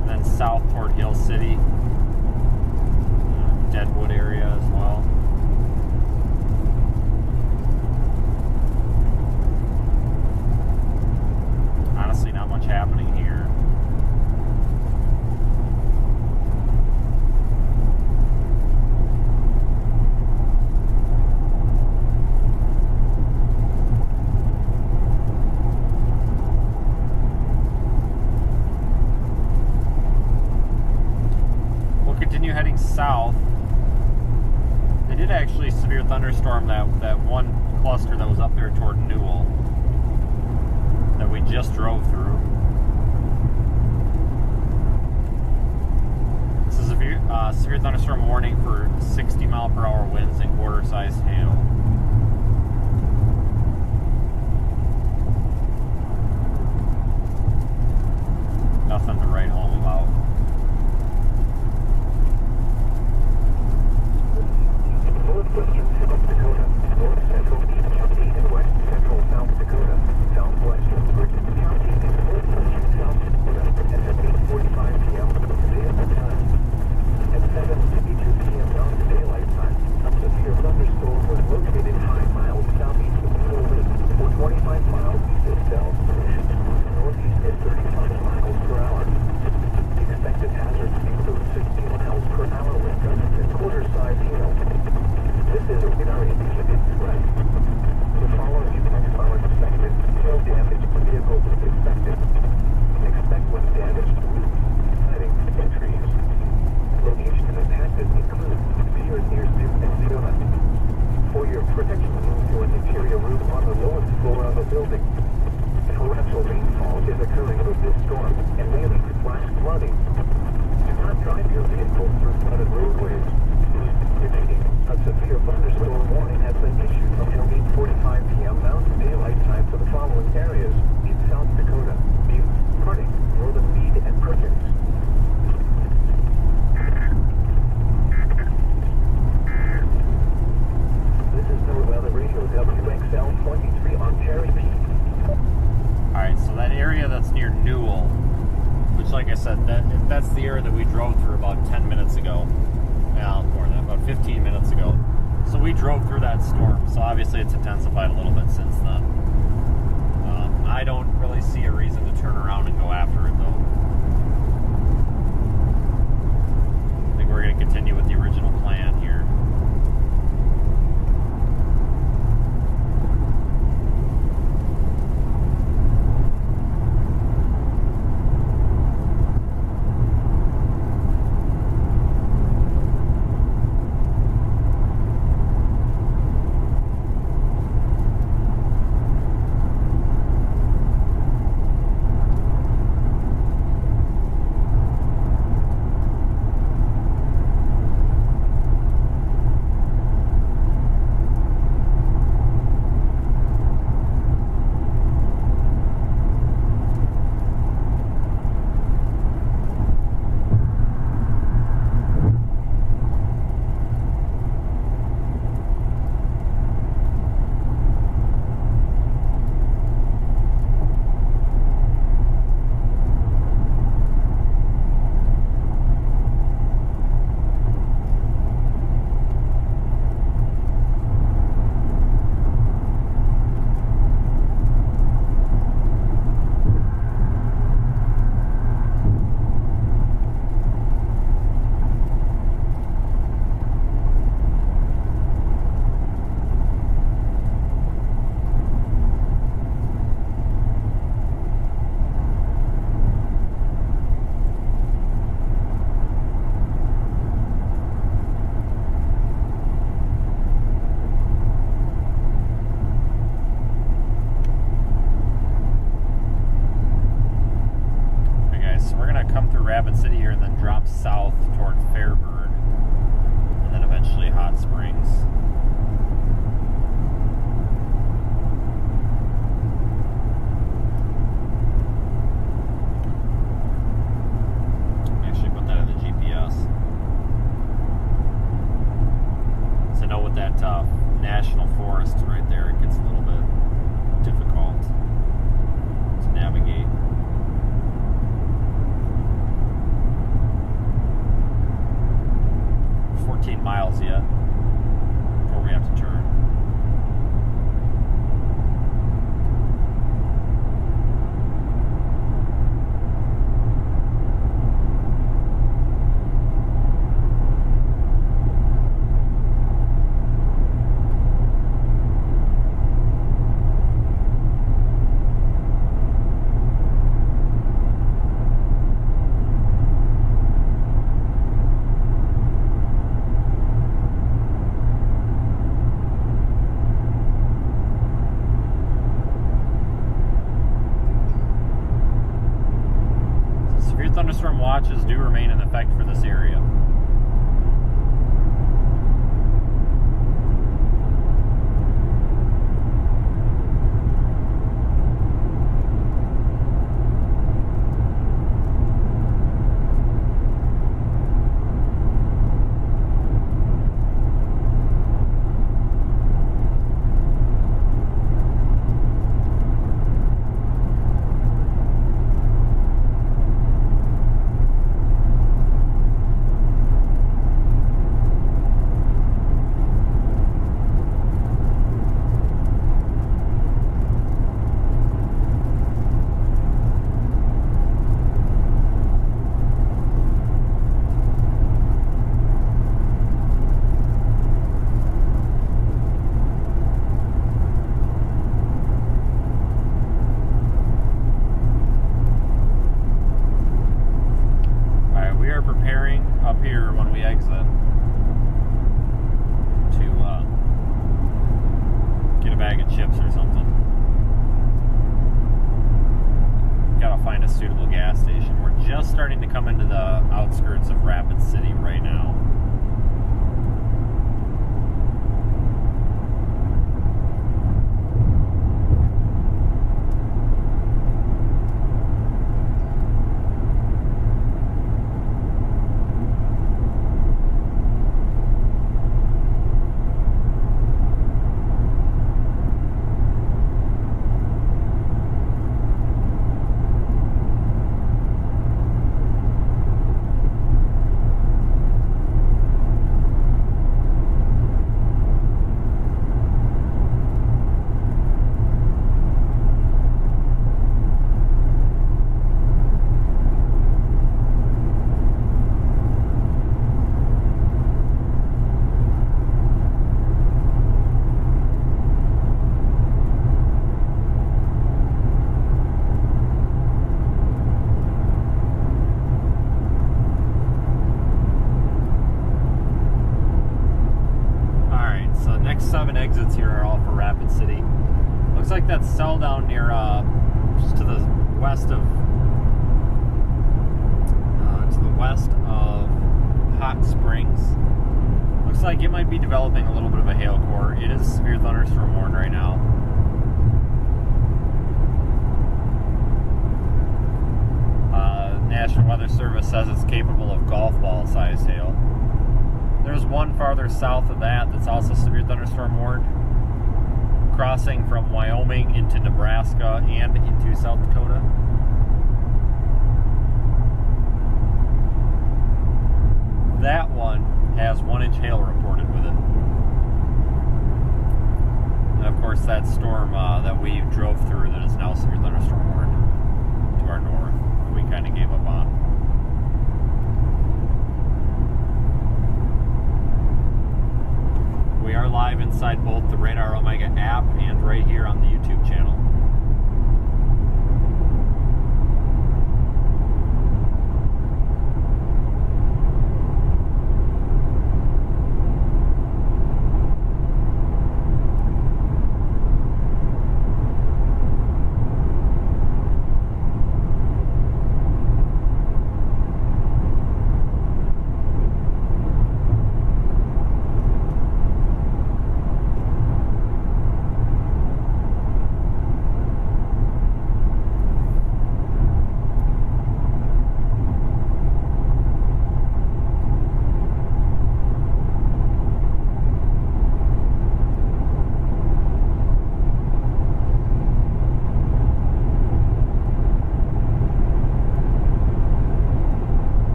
and then south toward Hill City, Deadwood area as well. Honestly, not much happening here. Continue heading south. They did actually severe thunderstorm that one cluster that was up there toward Newell that we just drove through. This is a severe thunderstorm warning for 60 mile per hour winds and quarter-sized hail. Nothing to write home about. Northwestern South Dakota, north central East County and west central South Dakota, southwestern Sturgis County and northwestern South Dakota at 8:45 p.m. available time. At 7:52 p.m. Mountain Daylight Time, a severe thunderstorm was located 5 miles southeast of Culver, or 25 miles east of Bell, northeast at 35 miles per hour. The expected hazards include 60 miles per hour wind gusts and quarter-size hail. This is a radar indicated threat. The following effects are expected. Hail damage to vehicles is expected. Expect wind damage to roofs, siding, and trees. Location impacted include piers near Duke and Zealand. For your protection, move to an interior room on the lowest floor of a building. Torrential rainfall is occurring with this storm and may lead to flash flooding. Do not drive your vehicle through flooded roadways. Remaining, a severe thunderstorm warning has been issued until 8:45 p.m. Mountain Daylight Time for the following areas: in South Dakota, Butte, Harding, Northern Meade, and Perkins. This is NOAA Weather Radio WXL 23 on Cherry Peak. Alright, so that area that's near Newell, which like I said, that's the area that we drove through about 10 minutes ago. Well, more than that, about 15 minutes ago. So we drove through that storm, so obviously it's intensified a little bit since then. I don't really see a reason to turn around and go after it, though. I think we're going to continue with the original plan here. Rapid City here and then drop south toward Fairburn and then eventually Hot Springs. Actually put that in the GPS. So I know with that national forest right there, it gets a little bit to navigate. We're 14 miles yet before we have to turn. Thunderstorm watches do remain in effect for this area. Starting to come into the outskirts of Rapid City right now. Exits here are all for Rapid City. Looks like that's Cell down near just to the west of Hot Springs. Looks like it might be developing a little bit of a hail core. It is severe thunderstorm warned right now. National Weather Service says it's capable of golf ball sized hail. There's one farther south of that that's also severe thunderstorm warned, crossing from Wyoming into Nebraska and into South Dakota. That one has 1-inch hail reported with it. And of course that storm that we drove through that is now severe thunderstorm warned to our north, that we kind of gave up on. We are live inside both the Radar Omega app and right here on the YouTube channel.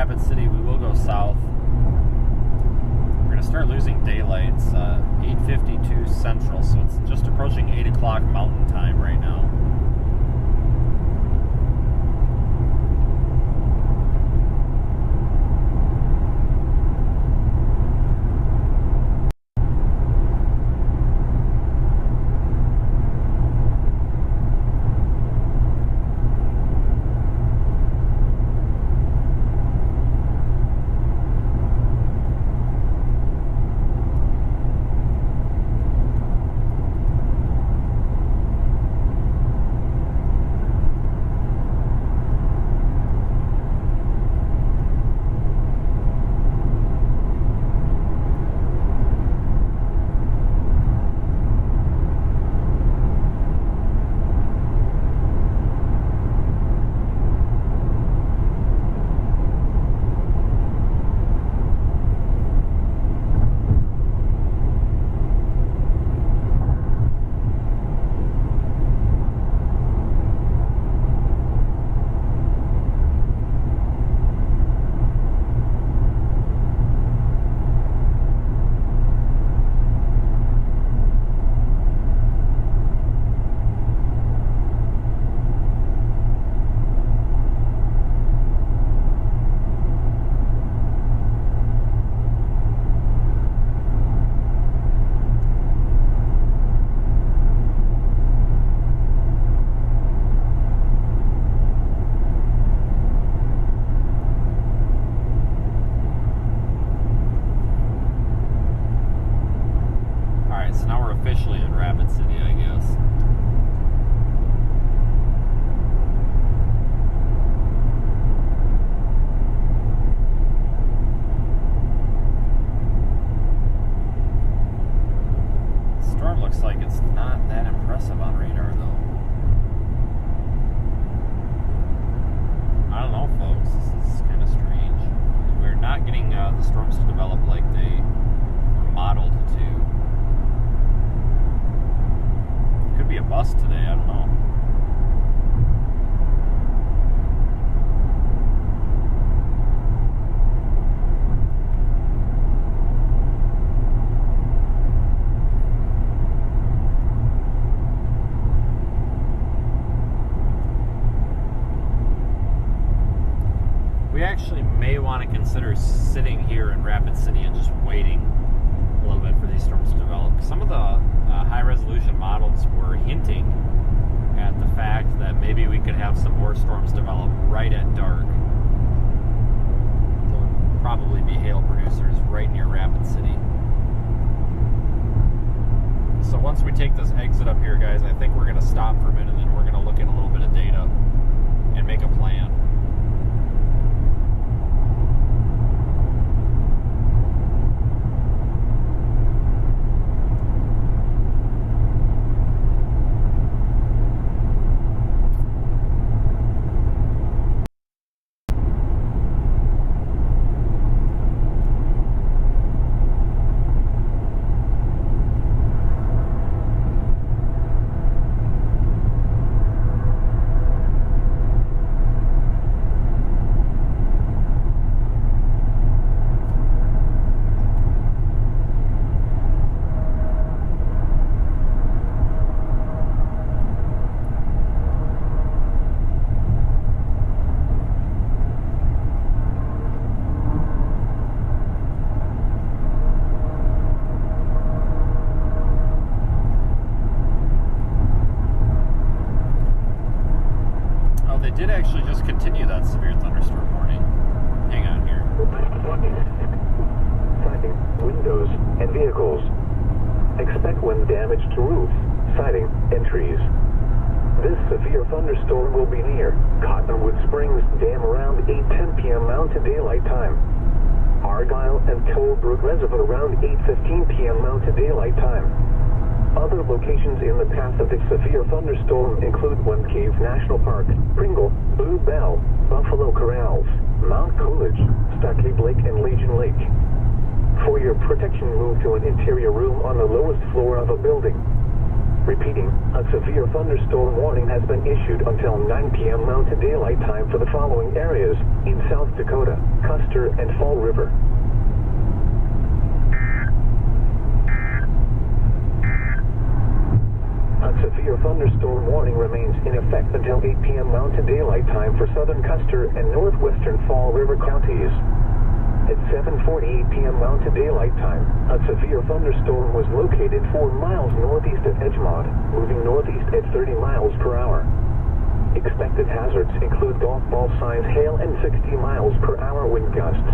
Rapid City, we will go south. We're going to start losing daylight. It's 8:52 Central, so it's just approaching 8 o'clock Mountain Time right now. Officially in Rapid City, I guess. Storm looks like it's not that impressive on radar, though. I don't know, folks. This is kind of strange. We're not getting the storms to develop like they were modeled to. Could be a bust today, I don't know. We actually may want to consider sitting here in Rapid City and just waiting a little bit for these storms to develop. Some of the high-resolution models were hinting at the fact that maybe we could have some more storms develop right at dark. There'll probably be hail producers right near Rapid City. So once we take this exit up here, guys, I think we're going to stop for a minute and then we're going to look at a little bit of data and make a plan. Did actually just continue that severe thunderstorm warning. Hang on here. Siding, windows, and vehicles. Expect wind damage to roofs, siding, and trees. This severe thunderstorm will be near Cottonwood Springs Dam around 8:10 p.m. Mountain Daylight Time. Argyle and Coldbrook Reservoir around 8:15 p.m. Mountain Daylight Time. Other locations in the path of the severe thunderstorm include One Cave National Park, Pringle, Blue Bell, Buffalo Corrals, Mount Coolidge, Stuckey Lake, and Legion Lake. For your protection, move to an interior room on the lowest floor of a building. Repeating, a severe thunderstorm warning has been issued until 9 p.m. Mountain Daylight Time for the following areas in South Dakota, Custer, and Fall River. A severe thunderstorm warning remains in effect until 8 p.m. Mountain Daylight Time for southern Custer and northwestern Fall River counties. At 7:48 p.m. Mountain Daylight Time, a severe thunderstorm was located 4 miles northeast of Edgemont, moving northeast at 30 miles per hour. Expected hazards include golf ball size hail and 60 miles per hour wind gusts.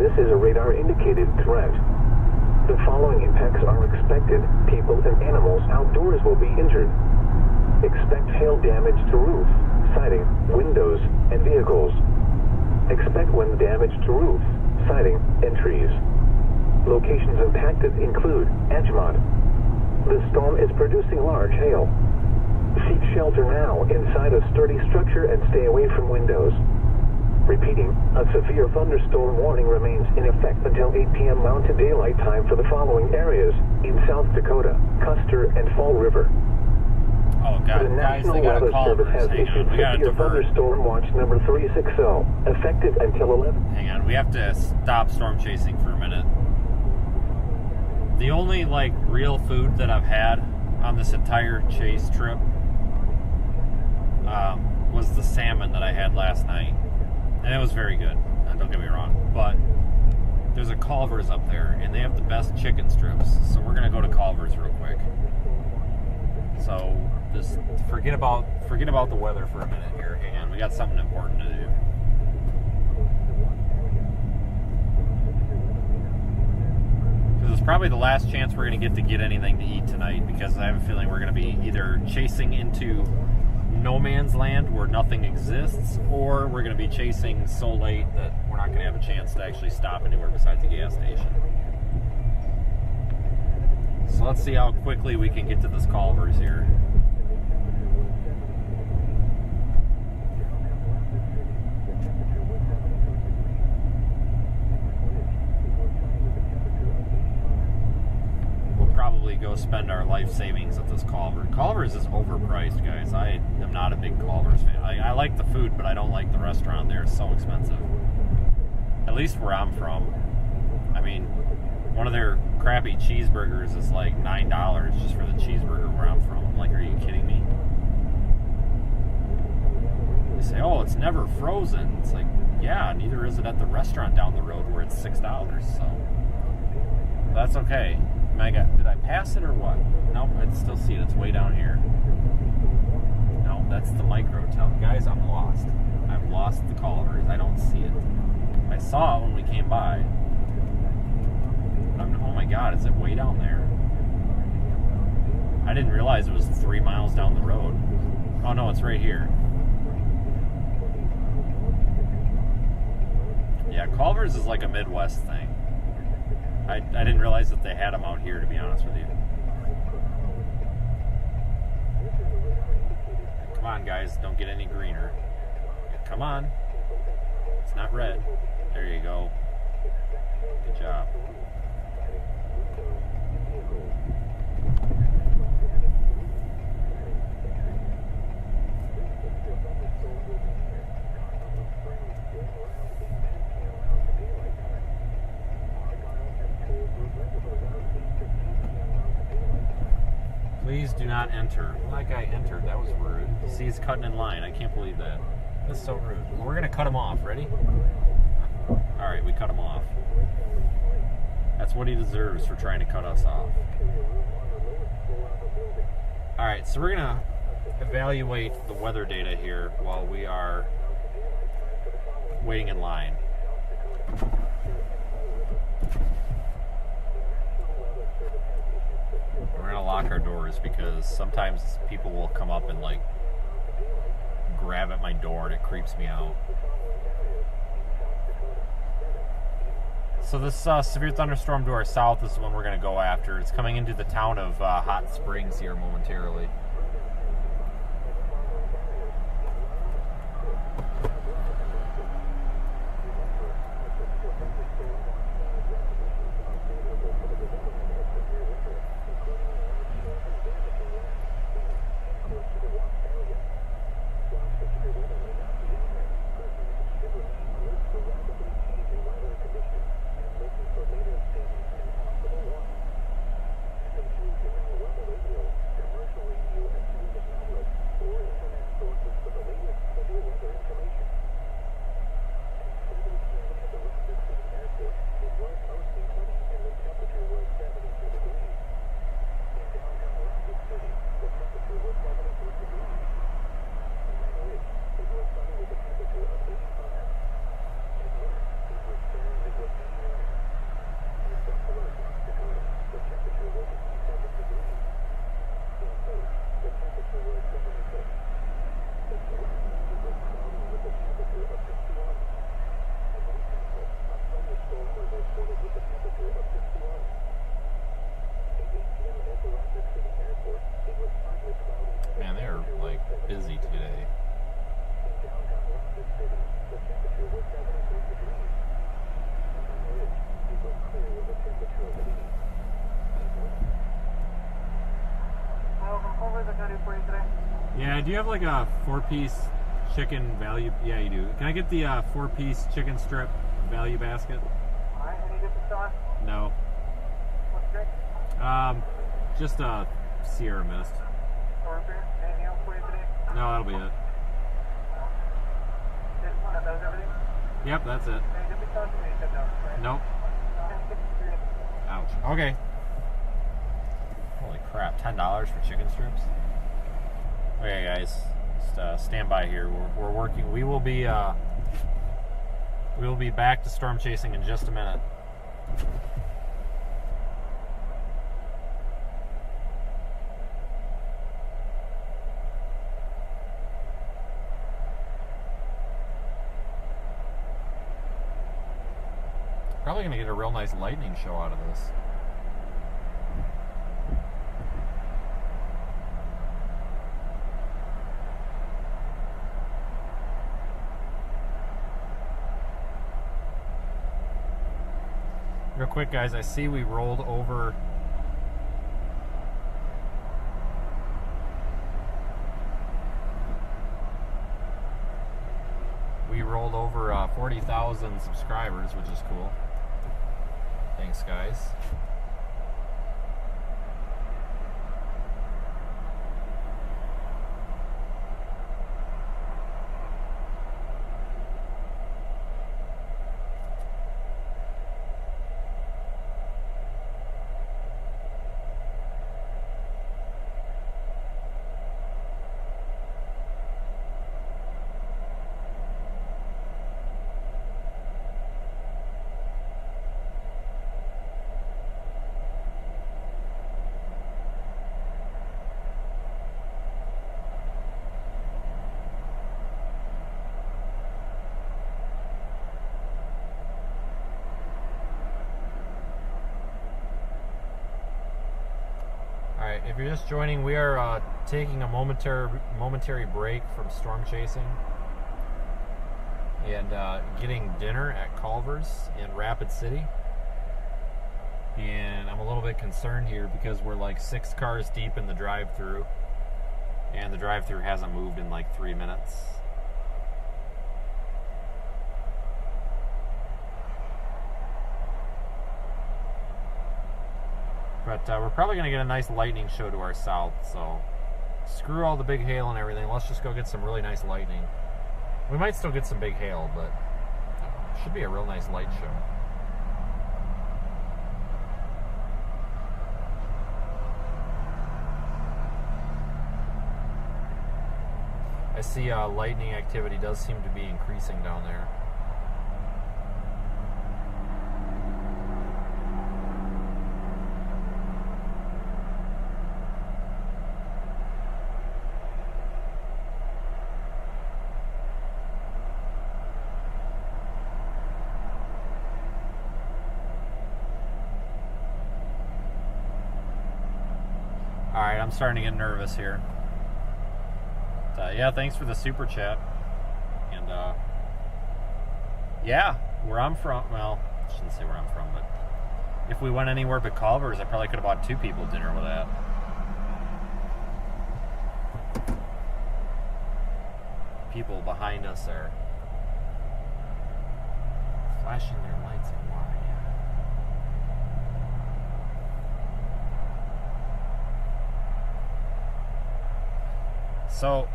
This is a radar-indicated threat. The following impacts are expected. People and animals outdoors will be injured. Expect hail damage to roof, siding, windows, and vehicles. Expect wind damage to roof, siding, and trees. Locations impacted include Edgemont. The storm is producing large hail. Seek shelter now inside a sturdy structure and stay away from windows. Repeating, a severe thunderstorm warning remains in effect until 8 p.m. Mountain Daylight Time for the following areas in South Dakota, Custer, and Fall River. Oh God, The guys, National they got a Weather Culver. Service has Hang issued on, we got to severe divert. thunderstorm watch number 360, effective until 11. Hang on, we have to stop storm chasing for a minute. The only like real food that I've had on this entire chase trip was the salmon that I had last night, and it was very good. Don't get me wrong, but there's a Culver's up there, and they have the best chicken strips. So we're gonna go to Culver's real quick. So just forget about the weather for a minute here. Hang on, we got something important to do. Because it's probably the last chance we're going to get anything to eat tonight, because I have a feeling we're going to be either chasing into no man's land where nothing exists, or we're going to be chasing so late that we're not going to have a chance to actually stop anywhere besides the gas station. So let's see how quickly we can get to this Culver's here. Probably go spend our life savings at this Culver. Culver's is overpriced, guys. I am not a big Culver's fan. I like the food, but I don't like the restaurant there. It's so expensive. At least where I'm from. I mean, one of their crappy cheeseburgers is like $9 just for the cheeseburger where I'm from. I'm like, are you kidding me? They say, oh, it's never frozen. It's like, yeah, neither is it at the restaurant down the road where it's $6. So that's okay. Did I pass it or what? Nope, I still see it. It's way down here. No, that's the micro town. Guys, I'm lost. I've lost the Culver's. I don't see it. I saw it when we came by. Oh my God, is it way down there? I didn't realize it was 3 miles down the road. Oh no, it's right here. Yeah, Culver's is like a Midwest thing. I didn't realize that they had them out here, to be honest with you. Come on, guys, don't get any greener. Come on. It's not red. There you go. Good job. Please do not enter. Well, that guy entered. That was rude. See, he's cutting in line. I can't believe that. That's so rude. Well, we're going to cut him off. Ready? Alright, we cut him off. That's what he deserves for trying to cut us off. Alright, so we're going to evaluate the weather data here while we are waiting in line. We're gonna lock our doors because sometimes people will come up and like grab at my door and it creeps me out. So this severe thunderstorm to our south is the one we're gonna go after. It's coming into the town of Hot Springs here momentarily. Yeah, do you have like a 4-piece chicken value? Yeah, you do. Can I get the 4-piece chicken strip value basket? Alright, any different sauce? No. What's good? Just a Sierra Mist. Or beer? Anything else for you today? No, that'll be it. This one, that was everything? Yep, that's it. Any different sauce? Or you said no, right? Nope. Ouch. Okay. Holy crap! $10 for chicken strips. Okay, guys, just stand by here. We're working. We will be back to storm chasing in just a minute. Probably gonna get a real nice lightning show out of this. Real quick, guys, I see we rolled over. We rolled over 40,000 subscribers, which is cool. Thanks, guys. Alright, if you're just joining, we are taking a momentary break from storm chasing and getting dinner at Culver's in Rapid City. And I'm a little bit concerned here because we're like 6 cars deep in the drive-thru, and the drive-thru hasn't moved in like 3 minutes. But we're probably going to get a nice lightning show to our south, so screw all the big hail and everything. Let's just go get some really nice lightning. We might still get some big hail, but it should be a real nice light show. I see lightning activity does seem to be increasing down there. Alright, I'm starting to get nervous here. But, yeah, thanks for the super chat. And, yeah, where I'm from, well, I shouldn't say where I'm from, but if we went anywhere but Culver's, I probably could have bought 2 people dinner with that. People behind us are flashing their lights and why. So,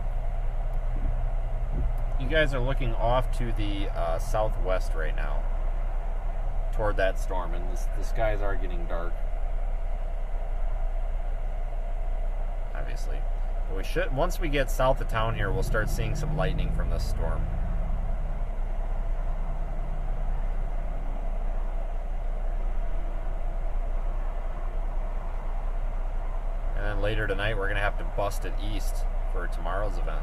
you guys are looking off to the southwest right now, toward that storm, and the skies are getting dark. Obviously. But we should, once we get south of town here, we'll start seeing some lightning from this storm. And then later tonight, we're going to have to bust it east for tomorrow's event.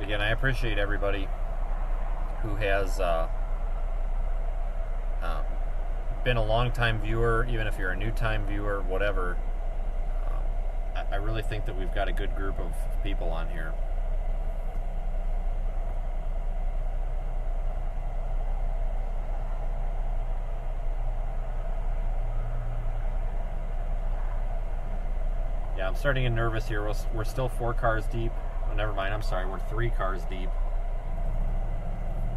Again, I appreciate everybody who has been a long-time viewer, even if you're a new-time viewer, whatever. I really think that we've got a good group of people on here. Yeah, I'm starting to get nervous here. We're still 4 cars deep. Oh, never mind, I'm sorry, we're 3 cars deep.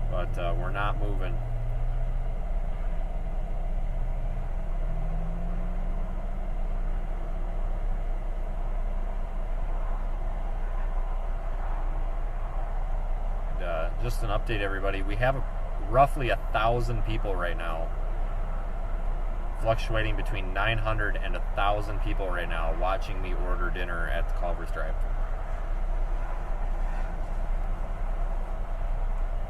But we're not moving. And, just an update, everybody. We have roughly 1,000 people right now. Fluctuating between 900 and 1,000 people right now watching me order dinner at the Culver's drive-thru.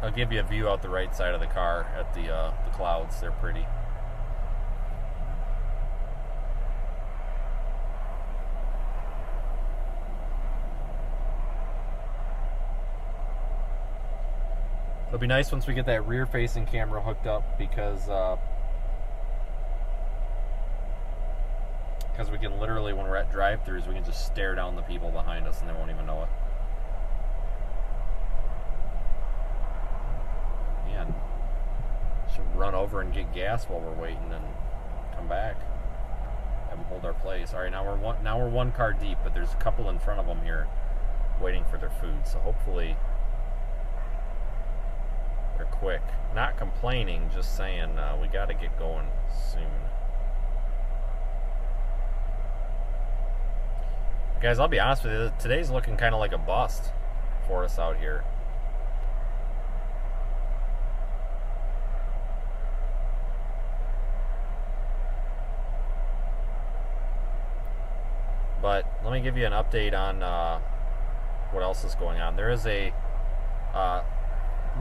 I'll give you a view out the right side of the car at the clouds. They're pretty. It'll be nice once we get that rear-facing camera hooked up because we can literally, when we're at drive-thrus, we can just stare down the people behind us and they won't even know it. Man, should run over and get gas while we're waiting and come back. Have them hold our place. All right, now we're 1 car deep, but there's a couple in front of them here waiting for their food. So hopefully they're quick. Not complaining, just saying we got to get going soon. Guys, I'll be honest with you, today's looking kind of like a bust for us out here. But let me give you an update on what else is going on. There is a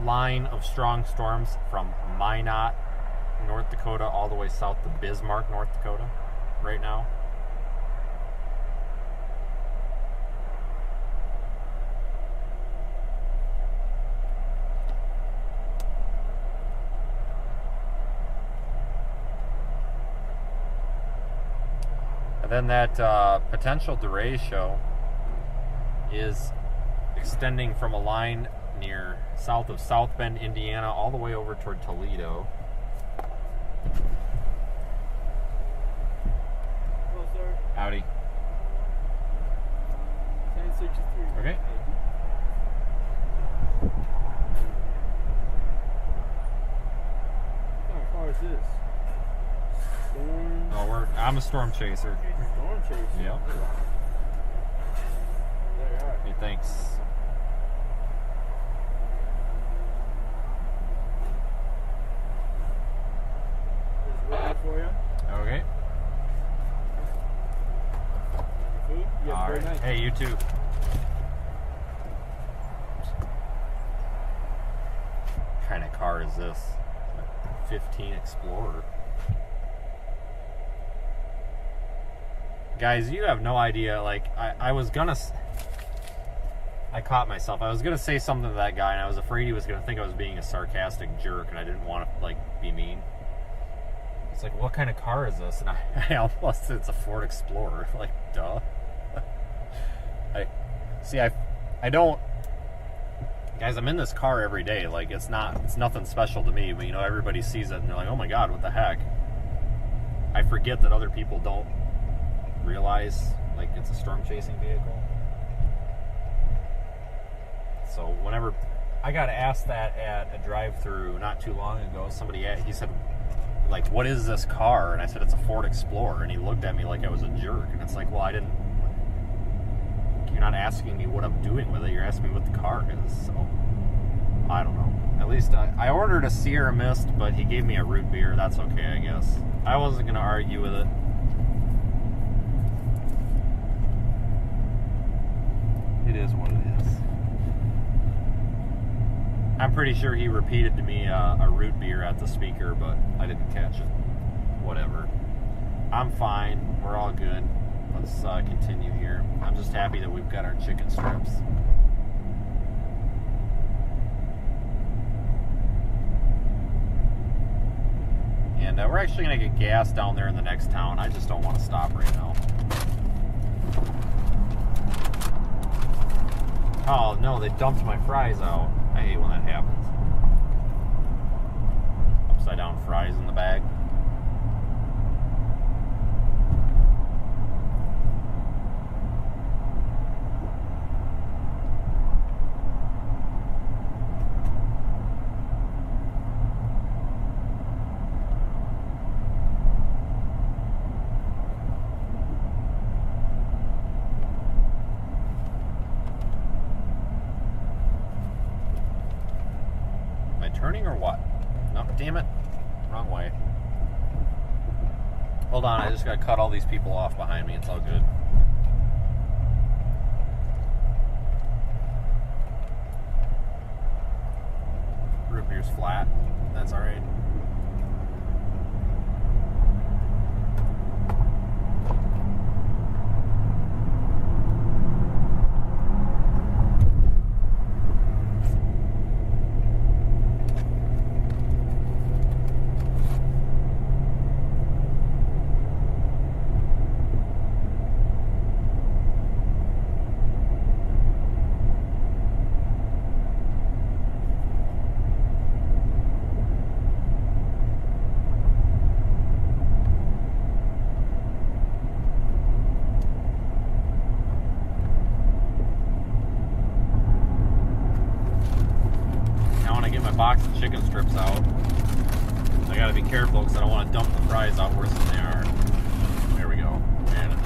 line of strong storms from Minot, North Dakota, all the way south to Bismarck, North Dakota, right now. And then that potential derecho is extending from a line near south of South Bend, Indiana, all the way over toward Toledo. Hello, sir. Howdy. 1063. Okay. How far is this? Storm. Oh, I'm a storm chaser. Storm chaser. Yep. There you are. Hey, thanks. There's room for you. Okay. Food. You have All a great right. night. Hey, you too. What kind of car is this? A 15 Explorer. Guys, you have no idea. Like, I was gonna. I caught myself. I was gonna say something to that guy, and I was afraid he was gonna think I was being a sarcastic jerk, and I didn't want to like be mean. It's like, what kind of car is this? And I almost said it's a Ford Explorer. Like, duh. I don't. Guys, I'm in this car every day. Like, it's nothing special to me. But you know, everybody sees it and they're like, oh my god, what the heck? I forget that other people don't realize like it's a storm chasing vehicle. So whenever I got asked that at a drive-through not too long ago, he said, like, what is this car? And I said, it's a Ford Explorer. And he looked at me like I was a jerk. And it's like, well, you're not asking me what I'm doing with it. You're asking me what the car is. So I don't know. At least I ordered a Sierra Mist, but he gave me a root beer. That's okay, I guess. I wasn't gonna argue with it. It is what it is. I'm pretty sure he repeated to me a root beer at the speaker, but I didn't catch it. Whatever. I'm fine. We're all good. Let's continue here. I'm just happy that we've got our chicken strips. And we're actually going to get gas down there in the next town. I just don't want to stop right now. Oh no, they dumped my fries out. I hate when that happens. Upside down fries in the bag. turning or what? No, damn it. Wrong way. Hold on, I just gotta cut all these people off behind me. It's all good. Root beer's flat. That's alright. Box of chicken strips out. I gotta be careful because I don't want to dump the fries out worse than they are. There we go. Manage.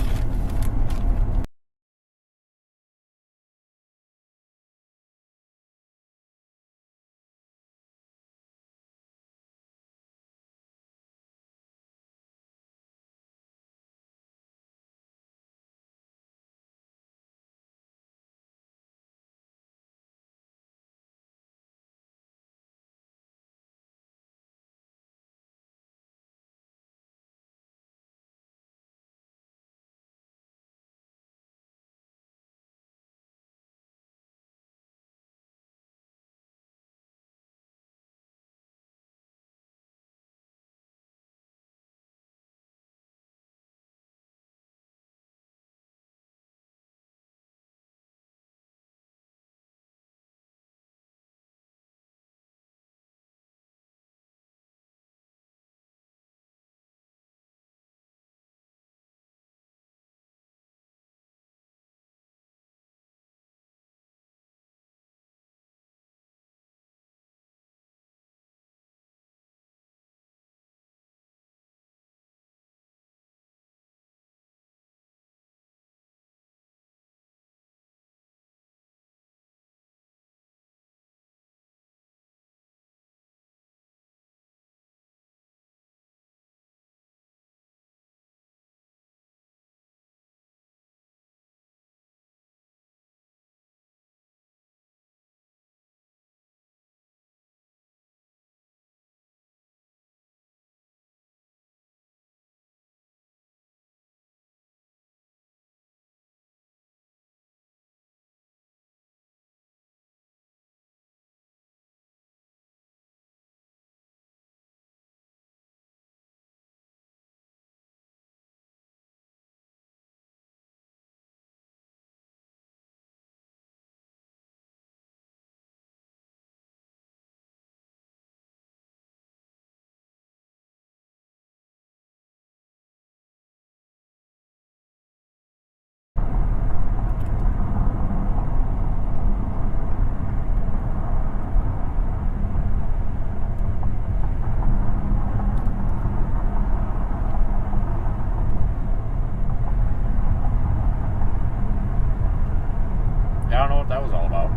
I don't know what that was all about.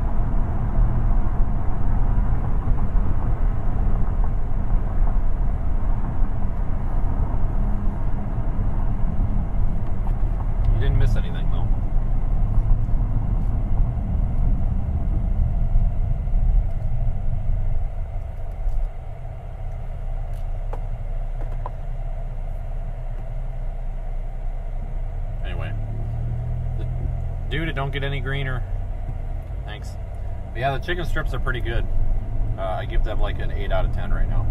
You didn't miss anything, though. Anyway. Dude, it don't get any greener. Thanks. But yeah, the chicken strips are pretty good. I give them like an 8 out of 10 right now.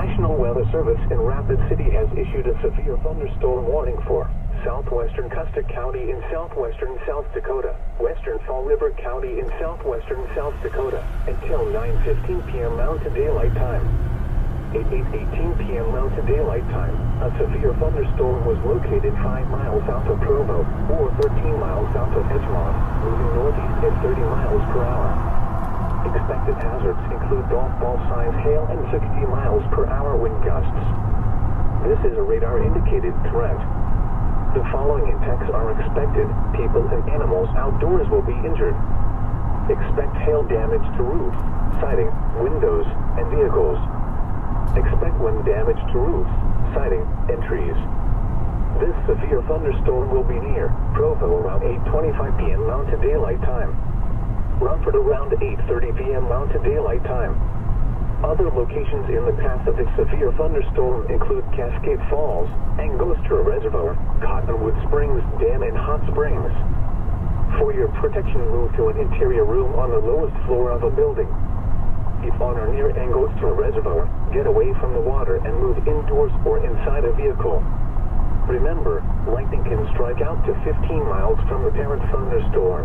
National Weather Service in Rapid City has issued a severe thunderstorm warning for southwestern Custer County in southwestern South Dakota, western Fall River County in southwestern South Dakota, until 9:15 p.m. Mountain Daylight Time. At 8:18 p.m. Mountain Daylight Time, a severe thunderstorm was located 5 miles south of Provo, or 13 miles south of Edgemont, moving northeast at 30 miles per hour. Expected hazards include golf ball size hail and 60 miles per hour wind gusts. This is a radar-indicated threat. The following impacts are expected. People and animals outdoors will be injured. Expect hail damage to roofs, siding, windows, and vehicles. Expect wind damage to roofs, siding, and trees. This severe thunderstorm will be near Provo around 8:25 p.m. Mountain Daylight Time. Rumford around 8:30 p.m. Mountain Daylight Time. Other locations in the path of this severe thunderstorm include Cascade Falls, Angostura Reservoir, Cottonwood Springs Dam, and Hot Springs. For your protection, move to an interior room on the lowest floor of a building. If on or near Angostura Reservoir, get away from the water and move indoors or inside a vehicle. Remember, lightning can strike out to 15 miles from the parent thunderstorm.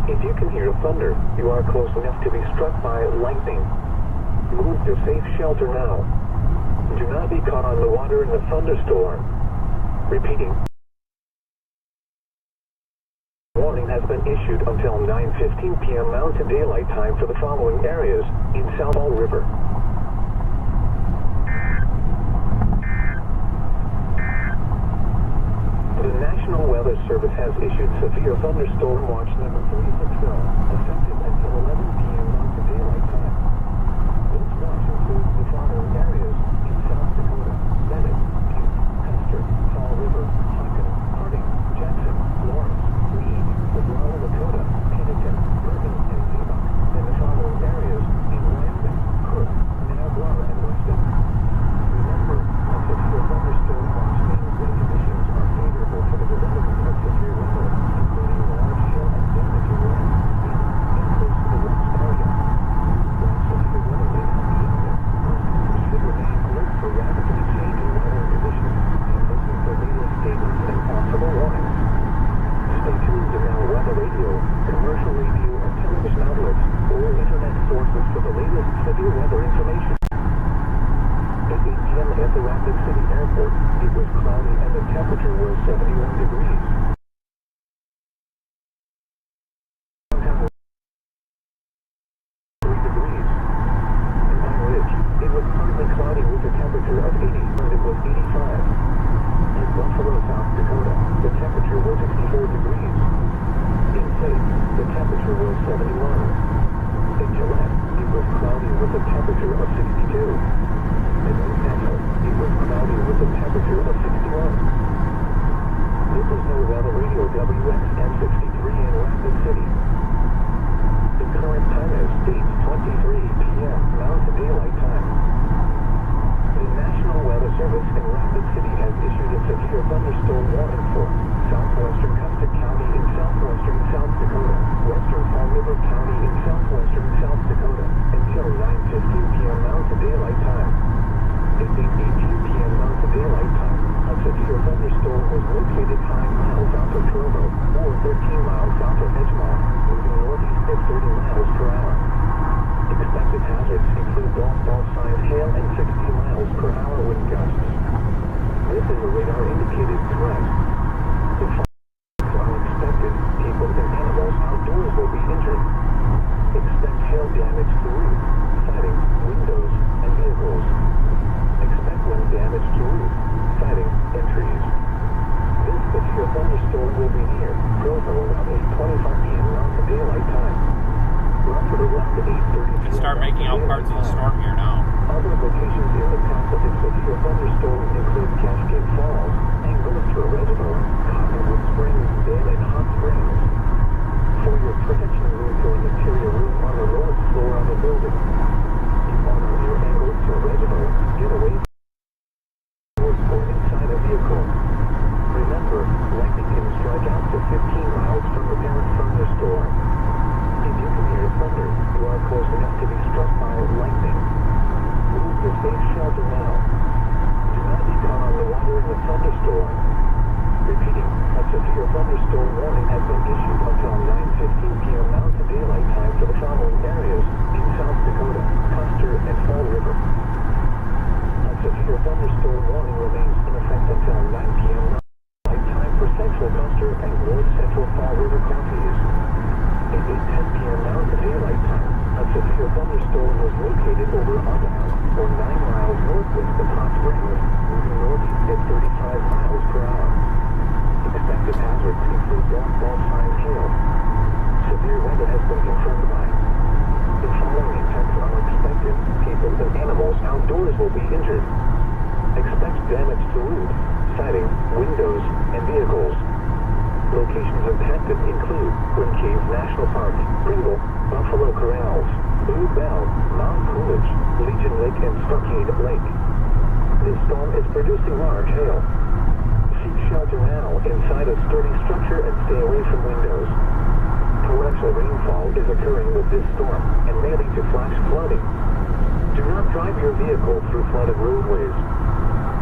If you can hear thunder, you are close enough to be struck by lightning. Move to safe shelter now. Do not be caught on the water in the thunderstorm. Repeating. Warning has been issued until 9:15 p.m. Mountain Daylight Time for the following areas in South Fall River. The National Weather Service has issued severe thunderstorm watch number 360, effective until 11 p.m. Mountain Daylight Time. This watch includes the following areas in South Dakota: Bennett, Butte, Custer, Fall River, Hockin, Harding, Jackson, Lawrence, Reed, Laurel, Lakota, Pennington, Bergen, and Seabuck, and the following areas in Wyoming, Cook, Niobrara, and Weston. Remember, a severe thunderstorm watch means wind conditions are favorable for the development of severe weather, including large hail and damaging winds in and close to the West area. While severe weather may not be imminent, listeners should remain alert for rapidly changing weather conditions and listen for latest statements and possible warnings. Stay tuned to Now Weather Radio, commercial radio and television outlets, or internet sources for the latest severe weather information. At 8 p.m. at the Rapid City Airport, it was cloudy and the temperature was 71 degrees. Downtown was 3 degrees. In Pine Ridge, it was partly cloudy with a temperature of 80 and it was 85. In Buffalo, South Dakota, the temperature was 64 degrees. In Faith, the temperature was 71. In Gillette, it was cloudy with a temperature of 62. In Newcastle, it was cloudy with a temperature of 61. This is No Weather Radio WXN 63 in Rapid City. The current time is 8:23 p.m. Mountain Daylight Time. The National Weather Service in Rapid City has issued a severe thunderstorm warning for southwestern Custer County in southwestern South Dakota, western Fall River County in southwestern South Dakota, until 9:15 p.m. Mountain Daylight Time. At 8:18 p.m. Mountain Daylight Time, a severe thunderstorm was located 5 miles south of Provo, or 13 miles south of Edgemont, moving northeast at 30 miles per hour. Expected hazards include golf ball size hail and 60 miles per hour wind gusts. This is a radar-indicated threat. The following are expected. People and animals outdoors will be injured. Expect hail damage to roofs, siding, windows, and vehicles. Expect wind damage to roofs, siding, and trees. This severe thunderstorm will be near Provo around 8:25 p.m. Mountain Daylight Time. Rumford around 8:30 p.m. Start making out parts of the storm here now. Other locations in the path of this severe thunderstorm include Cascade Falls, Angostura Reservoir, Cottonwood Springs Dam, and Hot Springs. For your protection, move to an interior room on the lowest floor of a building. If on or near Angostura Reservoir, get away from or inside a vehicle. Remember, lightning can strike out to 15 miles from the parent thunderstorm. If you can hear thunder, you are close enough to be struck by lightning. Move to safe shelter thunderstorm was located over Argyle, or 9 miles northwest of Hot Springs, moving northeast at 35 miles per hour. Expected hazards include blackball size hail. Severe weather has been confirmed by. The following impacts are expected. People and animals outdoors will be injured. Expect damage to roofs, siding, windows, and vehicles. Locations impacted include Twin Caves National Park, Pringle, Buffalo Corrals, Blue Bell, Mount Coolidge, Legion Lake, and Stockade Lake. This storm is producing large hail. Seek shelter now inside a sturdy structure and stay away from windows. Torrential rainfall is occurring with this storm and may lead to flash flooding. Do not drive your vehicle through flooded roadways.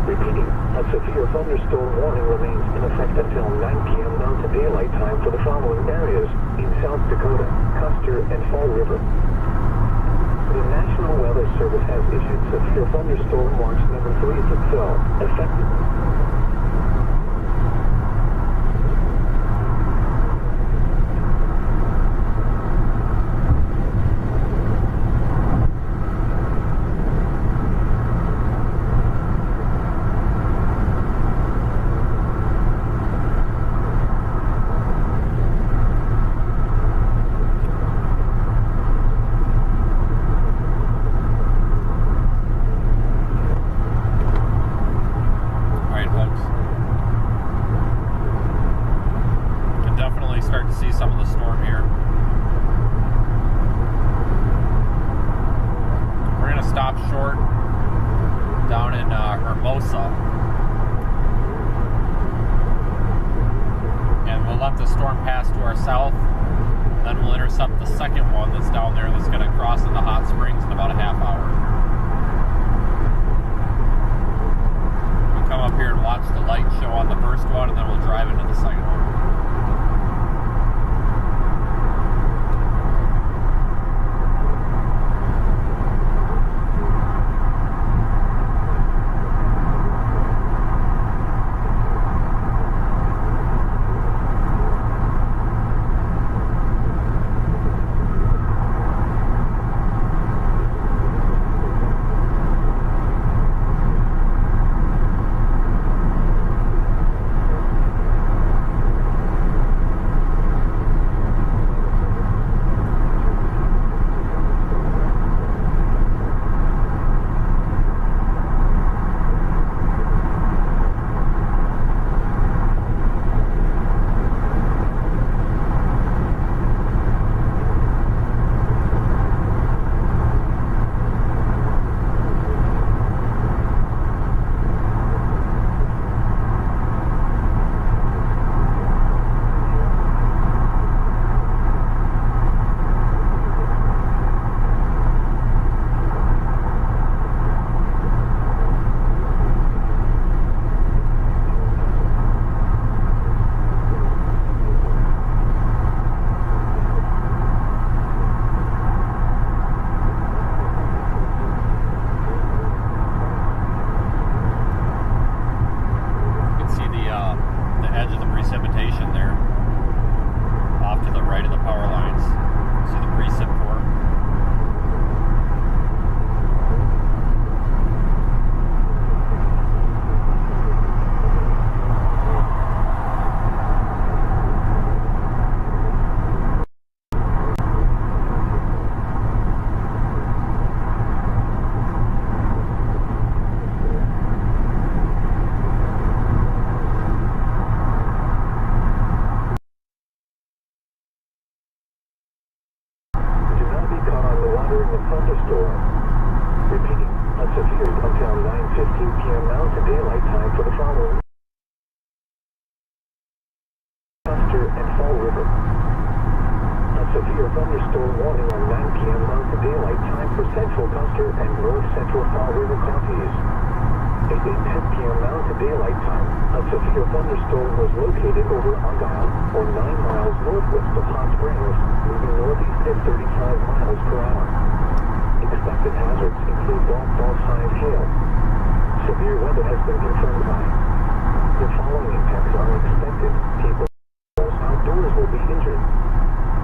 Repeating, a severe thunderstorm warning remains in effect until 9 p.m. Mountain Daylight Time for the following areas in South Dakota, Custer, and Fall River. The National Weather Service has issued severe thunderstorm watch number 3 for Phil, effective. Intercept the second one that's down there that's going to cross into Hot Springs in about a half hour. We'll come up here and watch the light show on the first one, and then we'll drive into the second one.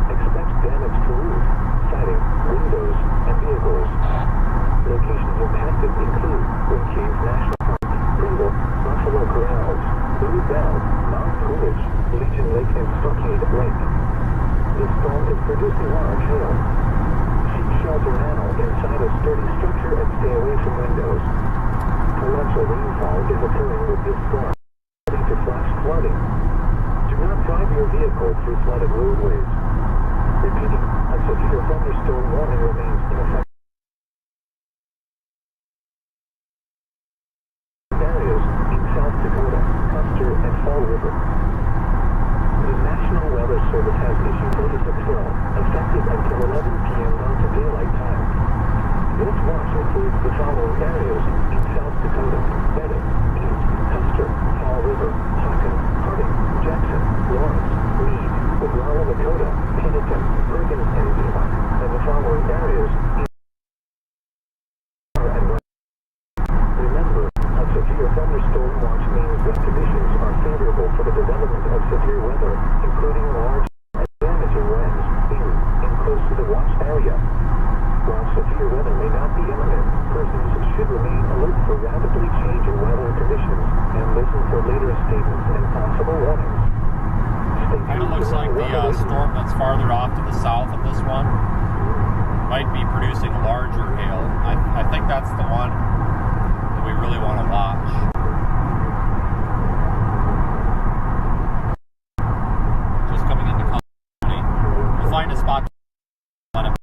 Expect damage to roofs, siding, windows, and vehicles. from windows. Torrential rainfall is occurring with this storm, leading to flash flooding. Do not drive your vehicle through flooded roadways. Repeating, a severe thunderstorm warning remains in effect. Areas in South Dakota, Custer, and Fall River. The National Weather Service has issued notice of storm, effective until 11 p.m. Mountain Daylight Time. This watch includes the following areas in South Dakota: Bennett, East, Custer, Fall River, Hawken, Harding, Jackson, Lawrence, Reed, Oglala, Lakota, Pennington, Bergen, and Zimak, and the following areas in and West. Remember, a severe thunderstorm watch means that conditions are favorable for the development of severe weather, including large and damaging winds in and close to the watch area. While severe weather may not be imminent, persons should remain alert for rapidly changing weather conditions and listen for later statements and possible warnings. Kind of looks like the storm that's farther off to the south of this one might be producing larger hail. I think that's the one that we really want to watch. Just coming into County. We'll find a spot on it.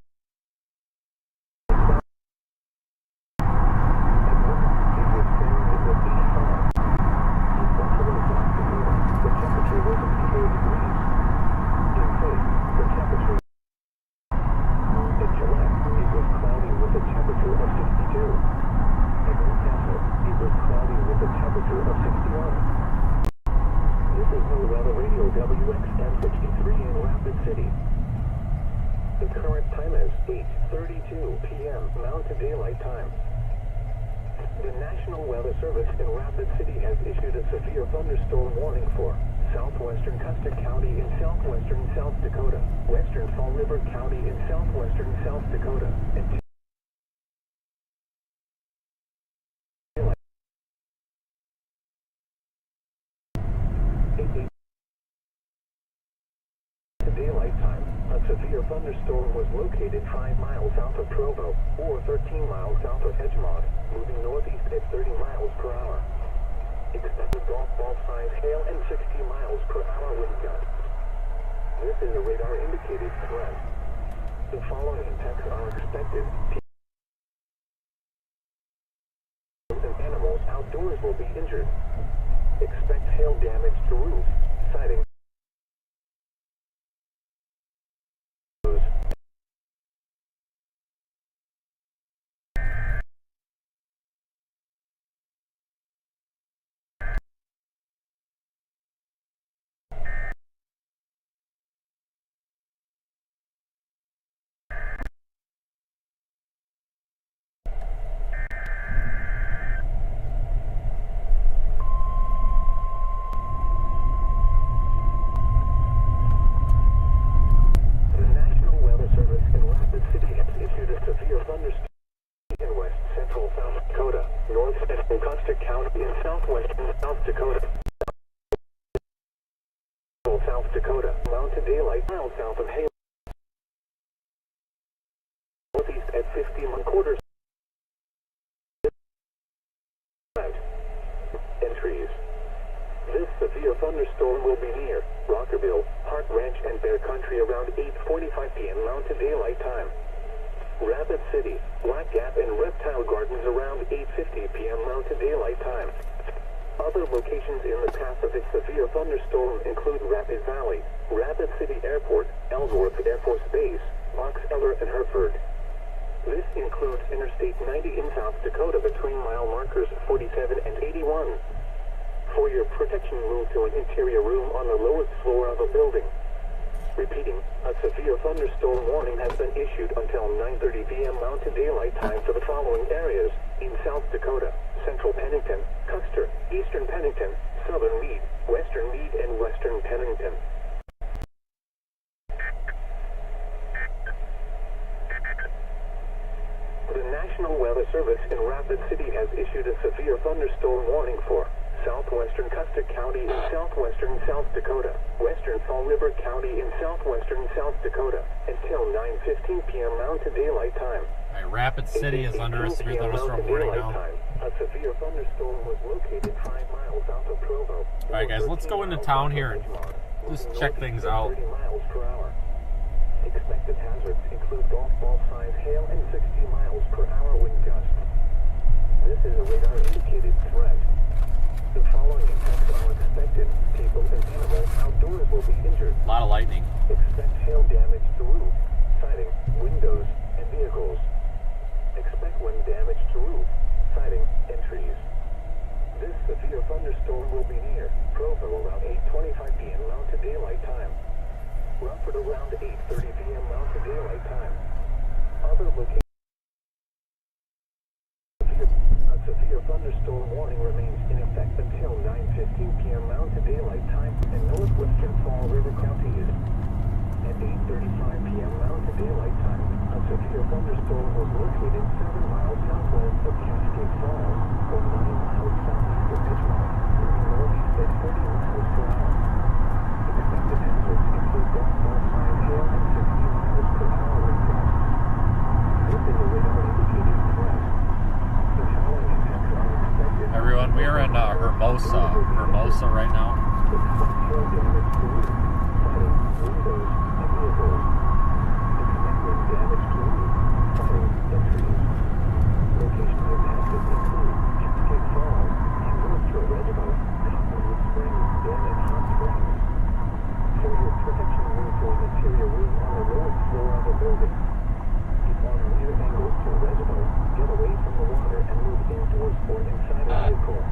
Southwestern Custer County in southwestern South Dakota, western Fall River County in southwestern South Dakota, and daylight time. A severe thunderstorm was located 5 miles south of Provo, or 13 miles south of Edgemont, moving northeast at 30 miles per hour. Expected golf ball size hail and 60 miles per hour wind gusts. This is a radar indicated threat. The following impacts are expected. People and animals outdoors will be injured. Expect hail damage to roofs, siding. South Dakota, Mountain Daylight, miles south of Hale, northeast at 50 entries. This severe thunderstorm will be near Rockerville, Hart Ranch, and Bear Country around 8:45 p.m. Mountain Daylight Time. Rapid City, Black Gap, and Reptile Gardens around 8:50 p.m. Mountain Daylight Time. Other locations in the path of this severe thunderstorm include Rapid Valley, Rapid City Airport, Ellsworth Air Force Base, Box Elder, and Hereford. This includes Interstate 90 in South Dakota between mile markers 47 and 81. For your protection, move to an interior room on the lowest floor of a building. Repeating, a severe thunderstorm warning has been issued until 9:30 p.m. Mountain Daylight Time for the following areas in South Dakota: Central Pennington, Custer, Eastern Pennington, Southern Meade, Western Meade, and Western Pennington. The National Weather Service in Rapid City has issued a severe thunderstorm warning for southwestern Custer County in southwestern South Dakota, western Fall River County in southwestern South Dakota, until 9:15 p.m. Mountain Daylight Time. All right, Rapid City is under a severe thunderstorm warning now. A severe thunderstorm was located 5 miles south of Provo. All right, guys, let's go into town here and just check things out. 30 miles per hour. Expected hazards include golf ball size hail and 60 miles per hour wind gusts. This is a radar indicated threat. The following impacts are expected. People and animals outdoors will be injured. A lot of lightning. Expect hail damage to roof, siding, windows, and vehicles. Expect wind damage to roof, siding, and trees. This severe thunderstorm will be near Provo around 8:25 p.m. Mountain Daylight Time. Rockford around 8:30 p.m. Mountain Daylight Time. Other locations. A severe thunderstorm warning remains in effect until 9:15 p.m. Mountain Daylight Time in northwestern Fall River counties. At 8:35 p.m. Mountain Daylight Time, a severe thunderstorm was located 7 miles southwest of Cascade Falls, or 9 miles southeast of Pittsburgh, moving northeast at 40 miles per hour. Expected hazards include golf ball size hail and 60 miles per hour wind gusts. This is a radar indicated threat. The following impacts are expected. Everyone, we are in Hermosa right now. Expect hail damage to roof, siding, windows, and vehicles. Expect wind damage to roof, siding, and trees. Locations impacted include Cascade Falls and North Shore Reservoir, Cottonwood Springs, Dam, and Hot Springs. For your protection, move to an interior room on the lowest floor of a building. If on near angles to a reservoir, get away from the water and move indoors or inside a vehicle.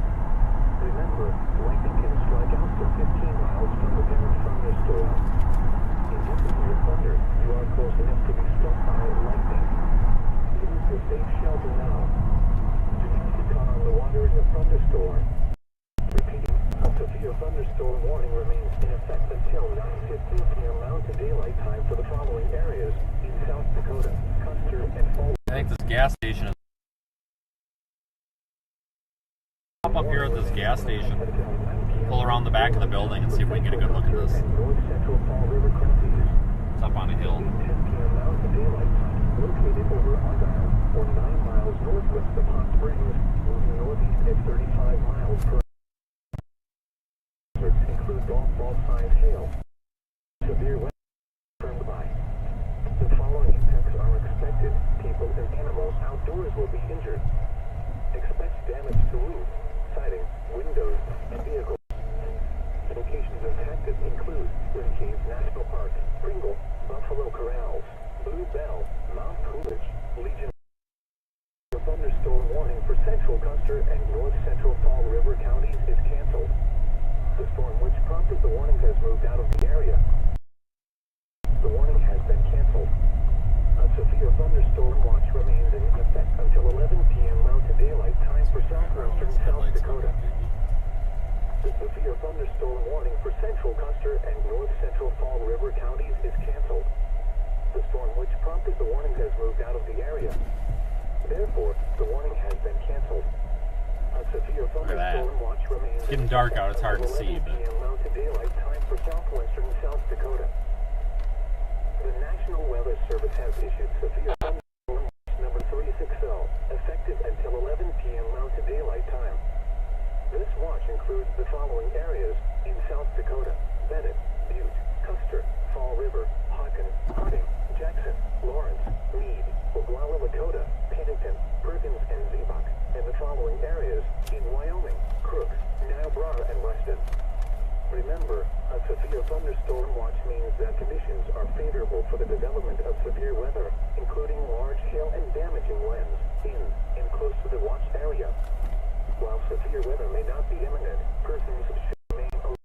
Remember, lightning can strike out to 15 miles from the parent thunderstorm. In addition to your thunder, you are close enough to be struck by lightning. Move to safe shelter now. Do not get caught on the water in a thunderstorm. Repeating, a severe thunderstorm warning remains in effect until 9:15 p.m. Mountain Daylight Time for the following areas in South Dakota, Custer, and Fall. I think this gas station is. Pop up here at this gas station, pull around the back of the building, and see if we can get a good look at this. North Central Fall River counties. It's up on a hill. 10 p.m. Mountain Daylight Time, located over Argyle, or 9 miles northwest of Hot Springs, moving northeast at 35 miles per hour. Hazards include golf ball size hail. Severe weather confirmed by. The following impacts are expected. People and animals outdoors will be injured. Expect damage to roof, siding, windows, and vehicles. Locations impacted include Twin Caves National Park, Pringle, Buffalo Corrals, Blue Bell, Mount Coolidge, Legion. The thunderstorm warning for central Custer and north central Fall River counties is canceled. The storm which prompted the warning has moved out of the area. The warning has been canceled. A severe thunderstorm watch remains in effect until 11 p.m. Mountain Daylight Time for southwestern South Dakota. The severe thunderstorm warning for central Custer and north central Fall River counties is canceled. The storm which prompted the warning has moved out of the area. Therefore, the warning has been canceled. A severe thunderstorm watch remains. It's getting dark out, it's hard to see, but. Mountain Daylight Time for southwestern South Dakota. The National Weather Service has issued severe thunderstorm watch number 360, effective until 11 p.m. Mountain Daylight Time. This watch includes the following areas in South Dakota: Bennett, Butte, Custer, Fall River, Hawken, Harding, Jackson, Lawrence, Meade, Oglala Lakota, Pennington, Perkins, and Ziebach, and the following areas in Wyoming, Crooks, Niobrara, and Weston. Remember, a severe thunderstorm watch means that conditions are favorable for the development of severe weather, including large hail and damaging winds in and close to the watch area. While severe weather may not be imminent, persons should remain alert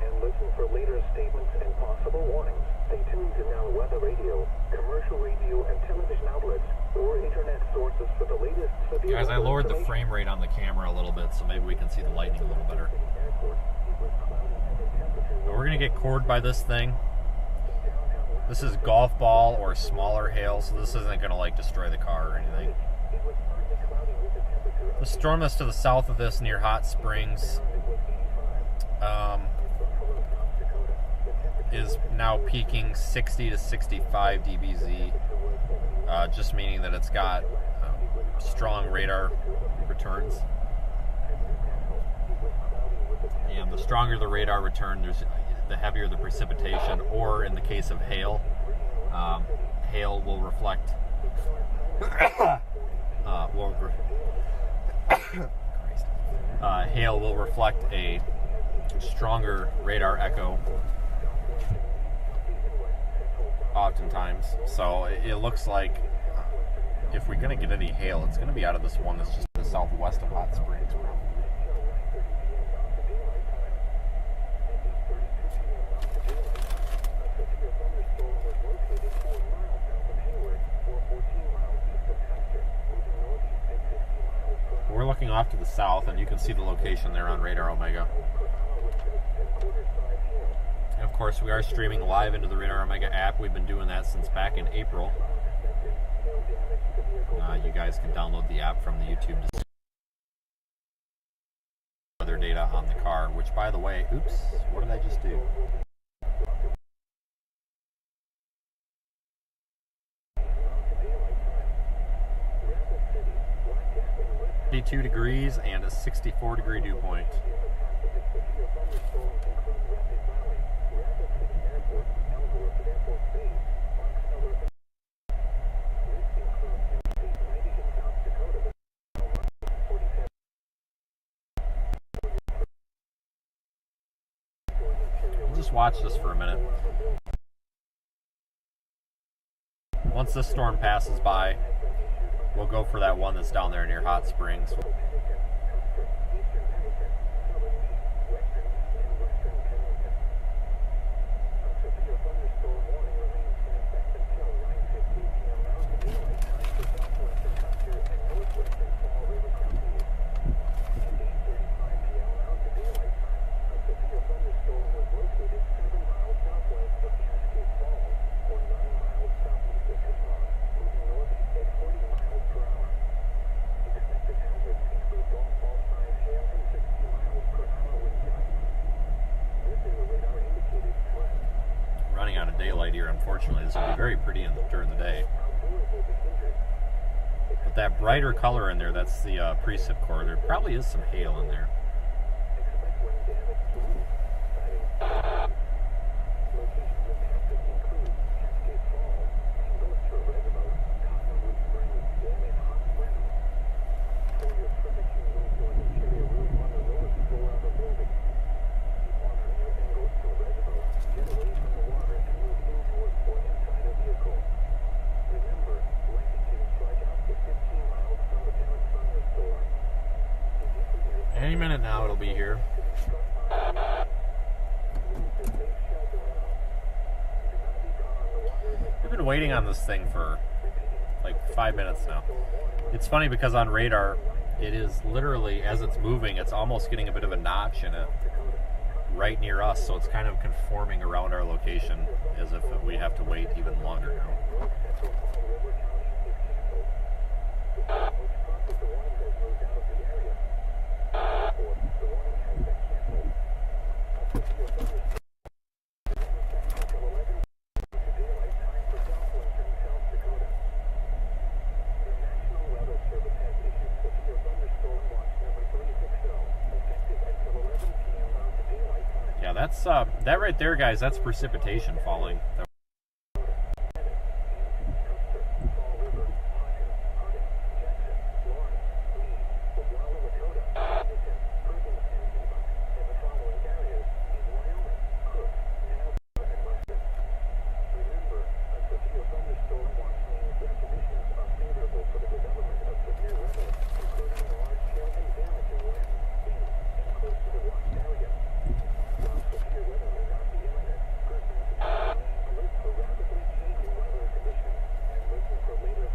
and listen for later statements and possible warnings. Stay tuned to Now Weather Radio, commercial radio and television outlets, or internet sources for the latest severe Guys, I weather lowered the information. frame rate on the camera a little bit, so maybe we can see the lightning a little better. But we're going to get cored by this thing. This is golf ball or smaller hail, so this isn't going to like destroy the car or anything. The storm that's to the south of this near Hot Springs is now peaking 60 to 65 dBz, just meaning that it's got strong radar returns. And the stronger the radar return, the heavier the precipitation, or in the case of hail, hail will reflect hail will reflect a stronger radar echo oftentimes. So it looks like if we're going to get any hail, it's going to be out of this one that's just to the southwest of Hot Springs. We're looking off to the south, and you can see the location there on Radar Omega. And of course, we are streaming live into the Radar Omega app. We've been doing that since back in April. You guys can download the app from the YouTube to see weather data on the car, which, by the way, oops, what did I just do? 52 degrees and a 64-degree dew point. We'll just watch this for a minute. Once this storm passes by, we'll go for that one that's down there near Hot Springs. Daylight here, unfortunately. This will be very pretty during the day. But that brighter color in there, that's the precip core. There probably is some hail in there. Any minute now it'll be here. We've been waiting on this thing for like 5 minutes now. It's funny because on radar, it is literally, as it's moving, it's almost getting a bit of a notch in it right near us, so it's kind of conforming around our location as if we have to wait even longer now. Yeah, that's that right there, guys. That's precipitation falling.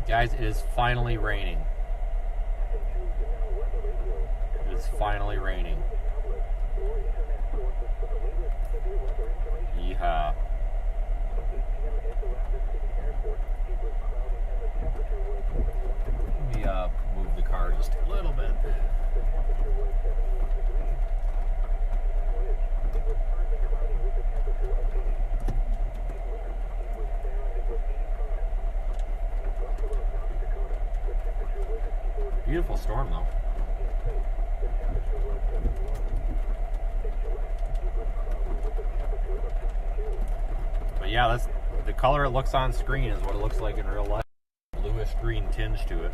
Guys, it is finally raining. It is finally raining. Yeehaw. Let me Beautiful storm, though. But yeah, that's the color it looks on screen is what it looks like in real life. Bluish green tinge to it.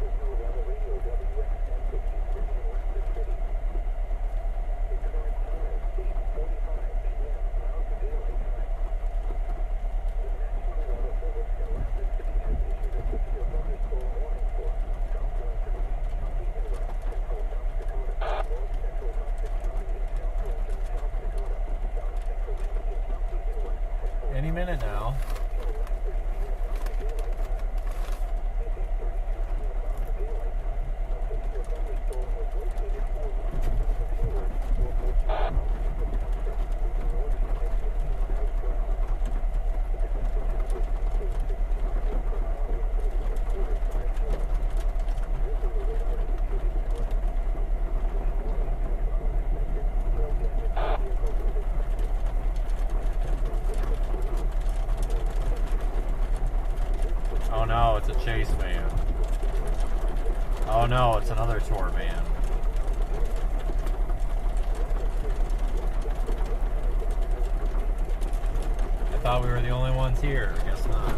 Any minute now. Oh no, it's a chase van. Oh no, it's another tour van. I thought we were the only ones here. I guess not.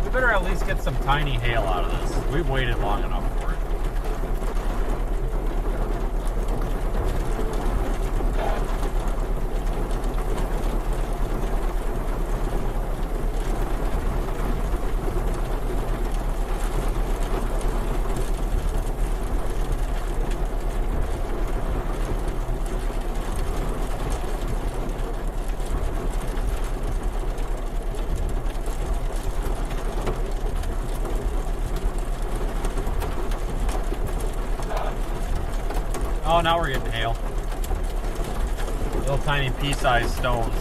We better at least get some tiny hail out of this. We've waited long enough for it. Oh, now we're getting hail. Little tiny pea-sized stones.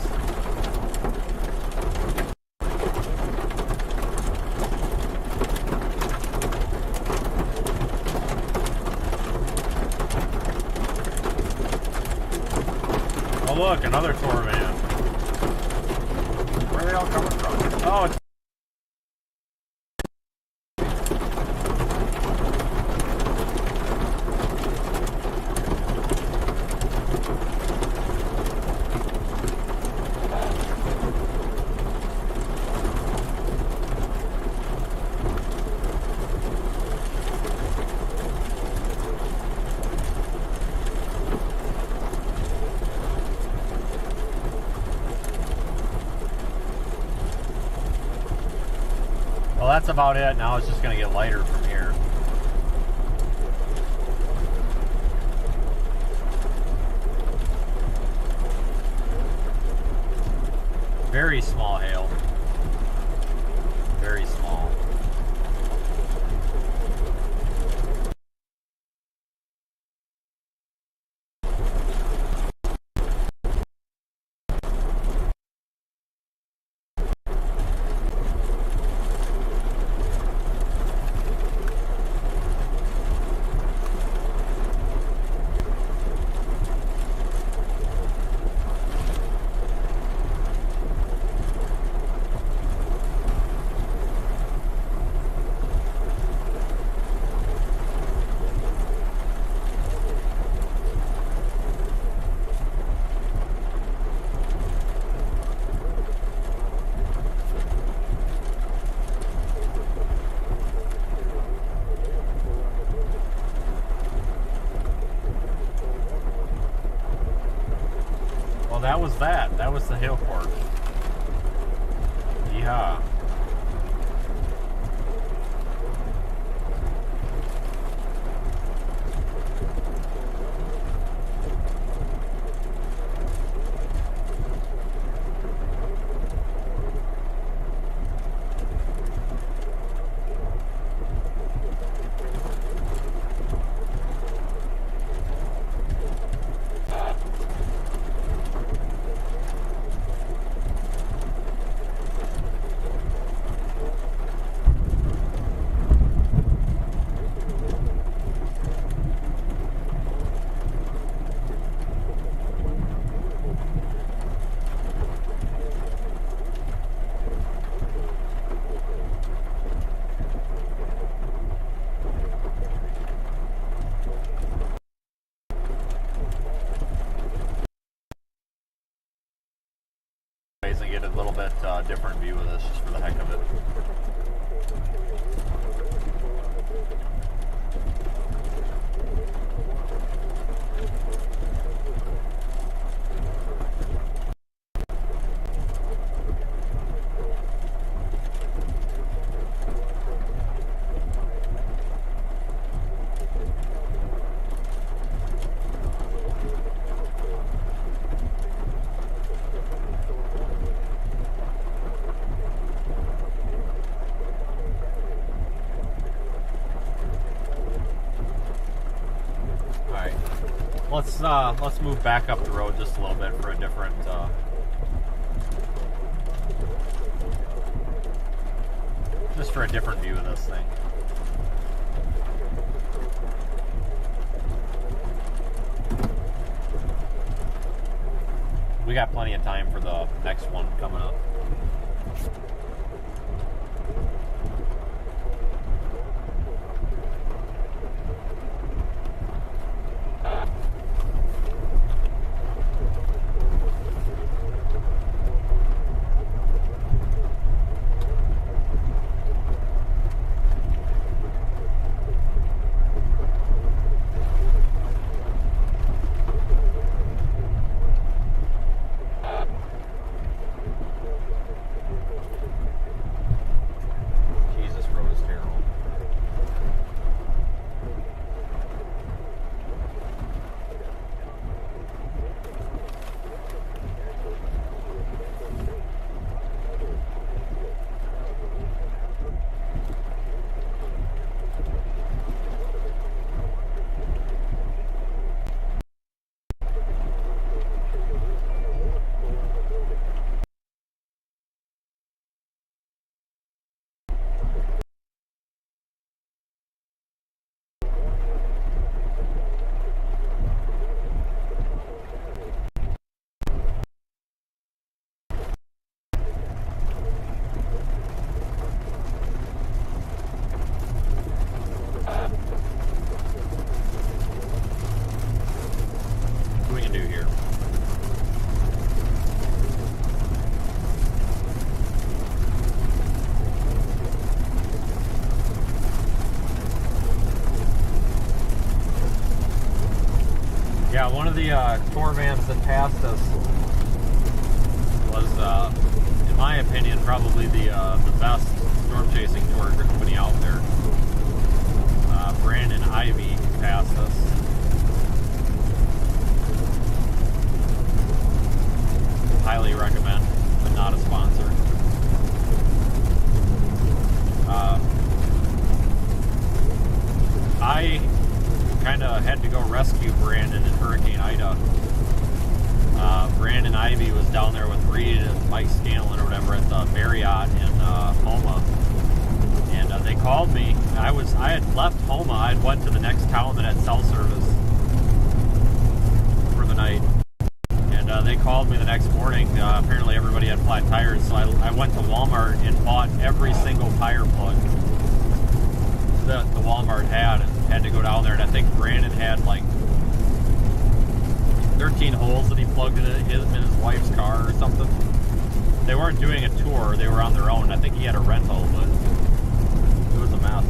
Oh look, another tour van. Where are they all coming from? Oh, it's well, that's about it. Now it's just going to get lighter from here. Very small hail. Very small. Well, that was that. That was the hail course. Yeah. view of this just for the heck of it. Let's move back up the road just a little bit for a different just for a different view of this thing. We got plenty of time for the next one coming up. Yeah, one of the tour vans that passed us was, in my opinion, probably the best storm chasing tour company out there. Brandon Ivy passed us. Highly recommend, but not a sponsor. I kind of had to go rescue Brandon in Hurricane Ida. Brandon Ivy was down there with Reed and Mike Scanlon or whatever at the Marriott in Homa, and they called me. I had left Homa. I had went to the next town that had cell service for the night, and they called me the next morning. Apparently everybody had flat tires, so I went to Walmart and bought every single tire plug that the Walmart had, and had to go down there. And I think Brandon had like 13 holes that he plugged in his wife's car or something. They weren't doing a tour, they were on their own. I think he had a rental, but it was a mess.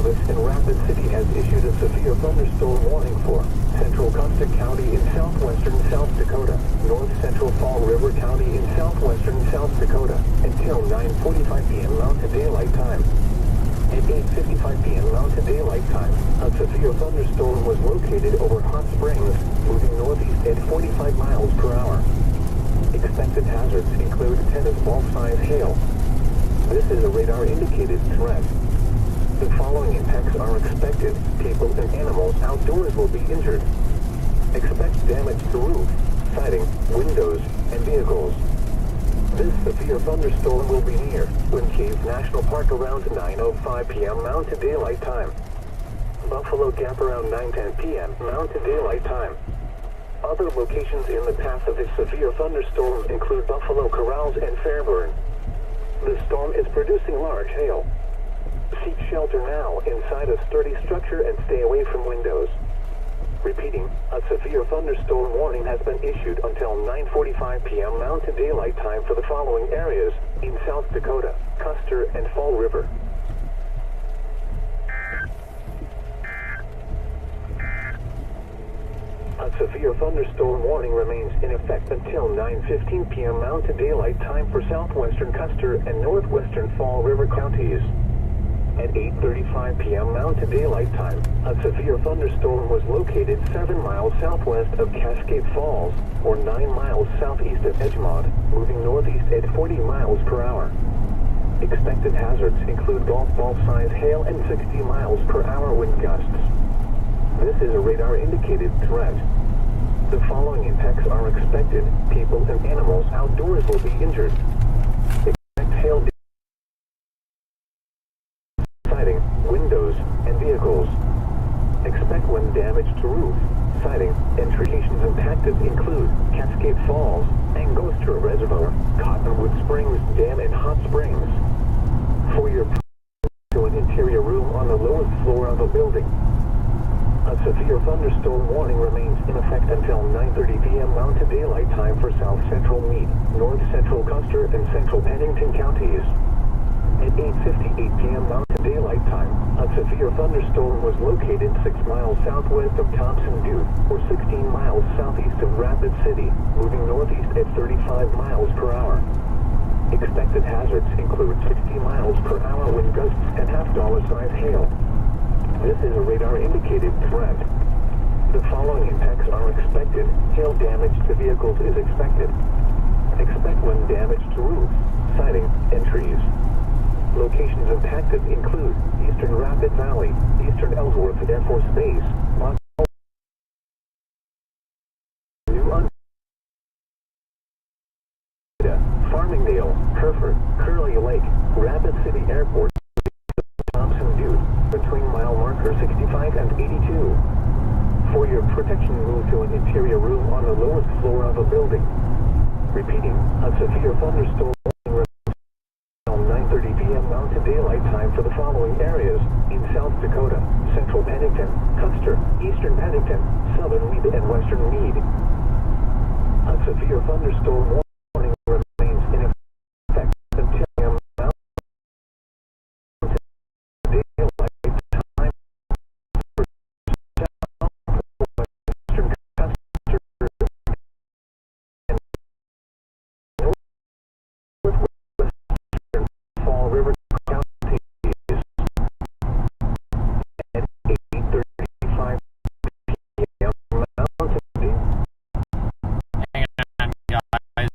Columbus and Rapid City has issued a severe thunderstorm warning for Central Custic County in southwestern South Dakota, North Central Fall River County in southwestern South Dakota, until 9:45 p.m. Mountain Daylight Time. At 8:55 p.m. Mountain Daylight Time, a severe thunderstorm was located over Hot Springs, moving northeast at 45 miles per hour. Expected hazards include tennis ball-size hail. This is a radar-indicated threat. The following impacts are expected. People and animals outdoors will be injured. Expect damage to roof, siding, windows, and vehicles. This severe thunderstorm will be near Wind Cave National Park around 9:05 p.m. Mountain Daylight Time. Buffalo Gap around 9:10 p.m. Mountain Daylight Time. Other locations in the path of this severe thunderstorm include Buffalo Corrals and Fairburn. The storm is producing large hail. Seek shelter now inside a sturdy structure and stay away from windows. Repeating, a severe thunderstorm warning has been issued until 9:45 p.m. Mountain Daylight Time for the following areas in South Dakota, Custer, and Fall River. A severe thunderstorm warning remains in effect until 9:15 p.m. Mountain Daylight Time for southwestern Custer and northwestern Fall River counties. At 8:35 p.m. Mountain Daylight Time, a severe thunderstorm was located 7 miles southwest of Cascade Falls, or 9 miles southeast of Edgemont, moving northeast at 40 miles per hour. Expected hazards include golf ball-size hail and 60 miles per hour wind gusts. This is a radar-indicated threat. The following impacts are expected. People and animals outdoors will be injured. Expect hail, siding, windows, and vehicles. Expect wind damage to roof, siding, and locations impacted include Cascade Falls, Angostura Reservoir, Cottonwood Springs Dam, and Hot Springs. For your to an interior room on the lowest floor of a building. A severe thunderstorm warning remains in effect until 9:30 p.m. Mountain Daylight Time for South Central Meade, North Central Custer, and Central Pennington counties. At 8:58 p.m. Mountain Daylight Time, a severe thunderstorm was located 6 miles southwest of Thompson Butte, or 16 miles southeast of Rapid City, moving northeast at 35 miles per hour. Expected hazards include 60 miles per hour wind gusts and half-dollar-size hail. This is a radar-indicated threat. The following impacts are expected. Hail damage to vehicles is expected. Expect wind damage to roof, siding, and trees. Locations impacted include Eastern Rapid Valley, Eastern Ellsworth Air Force Base, New Farmingdale, Hereford, Curly Lake, Rapid City Airport, Thompson Butte, between mile marker 65 and 82. For your protection, move to an interior room on the lowest floor of a building. Repeating, a severe thunderstorm warning until 9:30 p.m. Mountain Daylight Time for the following areas in South Dakota, Central Pennington, Custer, Eastern Pennington, Southern Meade, and Western Meade. A severe thunderstorm warning remains in effect until Mountain Daylight Time for southwestern Custer and northwestern Fall River counties. At 8:35 p.m. Mountain Daylight. Hang on, guys.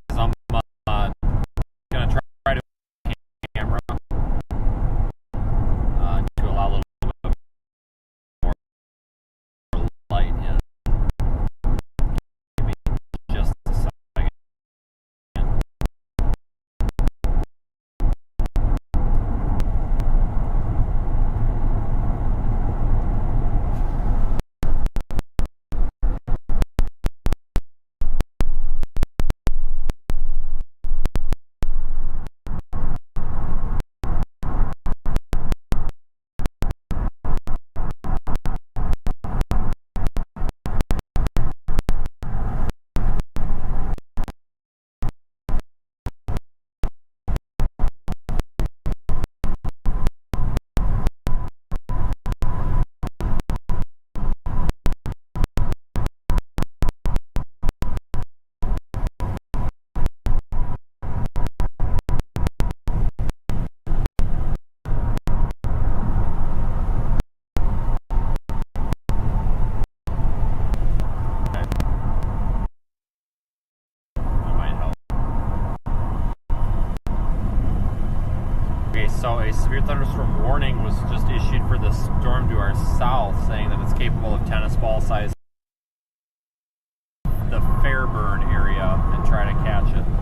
severe thunderstorm warning was just issued for the storm to our south, saying that it's capable of tennis ball size the Fairburn area and try to catch it.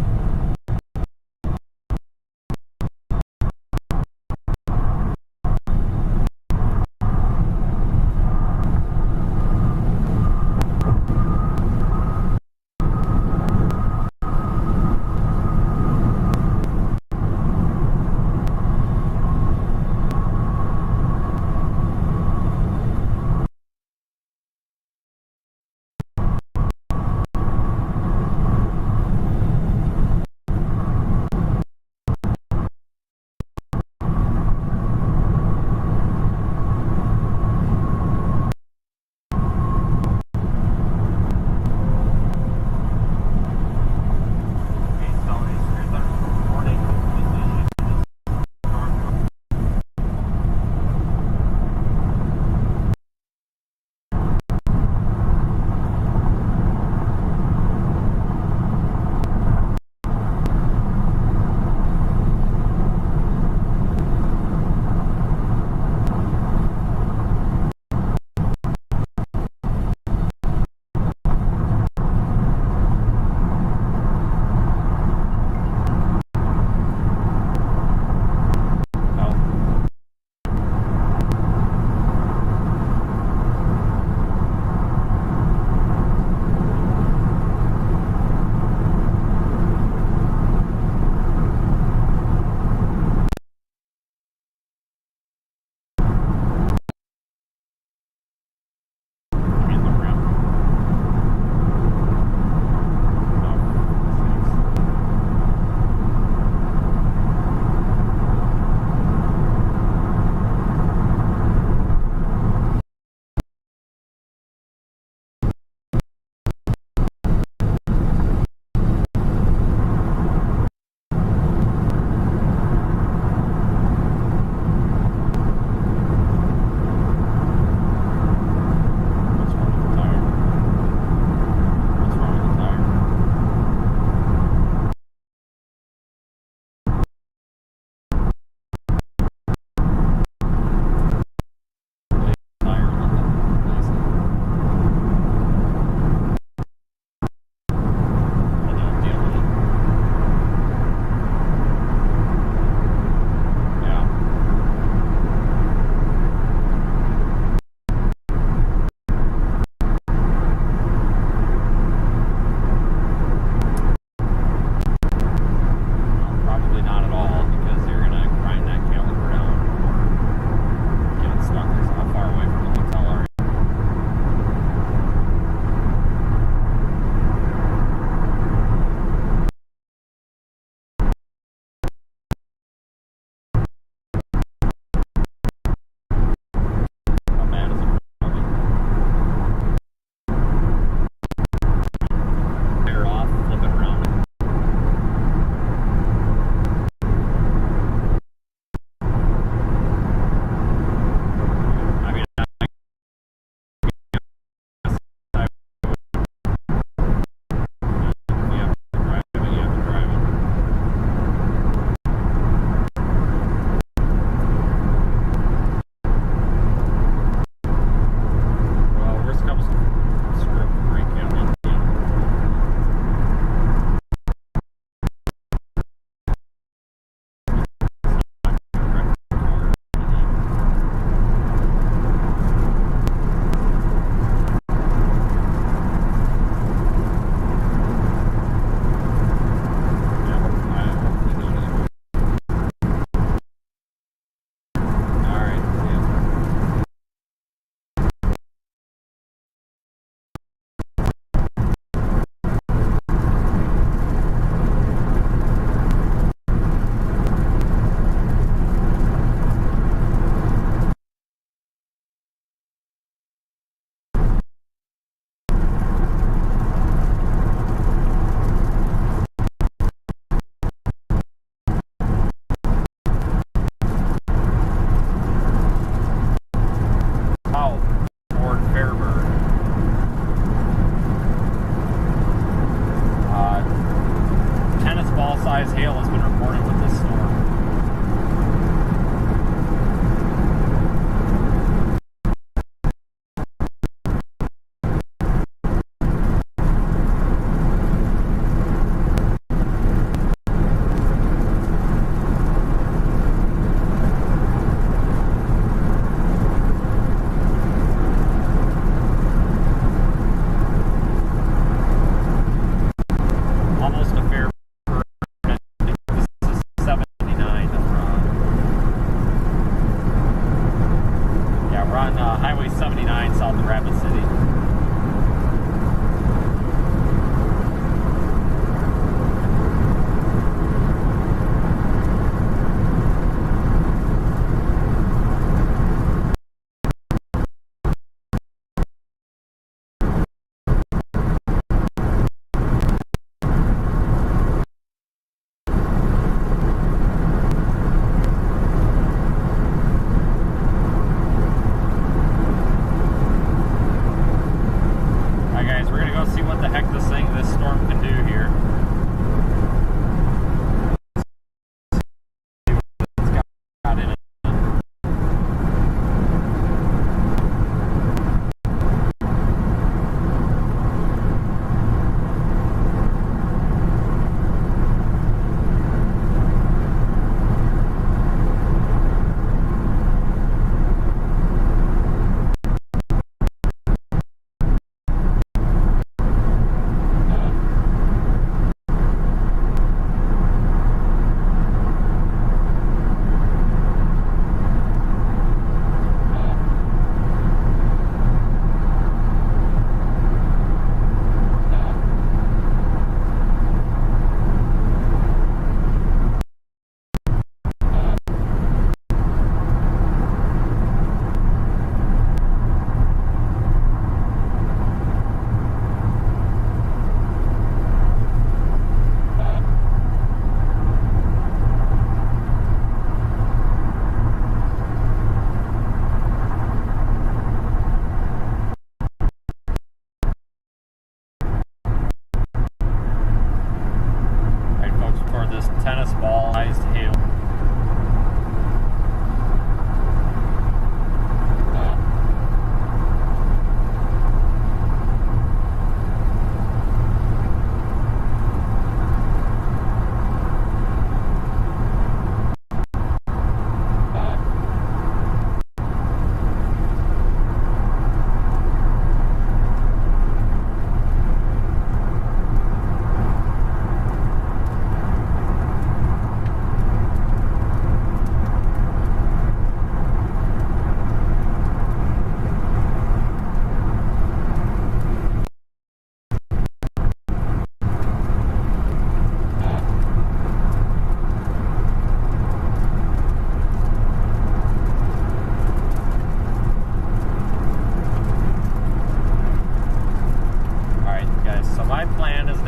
on Highway 79 south of Rapid City. This storm can do here. It's got in it. Tennis ball-sized hail.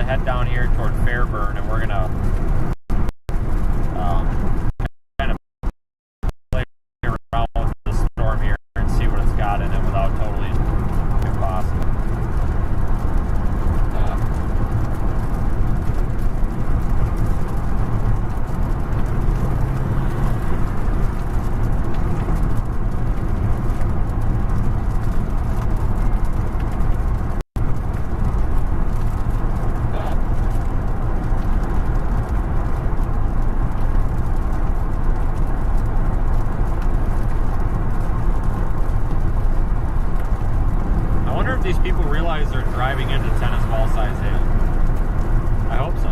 Head down here toward Fairburn, and we're gonna kind of play around with the storm here and see what it's got in it without totally impossible. These people realize they're driving into tennis ball size hail. I hope so.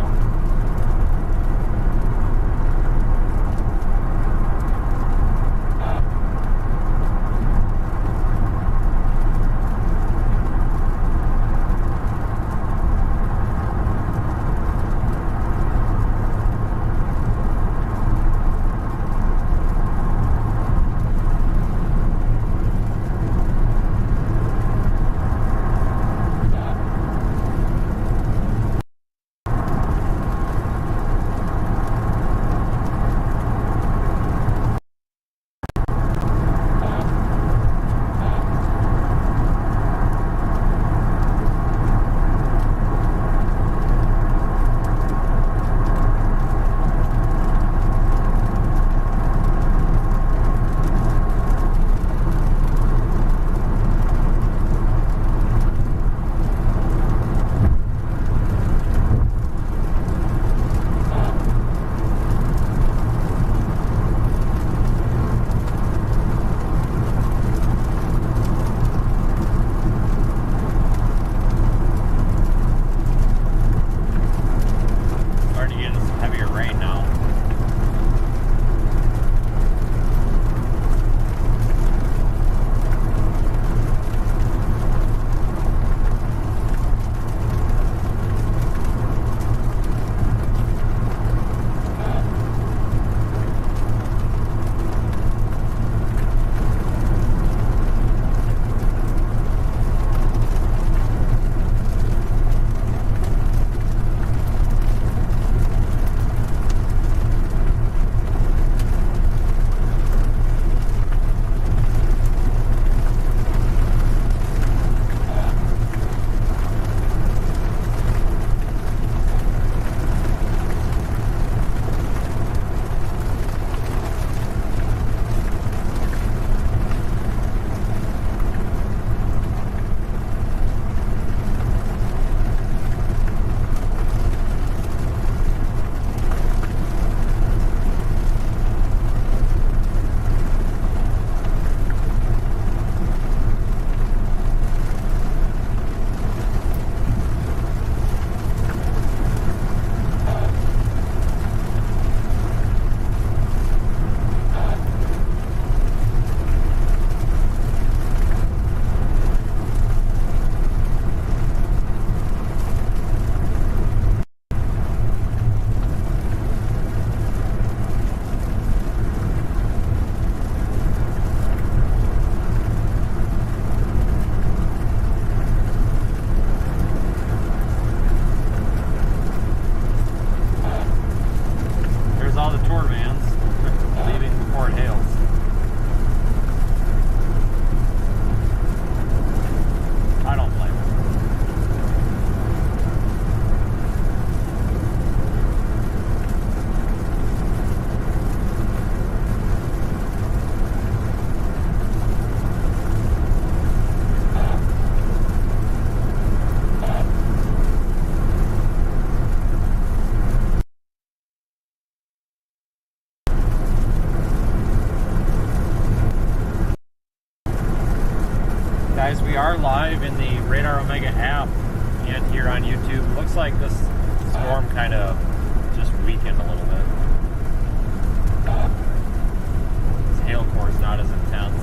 guys, we are live in the Radar Omega app and here on YouTube. Looks like this storm kind of just weakened a little bit. This hail core is not as intense.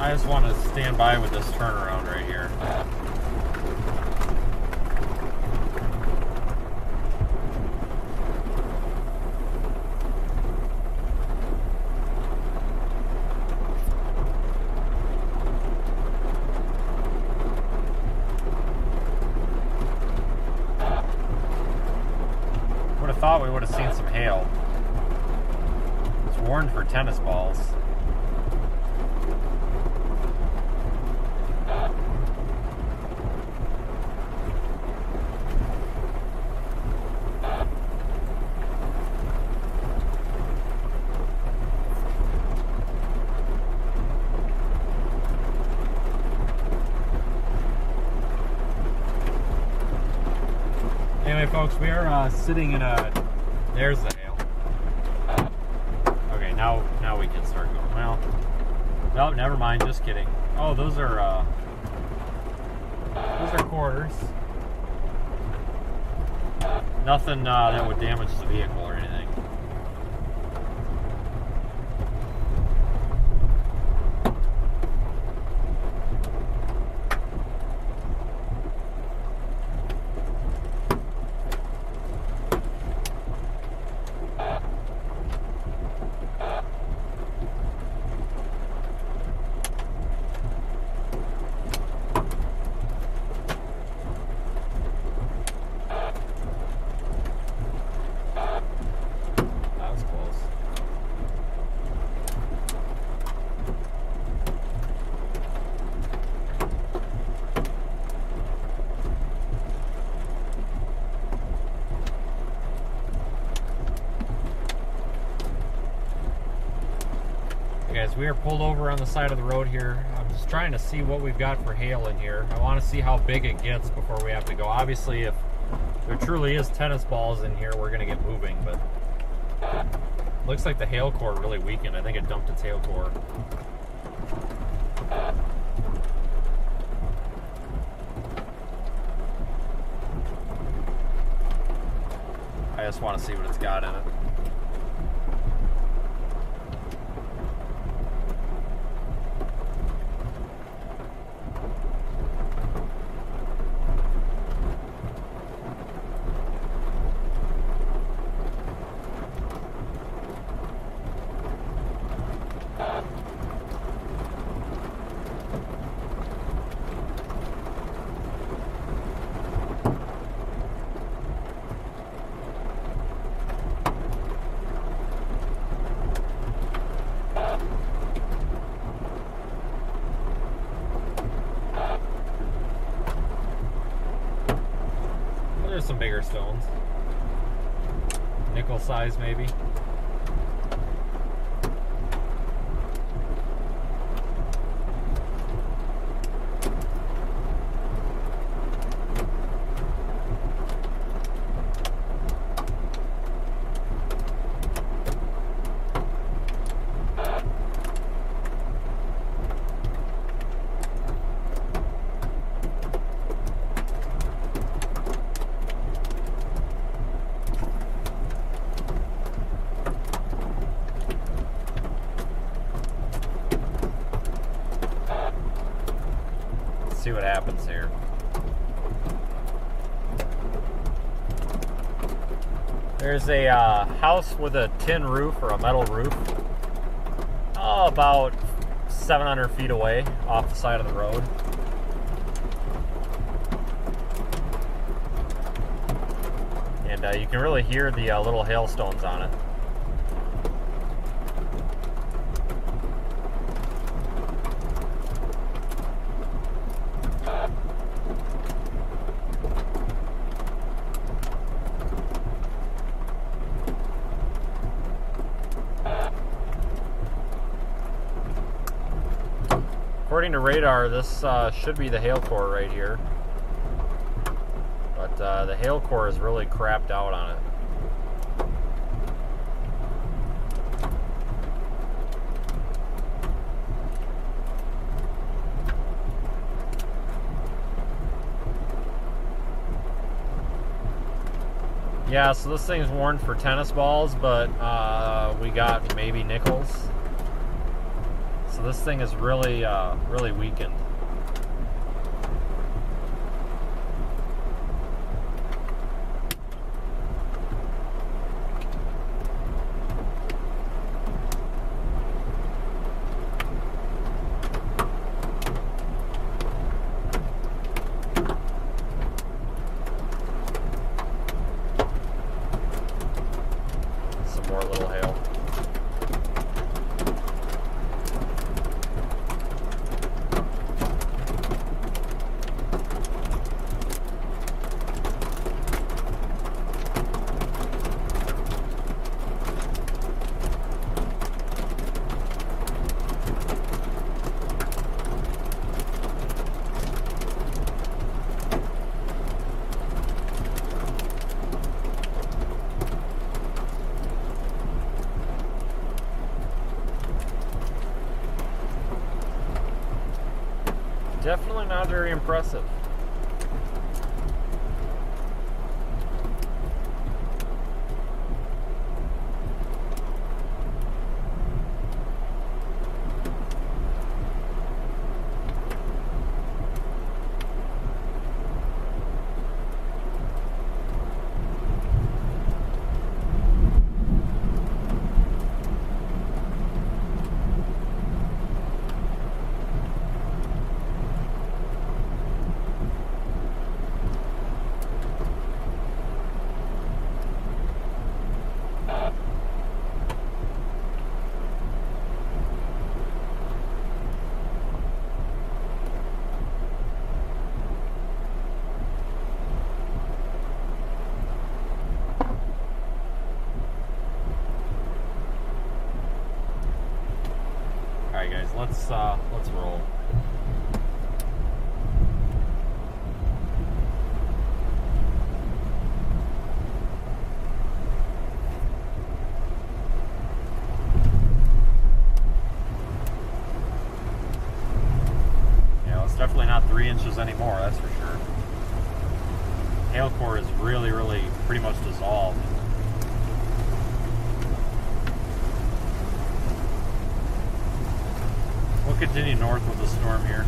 I just want to stand by with this turnaround right here. Would have thought we would have seen some hail. It's warned for tennis balls. Anyway, folks, we are sitting in a... There's the hail. Okay, now we can start going. Well, no, never mind. Just kidding. Oh, those are quarters. Nothing that would damage the vehicle or anything. Guys, we are pulled over on the side of the road here. I'm just trying to see what we've got for hail in here. I want to see how big it gets before we have to go. Obviously, if there truly is tennis balls in here, we're going to get moving, but looks like the hail core really weakened. I think it dumped its hail core. I just want to see what it's got in it. There's some bigger stones. Nickel size, maybe. Let's see what happens here. There's a house with a tin roof or a metal roof. Oh, about 700 feet away off the side of the road. And you can really hear the little hailstones on it. According to radar, this should be the hail core right here. But the hail core is really crapped out on it. Yeah, so this thing's warned for tennis balls, but we got maybe nickels. So this thing is really, really weakened. Some more little hail. Definitely not very impressive. Alright guys, let's roll. Yeah, it's definitely not 3 inches anymore, that's for sure. Hail core is really, really pretty much dissolved. We'll continue north with the storm here.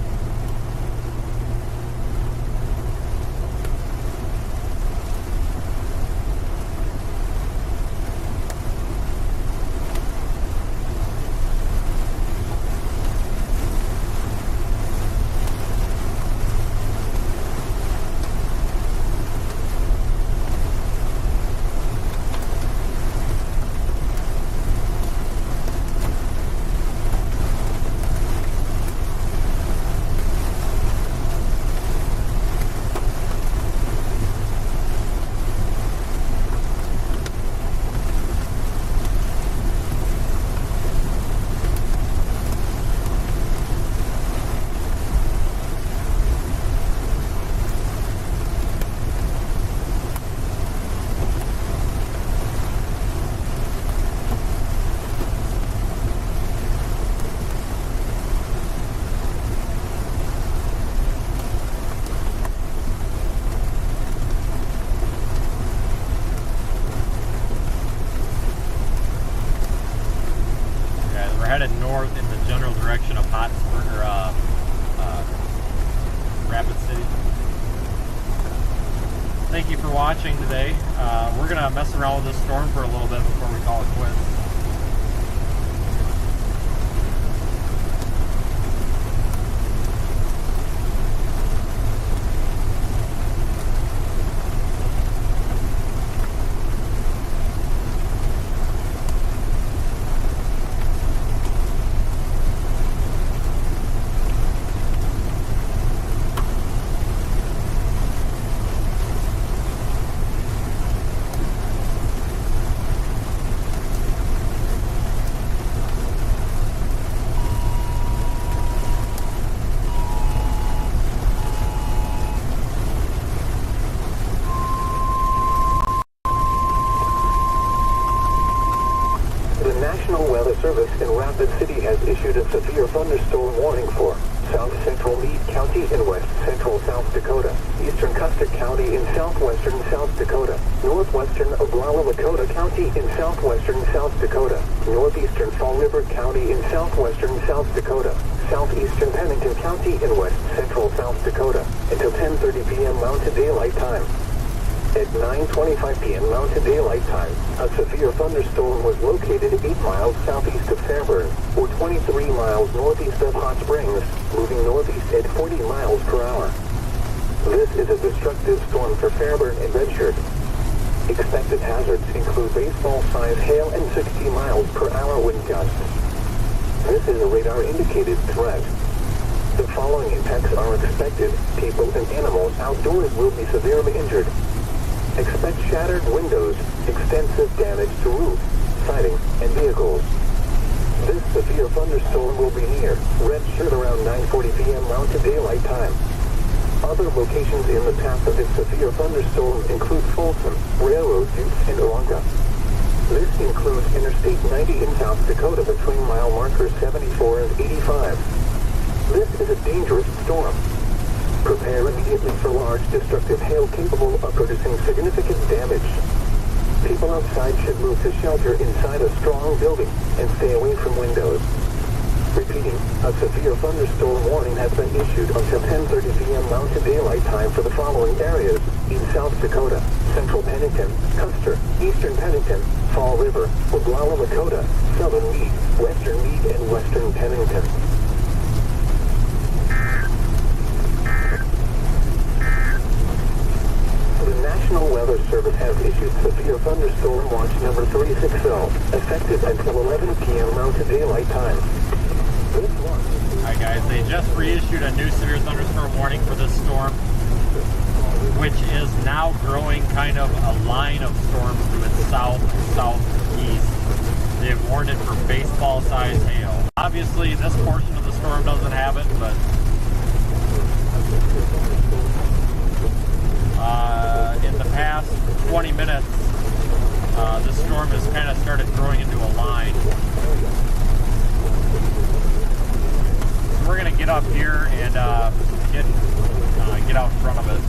Headed north in the general direction of Rapid City. Thank you for watching today. We're going to mess around with this storm for a little bit before we call it quits. Service in Rapid City has issued a severe thunderstorm warning for South Central Meade County in West Central South Dakota, Eastern Custer County in Southwestern South Dakota, Northwestern Oglala Lakota County in Southwestern South Dakota, Northeastern Fall River County in Southwestern South Dakota, Southeastern Pennington County in West Central South Dakota, until 10:30 p.m. Mountain Daylight Time. At 9:25 p.m. Mountain Daylight Time, a severe thunderstorm was located 8 miles southeast of Fairburn, or 23 miles northeast of Hot Springs, moving northeast at 40 miles per hour. This is a destructive storm for Fairburn and Redshirt. Expected hazards include baseball-sized hail and 60 miles per hour wind gusts. This is a radar-indicated threat. The following impacts are expected. People and animals outdoors will be severely injured. Expect shattered windows, extensive damage to roofs, siding, and vehicles. This severe thunderstorm will be near Redshirt around 9:40 p.m. Mountain Daylight Time. Other locations in the path of this severe thunderstorm include Folsom, Railroad Butte, and Oronga. This includes Interstate 90 in South Dakota between mile markers 74 and 85. This is a dangerous storm. Prepare immediately for large destructive hail capable of producing significant damage. People outside should move to shelter inside a strong building and stay away from windows. Repeating, a severe thunderstorm warning has been issued until 10:30 p.m. Mountain Daylight Time for the following areas in South Dakota: Central Pennington, Custer, Eastern Pennington, Fall River, Oglala Lakota, Southern Meade, Western Meade, and Western Pennington. The National Weather Service has issued severe thunderstorm watch number 360, effective until 11 p.m. Mountain Daylight Time. This one. Alright guys, they just reissued a new severe thunderstorm warning for this storm, which is now growing kind of a line of storms to its south-southeast. They've warned it for baseball-sized hail. Obviously, this portion of the storm doesn't have it, but in the past 20 minutes, this storm has kind of started growing into a line. So we're going to get up here and get out in front of it.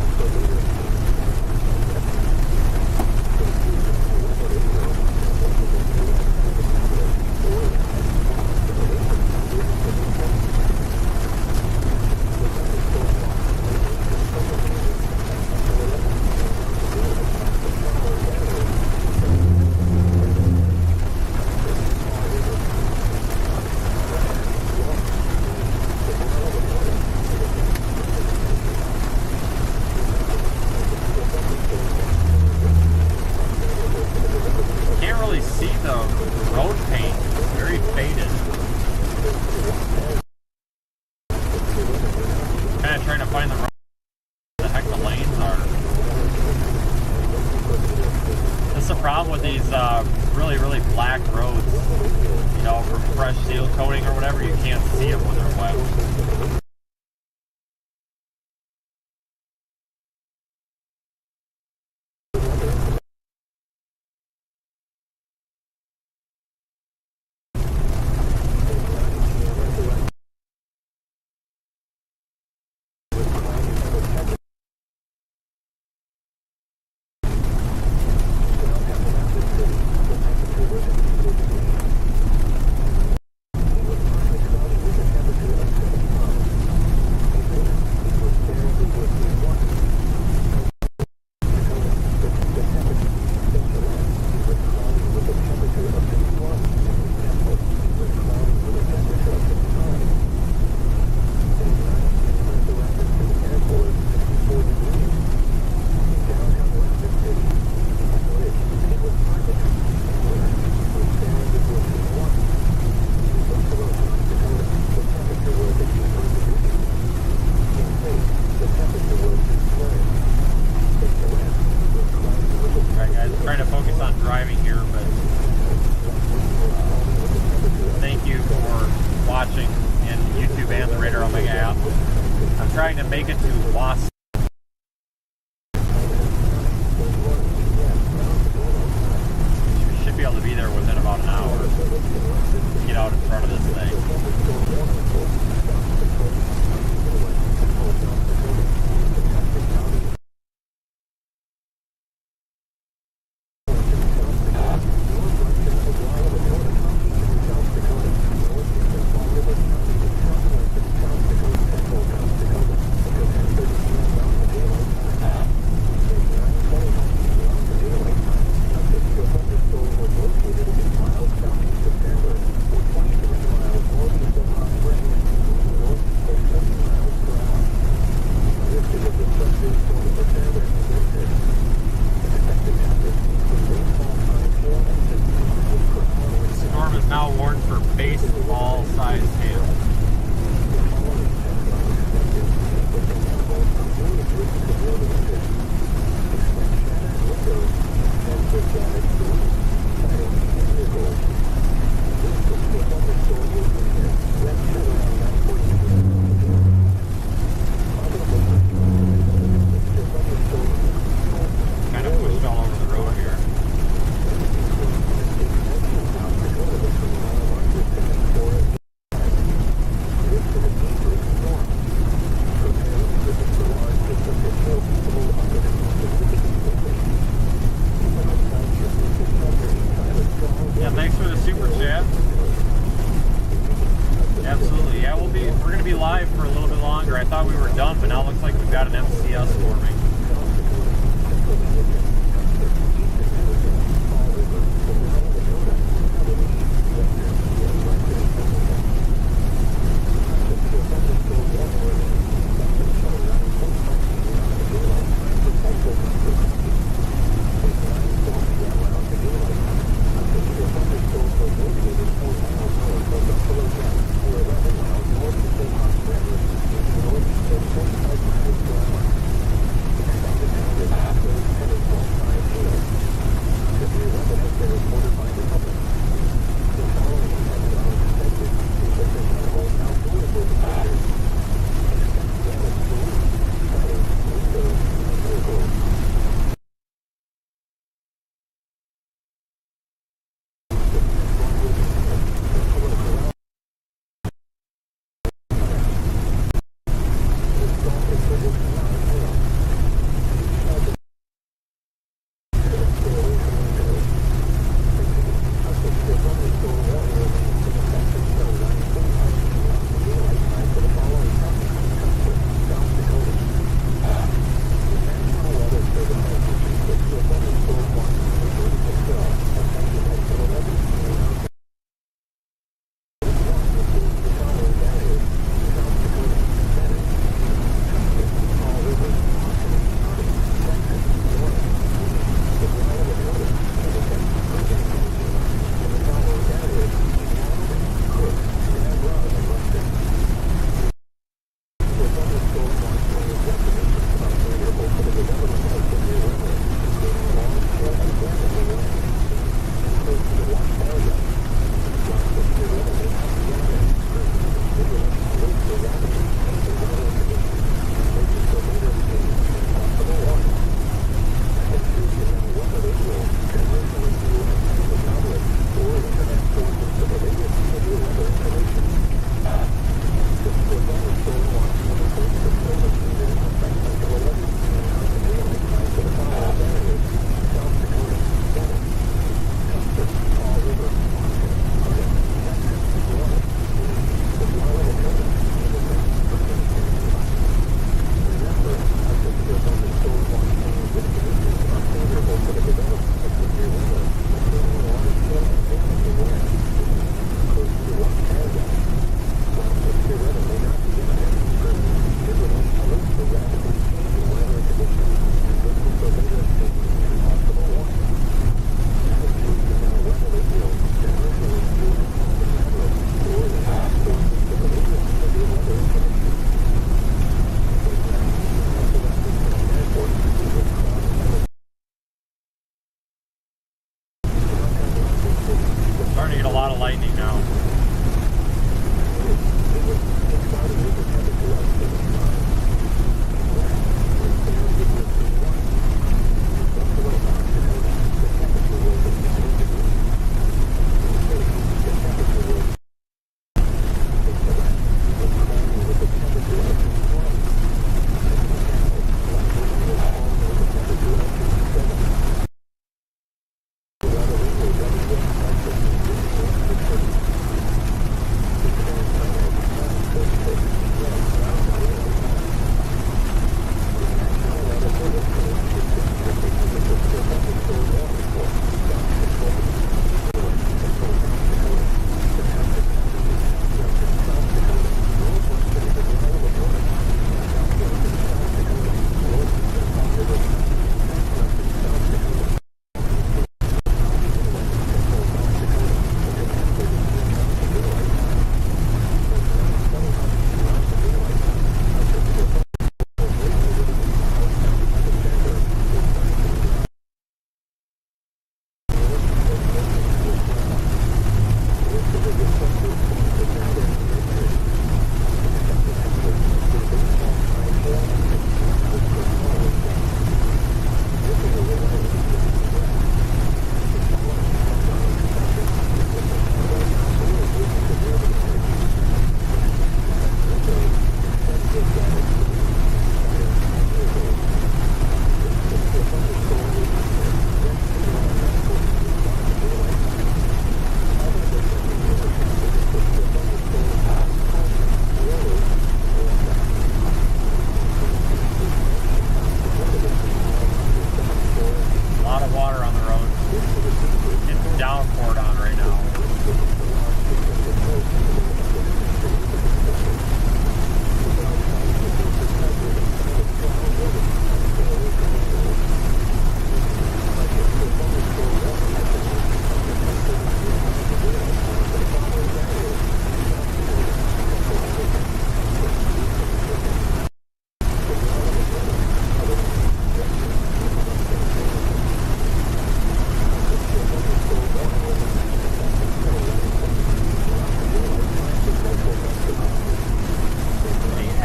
expand the radar on my app. I'm trying to make it to Wasp. We should be able to be there within about an hour. Get out in front of this thing.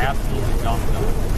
absolutely dumped them.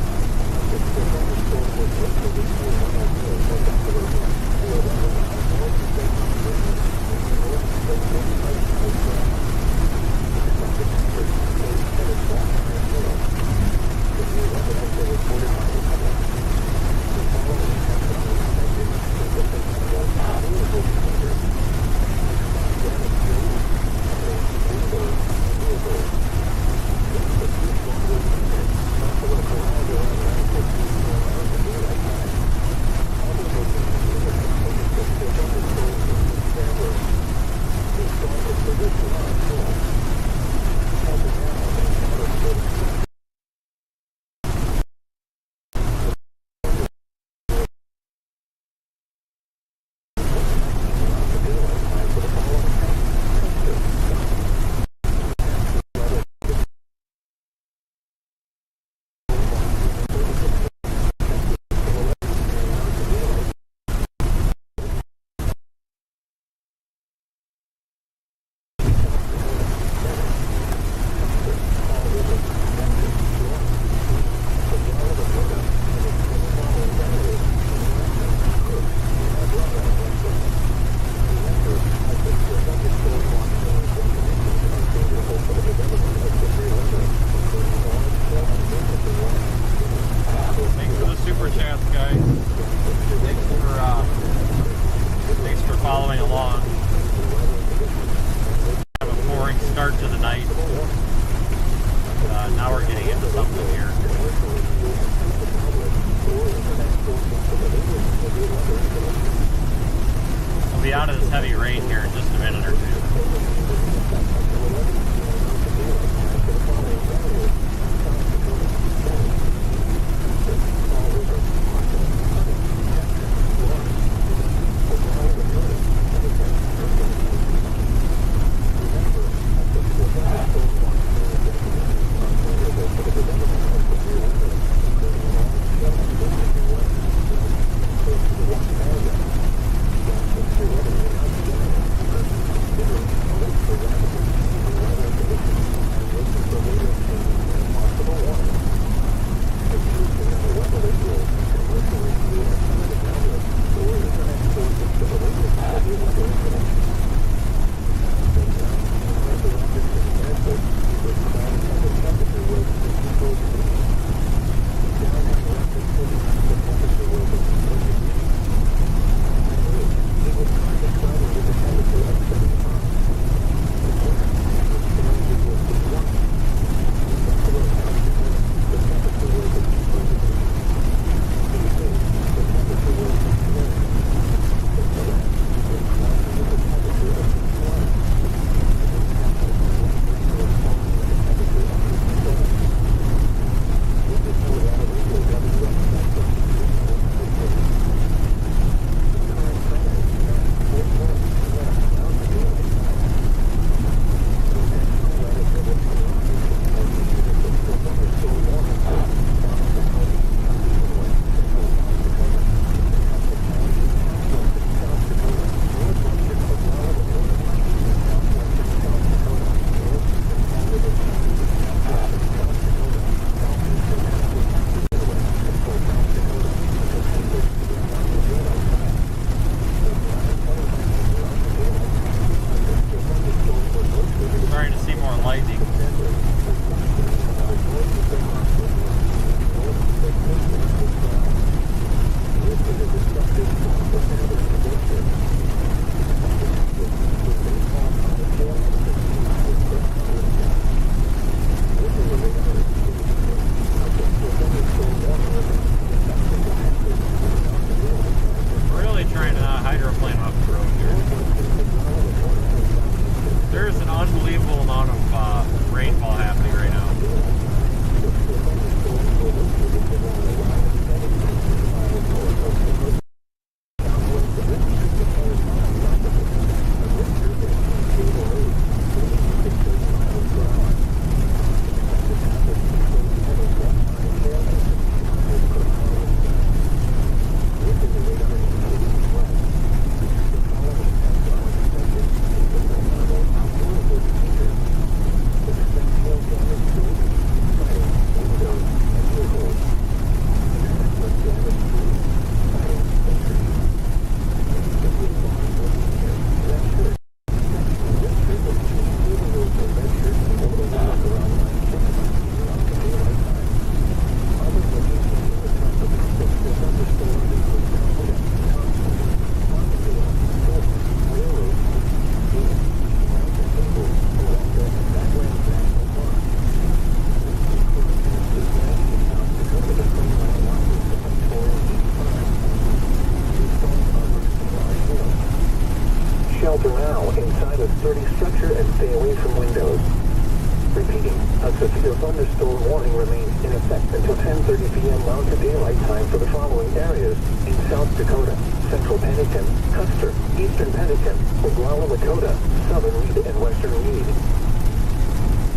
warning remains in effect until 10:30 p.m. Mountain Daylight Time for the following areas in South Dakota: Central Pennington, Custer, Eastern Pennington, Oglala, Lakota, Southern Meade, and Western Meade.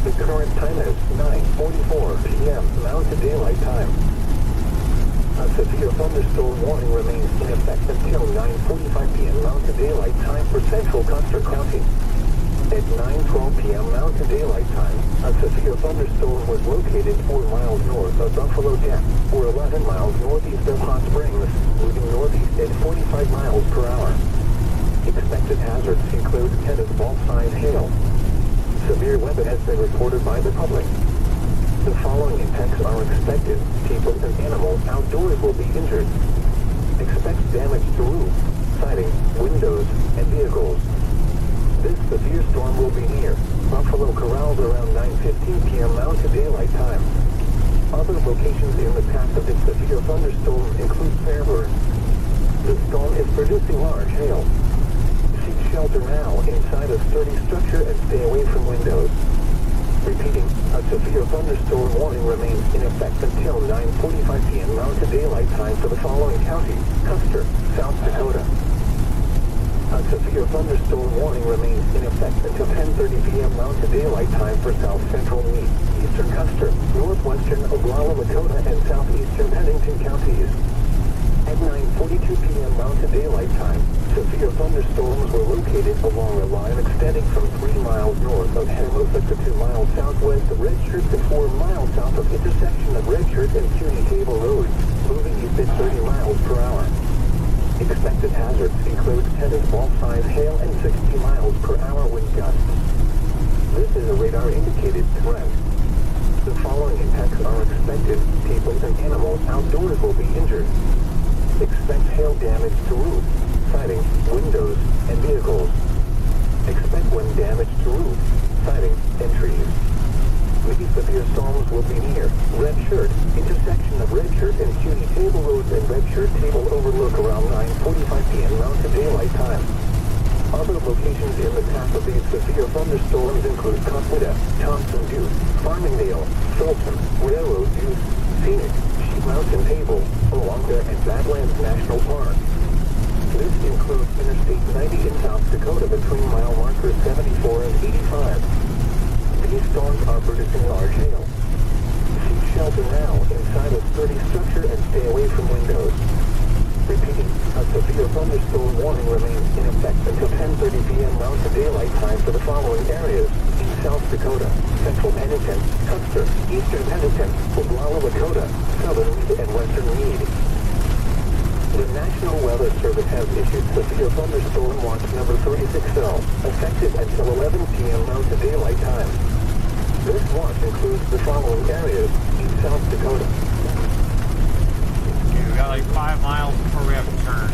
The current time is 9:44 p.m. Mountain Daylight Time. A severe thunderstorm warning remains in effect until 9:45 p.m. Mountain Daylight Time for Central Custer County. At 9:12 p.m. Mountain Daylight Time, a severe thunderstorm was located 4 miles north of Buffalo Gap, or 11 miles northeast of Hot Springs, moving northeast at 45 miles per hour. Expected hazards include tennis ball-sized hail. Severe weather has been reported by the public. The following impacts are expected. People and animals outdoors will be injured. Expect damage to roofs, siding, windows, and vehicles. This severe storm will be near Buffalo Corrals around 9:15 p.m. Mountain Daylight Time. Other locations in the path of this severe thunderstorm include Fairburn. The storm is producing large hail. Seek shelter now inside a sturdy structure and stay away from windows. Repeating, a severe thunderstorm warning remains in effect until 9:45 p.m. Mountain Daylight Time for the following counties: Custer, South Dakota. A severe thunderstorm warning remains in effect until 10:30 p.m. Mountain Daylight Time for South Central Meade, Eastern Custer, Northwestern Oglala, Lakota, and Southeastern Pennington counties. At 9:42 p.m. Mountain Daylight Time, severe thunderstorms were located along a line extending from 3 miles north of Hermosa to 2 miles southwest of Red Shirt to 4 miles south of intersection of Red Shirt and CUNY Table Road, moving east at 30 miles per hour. Expected hazards include tennis ball-sized hail and 60 miles per hour wind gusts. This is a radar-indicated threat. The following impacts are expected. People and animals outdoors will be injured. Expect hail damage to roofs, siding, windows, and vehicles. Expect wind damage to roofs, siding, and trees. These severe storms will be near Red Shirt, intersection of Red Shirt and CUNY Table Road and Red Shirt Table Overlook around 9:45 p.m. Mountain Daylight Time. Other locations in the path of these severe thunderstorms include Coquita, Thompson Butte, Farmingdale, Fulton, Railroad Butte, Phoenix, Sheep Mountain Table, Olonga, and Badlands National Park. This includes Interstate 90 in South Dakota between mile markers 74 and 85. These storms are producing large hail. Seek shelter now inside a sturdy structure and stay away from windows. Repeating, a severe thunderstorm warning remains in effect until 10:30 p.m. Mountain Daylight Time for the following areas in South Dakota: Central Pennington, Custer, Eastern Pennington, Oglala, Lakota, Southern Meade, and Western Meade. The National Weather Service has issued severe thunderstorm watch number 36L, effective until 11 p.m. Mountain Daylight Time. This watch includes the following areas in South Dakota. We've got like 5 miles before we have to turn.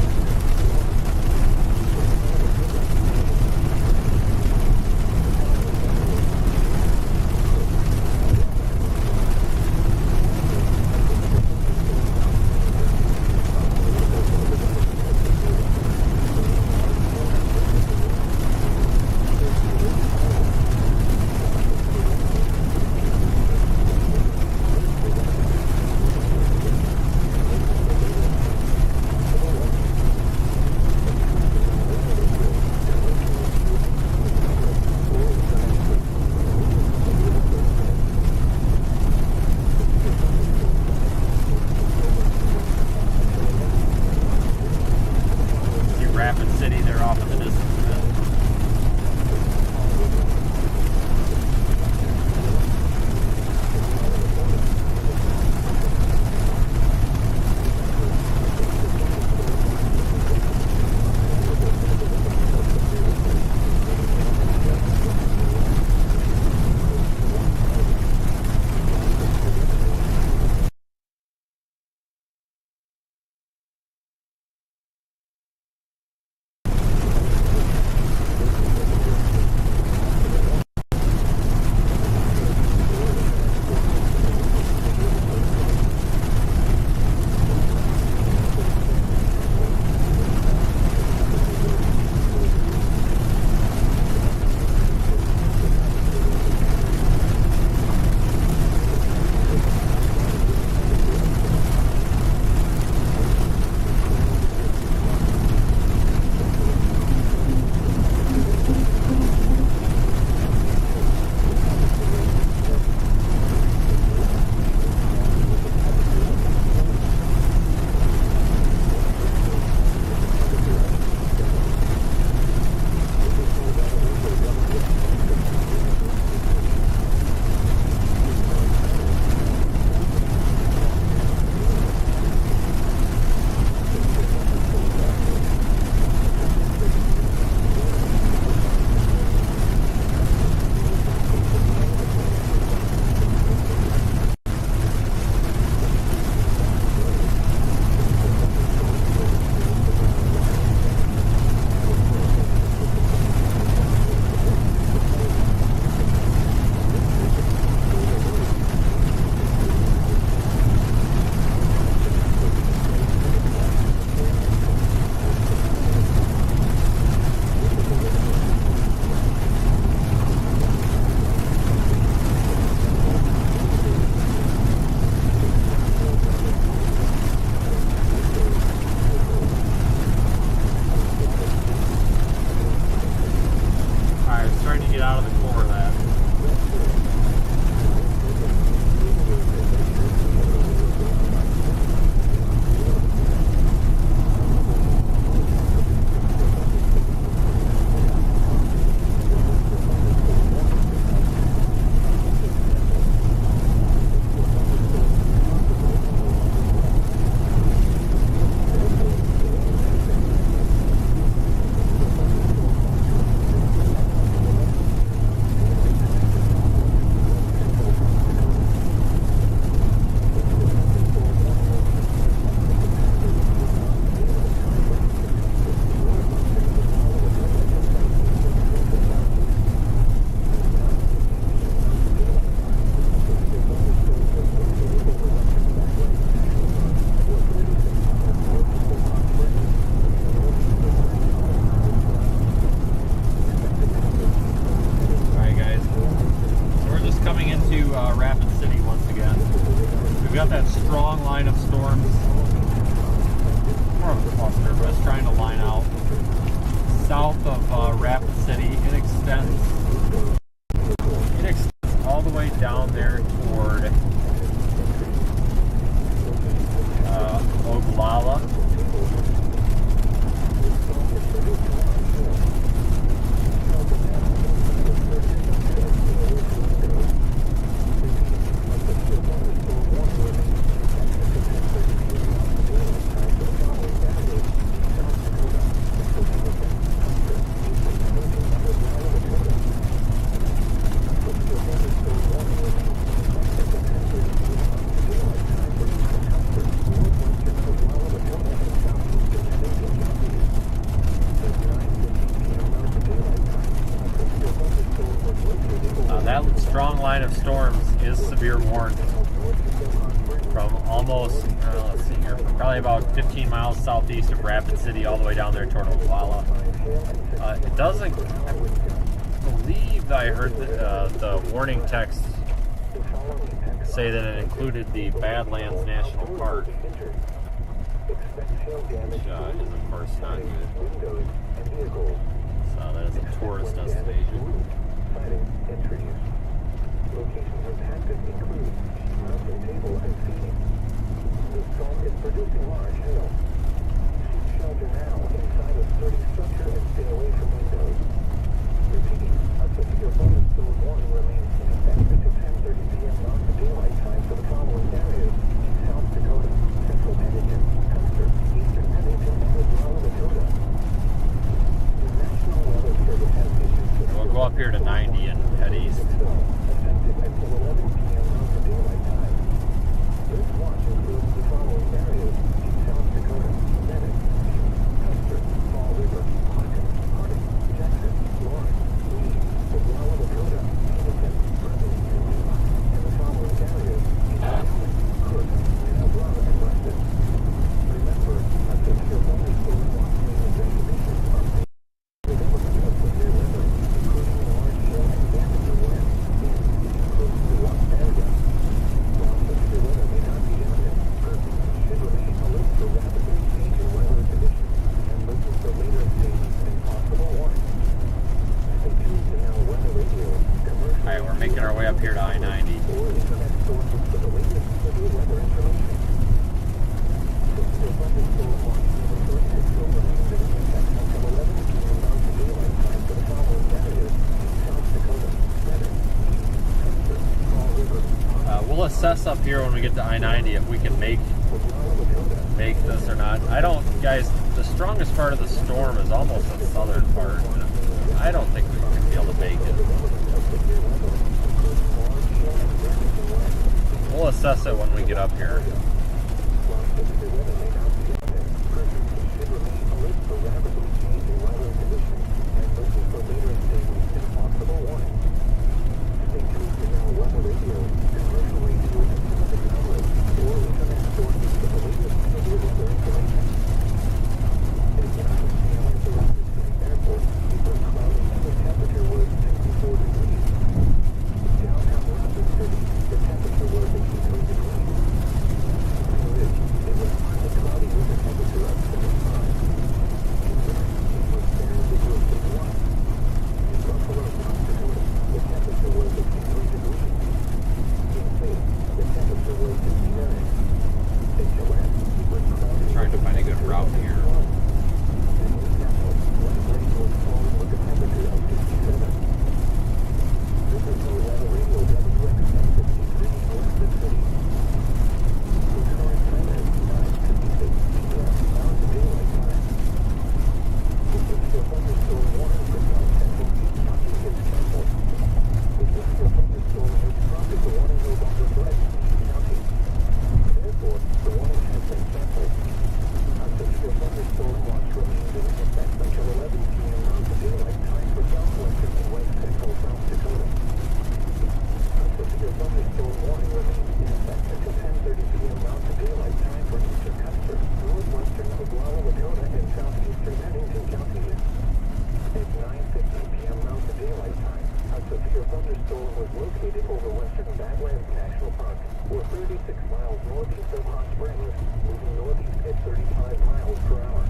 got that strong line of storms, more of a cluster, but it's trying to line out south of Rapid City. It extends all the way down there toward Oglala. That strong line of storms is severe warned from almost, let's see here, from probably about 15 miles southeast of Rapid City all the way down there toward Oglala. It doesn't, I believe I heard the warning text say that it included the Badlands National Park, which is of course not good. So that is a tourist destination. Locations impacted include mountain table and feeding. The storm is producing large hail. Seek shelter now inside a sturdy structure and stay away from windows. Repeating, a severe bonus storm warning remains in effect until 10:30 p.m. Mountain Daylight Time for the following areas: South Dakota, Central Pennington, Custer, Eastern Pennington, and Oglala, Dakota. The National Weather Service has issued. We'll go up here to 90 and head east. Until 11 p.m. Mountain Daylight Time. This watch includes the following areas: South Dakota, Bennett, Custer, Fall River, Harding, Jackson, Lawrence, Lee, Oglala, Dakota, Hamilton, Berkeley, and Lima. And the following areas: Allen, Cook, Niobrara, and Ruston. Remember, a severe weather storm watch and evacuations are made for the element of severe weather, including large hail and damaging winds. Close to the watch area. While severe weather may not be imminent, persons should remain alert for rapidly changing weather conditions and listen for later statements and possible warnings. Stay tuned to Now Weather Radio, commercial. Alright, we're making our way up here to I-90. Or internet sources for the latest severe weather information. Severe thunderstorm watch number 36 will remain in effect until 11 p.m. Mountain Daylight Time for the following areas: South Dakota, Bennett, We'll assess up here when we get to I-90 if we can make this or not. I don't, guys, the strongest part of the storm is almost the southern part. I don't think we're going to be able to make it. We'll assess it when we get up here. The northeast of Hot Springs, moving northeast at 35 miles per hour.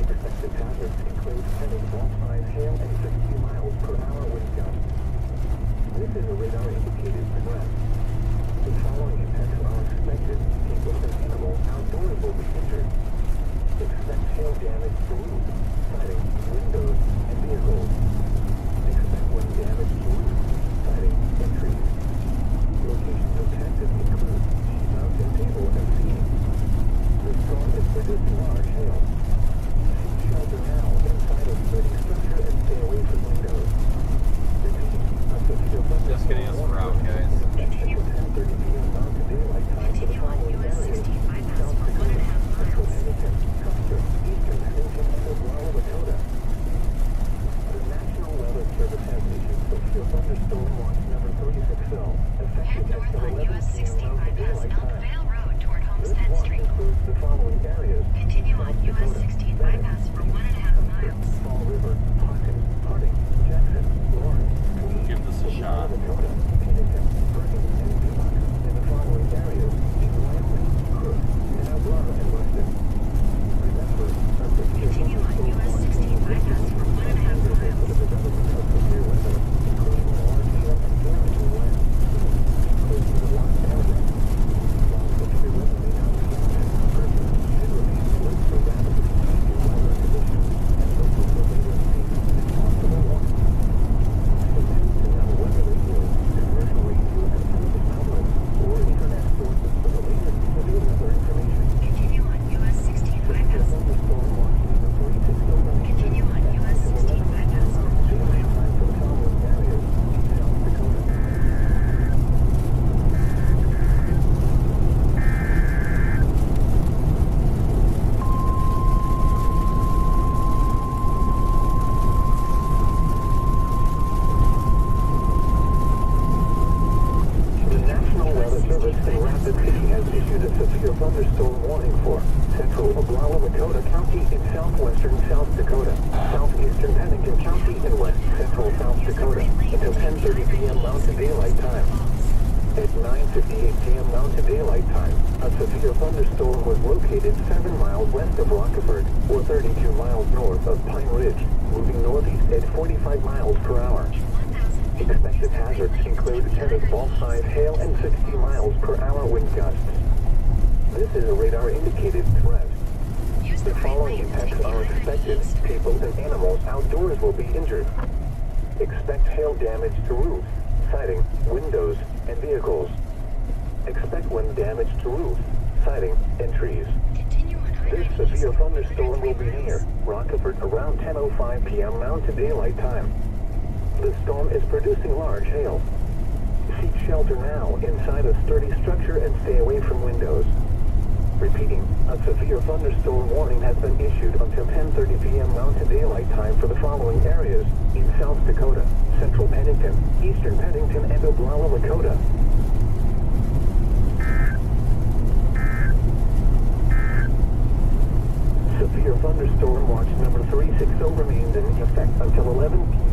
Expected hazards include heavy ball size hail and 60 miles per hour wind gusts. This is a radar-indicated threat. The following impacts are expected. People and animals outdoors will be injured. Expect hail damage to roofs, siding, windows, and vehicles. Expect wind damage to roofs, siding, and trees. Locations impacted include sheet mountain table and seating. The storm is producing large hail. Seek shelter now inside a sturdy structure and stay away from windows. Repeating, a severe thunderstorm. Just getting us around, guys. Continue. 10:30 p.m. Mountain Daylight Time for the Continue on following US areas. 16 bypass South for Dakota, 1.5 Central miles. Pennington, Culver, Eastern Pennington, and Oglala, Dakota. The National Weather Service has issued severe thunderstorm watch number 360, effective Head north until on 11 US p.m. 16 Mountain bypass Daylight Elk Time. Vale Road toward This Homestead watch Street. includes the following areas. Continue South on US Dakota, 16 Bennett, bypass for Butte, 1.5 Custer, miles. Fall River, Harding, Jackson, Lawrence, Tweed, Give this a shot. Dakota, Pennington, Perkins, and Peacock, and the following areas in Wyoming, Crook, and Oglala and Weston. Remember, a severe Continue on thunderstorm US watch 16 means bypass for 1.5 for the miles. development of severe weather, including large hail and damaging winds, close to the locked area. While severe weather may not be imminent, persons should remain alert for rapidly changing weather conditions and listen for later seasons and possible warnings. Listen to now weather radio, commercial radio, and television outlets, or internet sources for the latest severe weather information. Continue on US 16 bypass. Thunderstorm watch number 360. Continue on US 16 bypass for 1 mile. Time for the following areas in South Dakota. The National Weather Service in Rapid City has issued a severe thunderstorm warning for central Oglala, Dakota County in southwestern South Dakota, southeastern Pennington County, and west central South Dakota until 10:30 p.m. Mountain Daylight Time. At 9:58 p.m. Mountain Daylight Time, a severe thunderstorm was located 7 miles west of Rockford, or 32 miles north of Pine Ridge, moving northeast at 45 miles per hour. Expected hazards include tennis ball size hail and 60 miles per hour wind gusts. This is a radar-indicated threat. Use the The right following lane to impacts take the are expected. island east. People and animals outdoors will be injured. Expect hail damage to roofs, siding, windows, and vehicles. Expect wind damage to roofs, siding, and trees. Continue on This Highway severe east. thunderstorm will be 1.5 near miles. Rockford around 10:05 p.m. Mountain Daylight Time. The storm is producing large hail. Seek shelter now inside a sturdy structure and stay away from windows. Repeating, a severe thunderstorm warning has been issued until 10:30 p.m. Mountain Daylight Time for the following areas in South Dakota, Central Pennington, Eastern Pennington, and Oglala, Dakota. Severe thunderstorm watch number 360 remains in effect until 11 p.m.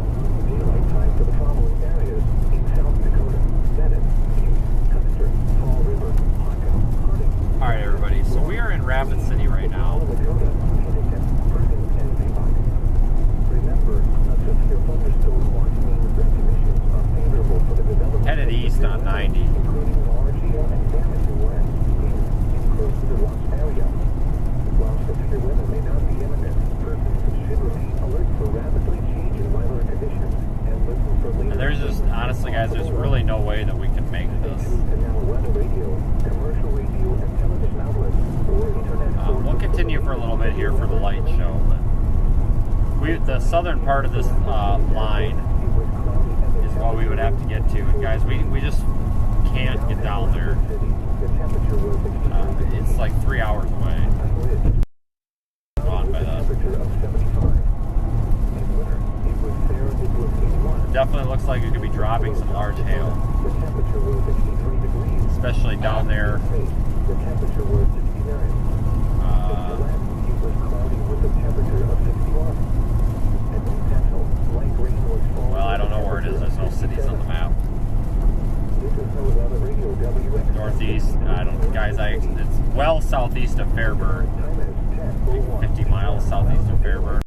Daylight time for the following areas in South Dakota, Bennett, Butte, Custer, Fall River, Harding. All right, everybody. So we are in Rapid City right now. Dakota, Pennington, Perkins, and Peacock. Remember, a severe thunderstorm watch means that conditions are favorable for the development Headed of east severe on weather, 90. including large hail and damaging winds in close to the watch area. While severe weather may not be imminent, persons should remain alert for rapidly changing weather conditions and listen for later. And there's just, honestly, guys, there's really no way that we can make this. To now weather radio, commercial radio, and television outlets, or internet sources. We'll continue for a little bit here for the light show. But the southern part of this line is what we would have to get to. And guys, we just can't get down there. It's like 3 hours away. Gone by the. Definitely looks like it could be dropping some large hail, especially down there. The temperature was 69. It was cloudy with a temperature of 61. And Newcastle, light rain was falling. Well, I don't know where it is. There's no cities on the map. This is northeast. I don't, guys. It's well southeast of Fairburn, like 50 miles southeast of Fairburn.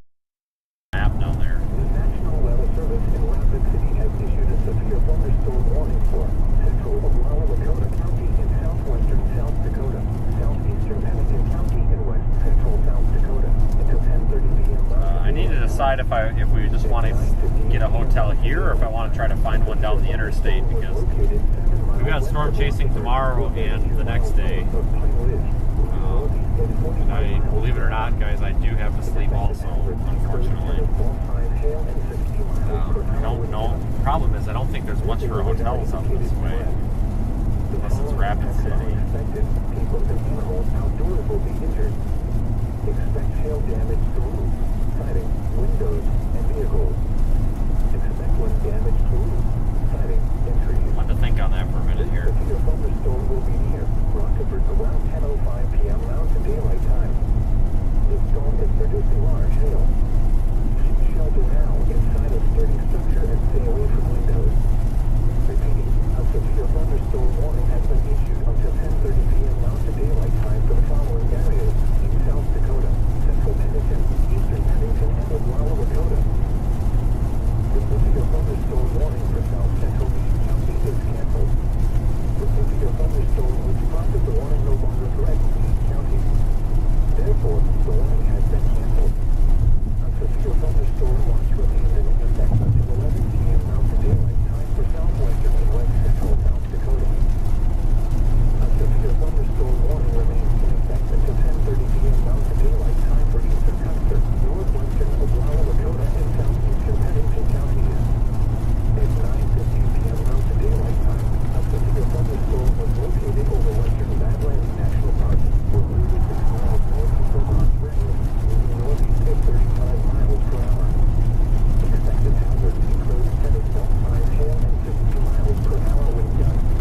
Map down there. The National Weather Service in Rapid City has issued a severe thunderstorm warning for central Oglala, Lakota County in southwestern South Dakota, southeastern Pennington County in west central South Dakota until 10:30 p.m. I need to decide if we just want to get a hotel here or if I want to try to find one down the interstate, because we've got storm chasing tomorrow and the next day. And I, believe it or not, guys, I do have to sleep also, unfortunately. I don't know. The problem is I don't think there's much for hotels out this way, unless it's Rapid City. People and animals outdoors will be injured. Expect hail damage to roofs, siding, windows, and vehicles. Expect wind damage to roofs, siding, and trees. I want to think on that for a minute here. A severe thunderstorm will be near Rockford around 10:05 p.m. Mountain Daylight Time. This storm is producing large hail. Seek shelter now inside a sturdy structure and stay away from windows. Repeating, a severe thunderstorm warning has been issued until 10:30 p.m. Mountain Daylight Time for the following areas in South Dakota, Central Pennington, Eastern Pennington, and Oglala, Lakota. The severe thunderstorm warning for South Central East County is canceled. The severe thunderstorm which prompted the warning no longer threatens East County. Therefore, the warning has been canceled. A severe thunderstorm watch remains in effect until 11 p.m. Mountain Daylight Time for southwestern and west central South Dakota. A severe thunderstorm warning remains in effect until 10:30 p.m. Mountain Daylight Time for eastern Culver, northwestern Oglala, Lakota, and southeastern Pennington counties. At 9:15 p.m. Mountain Daylight Time, a severe thunderstorm was located over western Badlands National Park, or 36 miles north of Vermont Springs, moving northeast at 35 miles per hour. Expected hazards include 10-5 hail and 50 miles per hour wind gusts.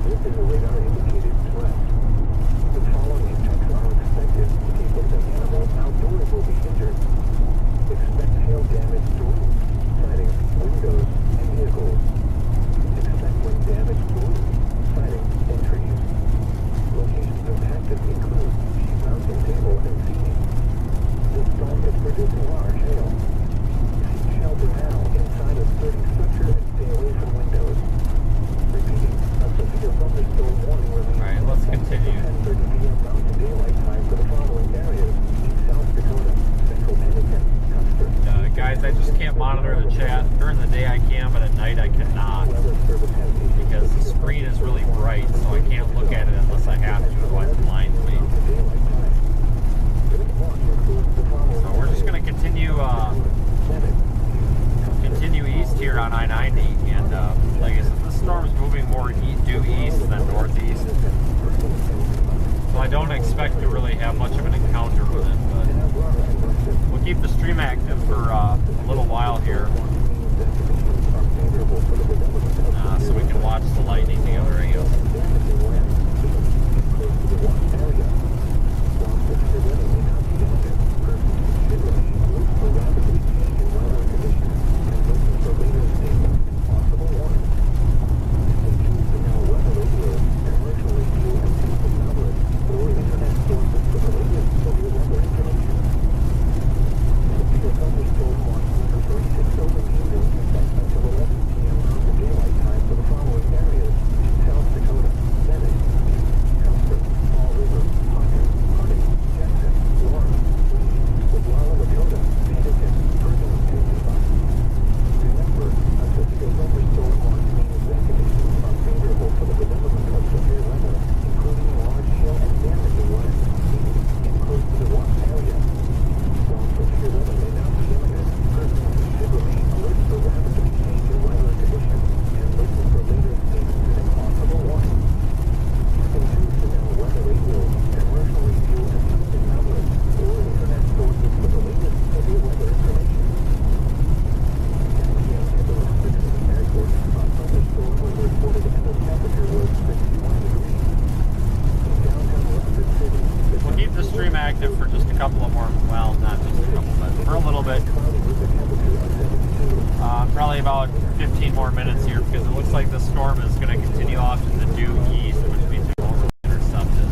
This is a radar-indicated threat. The following effects are expected. People and animals outdoors will be injured. Expect hail damage to roofs, siding, windows, and vehicles. Expect wind damage to roofs, siding, and trees. Locations impacted include Sheep Mountain, Table, and Seating. This storm is producing large hail. Seek shelter now inside a sturdy structure and stay away from windows. Repeating, a severe thunderstorm warning remains. All right, let's continue. 10:30 p.m. Mountain Daylight Time for the following areas in South Dakota, Central Pennington, Culver. Guys, I just can't monitor the chat. During the day I can, but at night I cannot, Weather Service has issued because the screen is really bright, so I can't look at it unless I have to, otherwise it blinds me. Mountain Daylight Time. This watch includes the following. So we're just going to continue east here on I-90, and like I said, this storm's moving more due east than northeast, so I don't expect to really have much of an encounter with it, but we'll keep the stream active for a little while here, so we can watch the lightning together, I guess. Probably about 15 more minutes here because it looks like the storm is going to continue off to the due east, which means it won't really intercept it.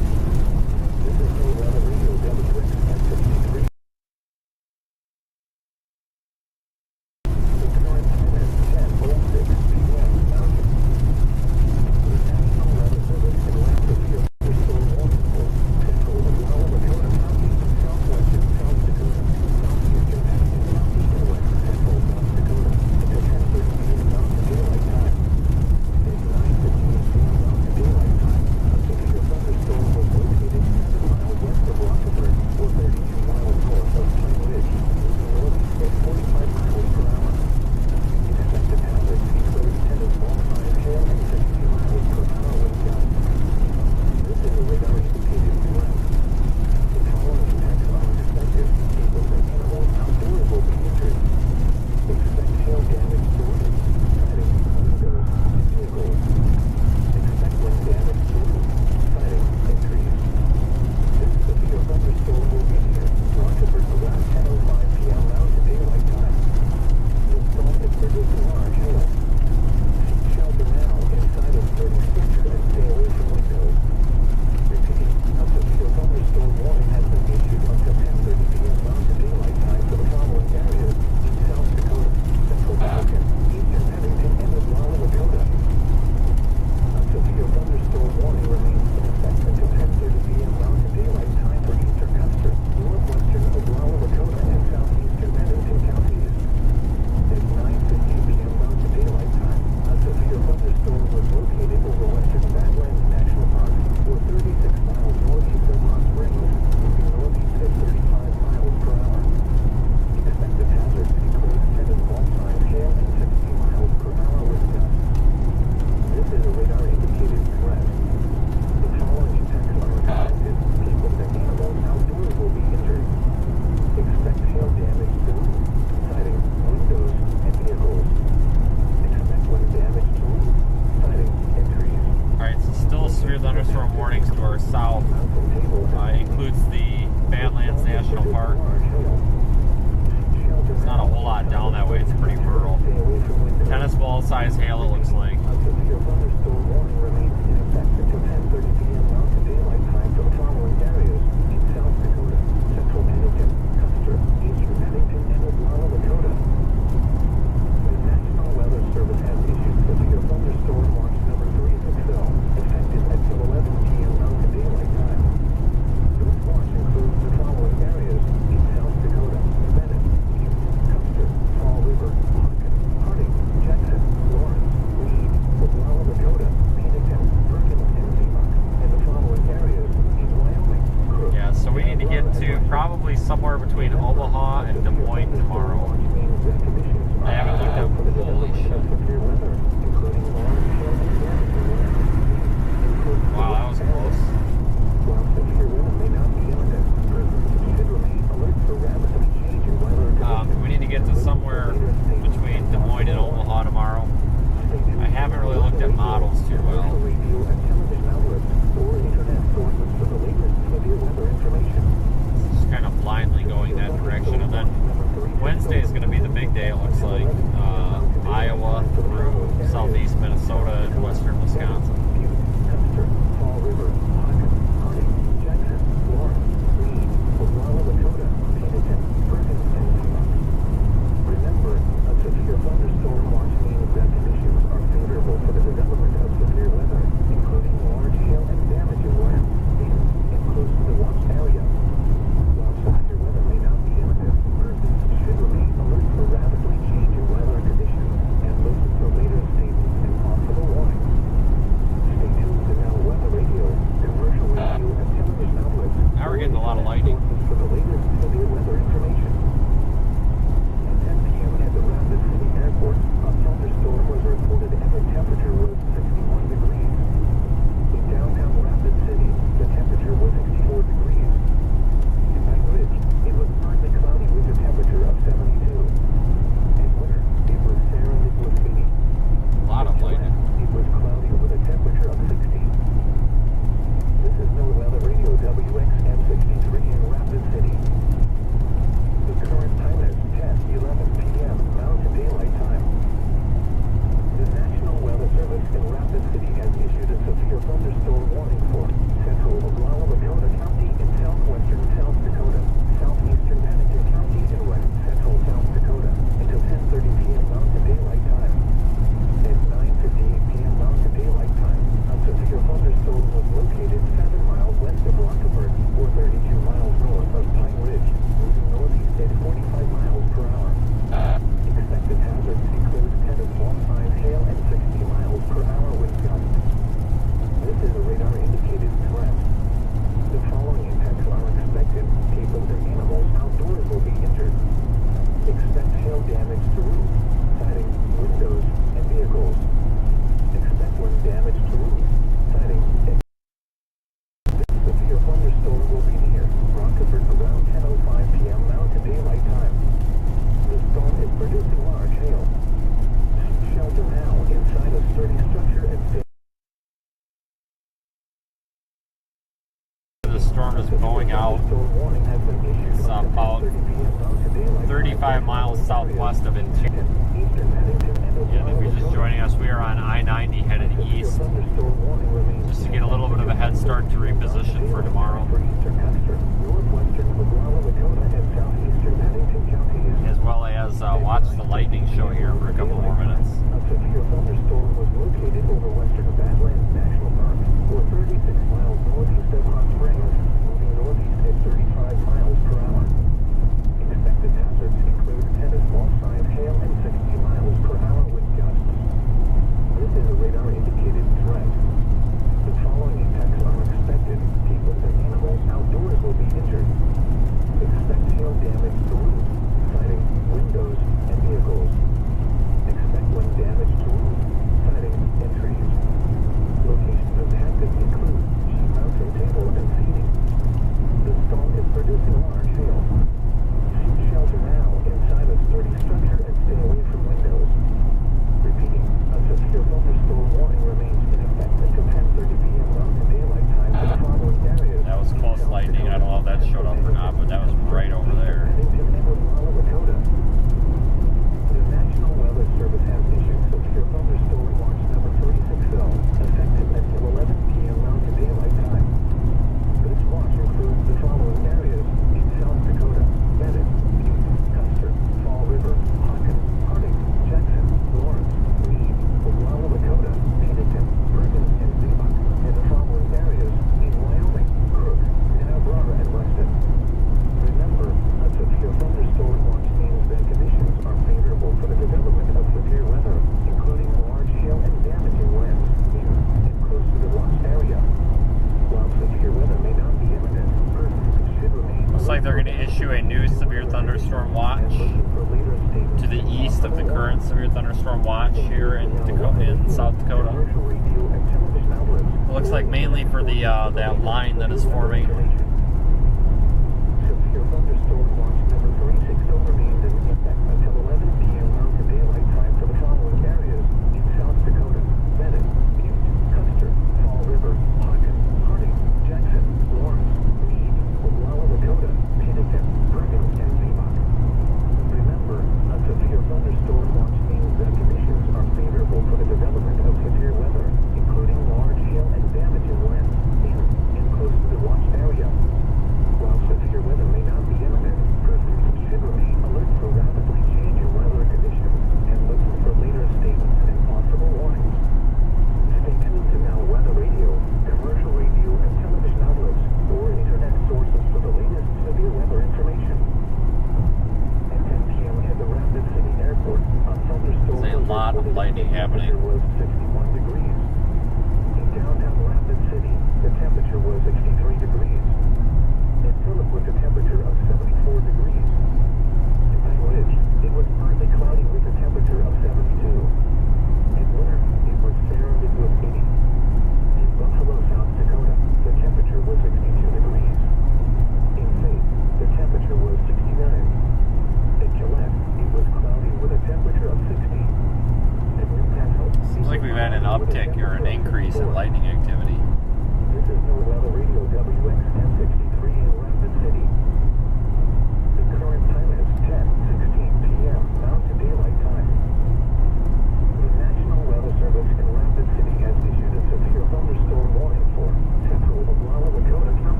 Thunderstorm warnings to our south. Includes the Badlands National Park. It's not a whole lot down that way, it's pretty rural. Tennis ball size hail, it looks like. Probably somewhere between Omaha and Des Moines tomorrow. I haven't looked up. Holy shit. Wow, that was close. We need to get to somewhere between Des Moines and Omaha tomorrow. I haven't really looked at models too well. Kind of blindly going that direction, and then Wednesday is going to producing large hail. Seek shelter now inside a sturdy structure and stay. The storm is blowing out. Storm warning has been issued It's until about 10:30 p.m. Mountain Daylight 35 miles southwest of Interior. Eastern Paddington and And if you're just joining us, we are on I-90 headed east, thunderstorm warning remains just to get a little bit of a head start to reposition for tomorrow, for eastern Custer, northwestern Oglala, Lakota, and southeastern Paddington counties. as well as watch the lightning show here for a couple more minutes. A severe thunderstorm was located over western Badlands National Park, or 36 miles northeast of Hot Springs, moving northeast at 35 miles per hour. Expected hazards include tennis ball size hail and 60 miles per hour with gusts. This is a radar-indicated threat. The following effects are expected. People and animals outdoors will be injured. Expect hail damage to roofs, siding, windows, and vehicles. Expect wind damage to roofs, siding, and trees. Locations impacted include sheet mountain table and seating. The storm is producing large hail. Seek shelter now inside a sturdy structure and stay away from windows. Repeating, a severe thunderstorm warning remains in effect until 10:30 p.m. Mountain Daylight Time for the following areas. That was close lightning. I don't know if that showed up or not, but that was right over there. Paddington and Oglala, Lakota. The National Weather Service has issued severe thunderstorm watch number 36L, effective until 11 p.m. Mountain Daylight Time. This watch includes the following areas in South Dakota: Bennett, Butte, Custer, Fall River, Hawkins, Harding, Jackson, Lawrence, Meade, Oglala, Lakota, Paddington, Perkins, and Ziebach, and the following areas in Wyoming: Crook, Niobrara, and Weston. Remember, a severe thunderstorm watch means that conditions are favorable for the development of severe weather, including large hail and damaging winds in and close to the watch area. While severe weather may not be imminent, persons should remain. Looks like they're going to issue a new severe thunderstorm watch to the east of the current severe thunderstorm watch here in South Dakota. It looks like mainly for the that line that is forming. Severe thunderstorm watch number 36L remains in effect until 11 p.m. Mountain Daylight Time for the following areas in South Dakota: Bennett, Butte, Custer, Fall River, Hawkins, Harding, Jackson, Lawrence, Meade, Oglala, Lakota, Paddington, Perkins, and Ziebach. Remember, a severe thunderstorm watch means that conditions are favorable for the development of severe weather, including large hail and damaging winds in and close to the watch area. While severe weather may not be imminent,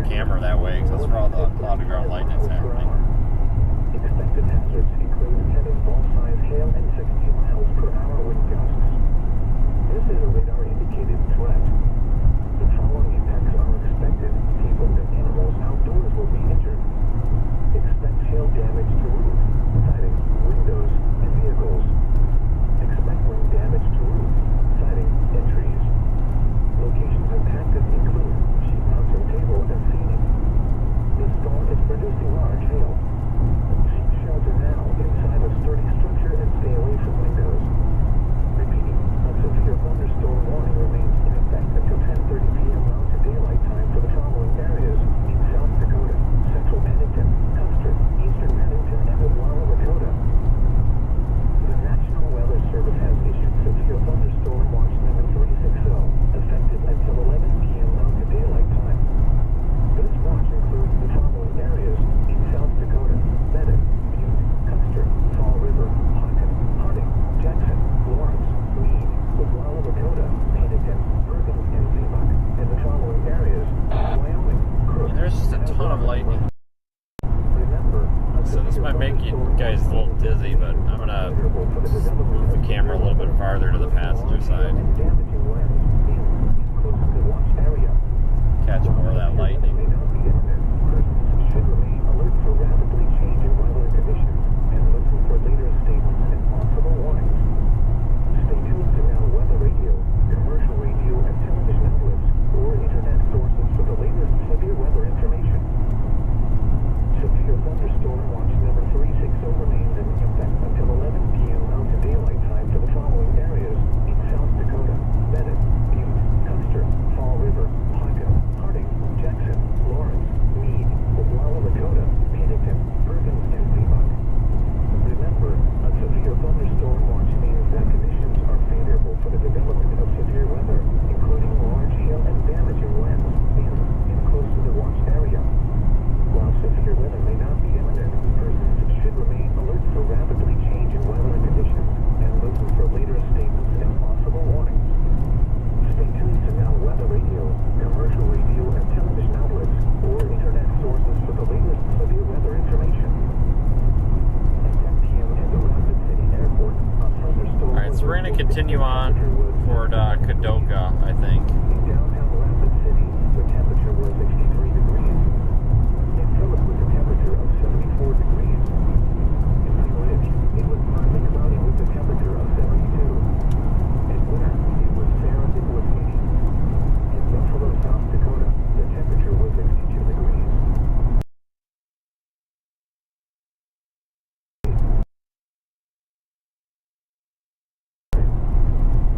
camera that way because that's where all the cloud to ground lightning is happening. Expected hazards include heavy ball-sized hail and 60 miles per hour wind gusts. This is a radar-indicated threat. The following impacts are expected. People and animals outdoors will be injured. Expect hail damage to roof, siding, windows, and vehicles. Expect wind damage to roof, siding, and trees. Locations impacted include sheet mountain table and seating. The storm is producing large hail. Seek shelter now inside a sturdy structure and stay away from windows. Repeating, a severe thunderstorm warning remains in effect until 10:30 p.m. Mountain Daylight Time for the following areas in South Dakota, Central Bennington, Custer, Eastern Bennington, and Oglala, Lakota. The National Weather Service has issued severe thunderstorm watch number 360, effective until 11 p.m. Mountain Daylight Time. This watch includes the following areas in South Dakota: Bennett, Butte, Custer, Fall River, Hockin, Harding, Jackson, Lawrence, Meade, Oglala, Lakota, Pennington, Perkins, and Seabuck. And the following areas: Wyoming, Crook. There's just a ton of lightning. Remember, So this might make you guys a little dizzy, but I'm gonna move the camera a little bit farther to the passenger side. damaging winds in close to the watch area. Catch more of that lightning. May not be imminent. Persons should remain alert for rapidly changing weather conditions and listen for later statements and possible warnings. Stay tuned to Now Weather Radio, commercial radio, and television outlets or internet sources for the latest severe weather information. Severe thunderstorm watch number 360 remains in effect until 11 p.m. Mountain Daylight Time for the following areas in South Dakota: Bennett, Butte, Custer, Fall River, Hockin, Harding, Jackson, Lawrence, Meade, Oglala, Lakota, Pennington, Perkins, and Seabuck. Remember, a severe thunderstorm watch means that conditions are favorable for the development of severe weather, including large hail and damaging winds in close to the watch area. While severe weather may not be imminent, persons should remain alert for rapidly changing weather conditions and listen for later statements and possible warnings. Stay tuned to Now Weather Radio, commercial radio, and television outlets or internet sources for the latest severe weather information. At 10 p.m. at the Rapid City Airport, a thunderstorm. Alright, so we're gonna continue on toward Kadoka, I think. In downtown Rapid City, the temperature was 63 degrees. In Philip, with a temperature of 74 degrees. In Pine Ridge, it was partly cloudy with a temperature of 72. In winter, it was fair and it was 80. In Buffalo, South Dakota, the temperature was 62 degrees.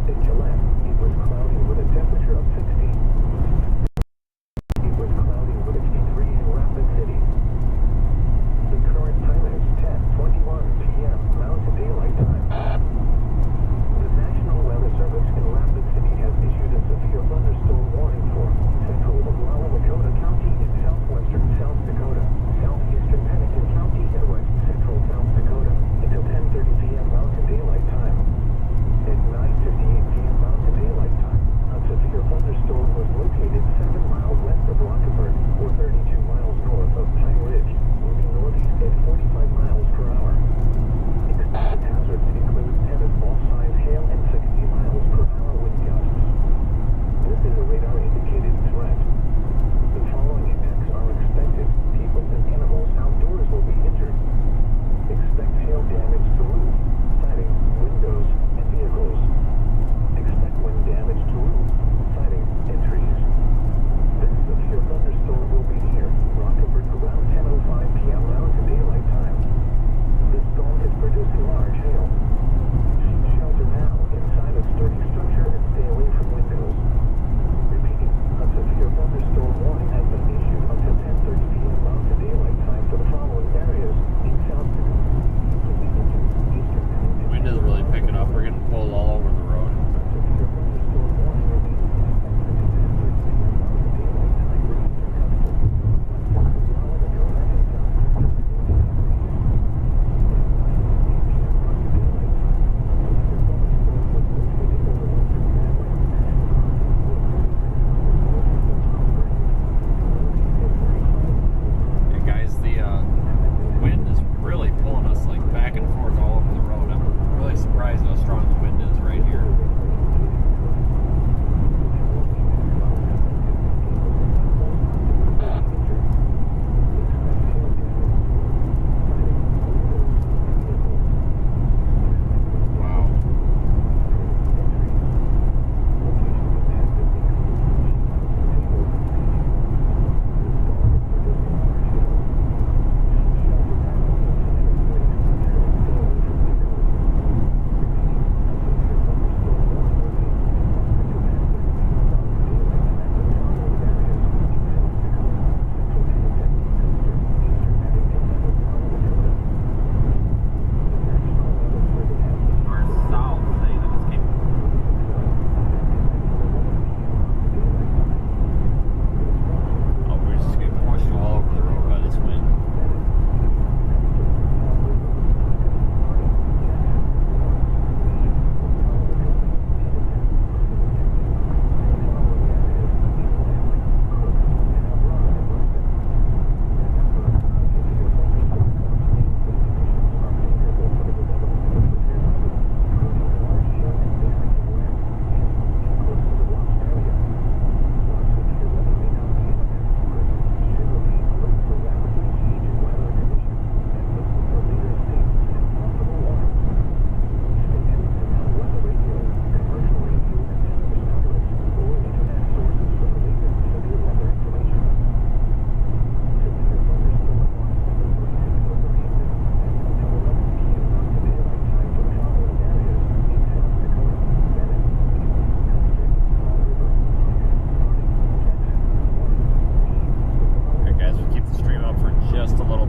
In Gillette, it was cloudy with a temperature of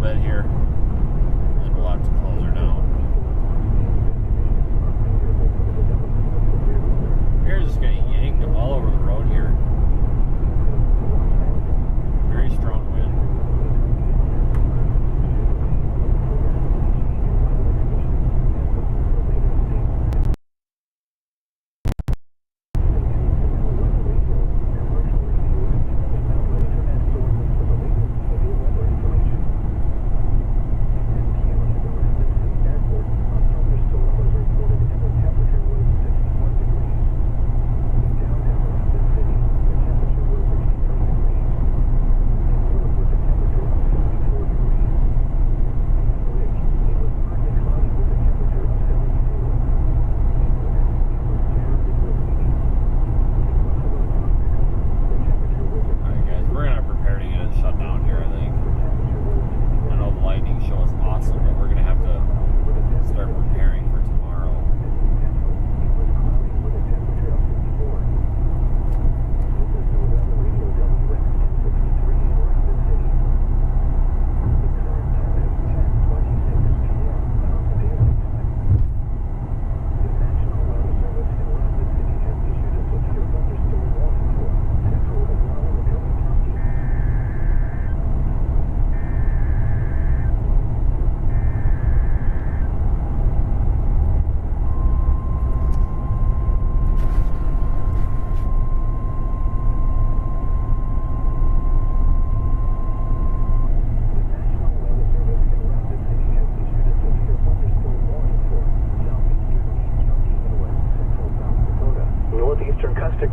bit here, and we'll have to close her down. We're just getting yanked all over the road here. Very strong wind.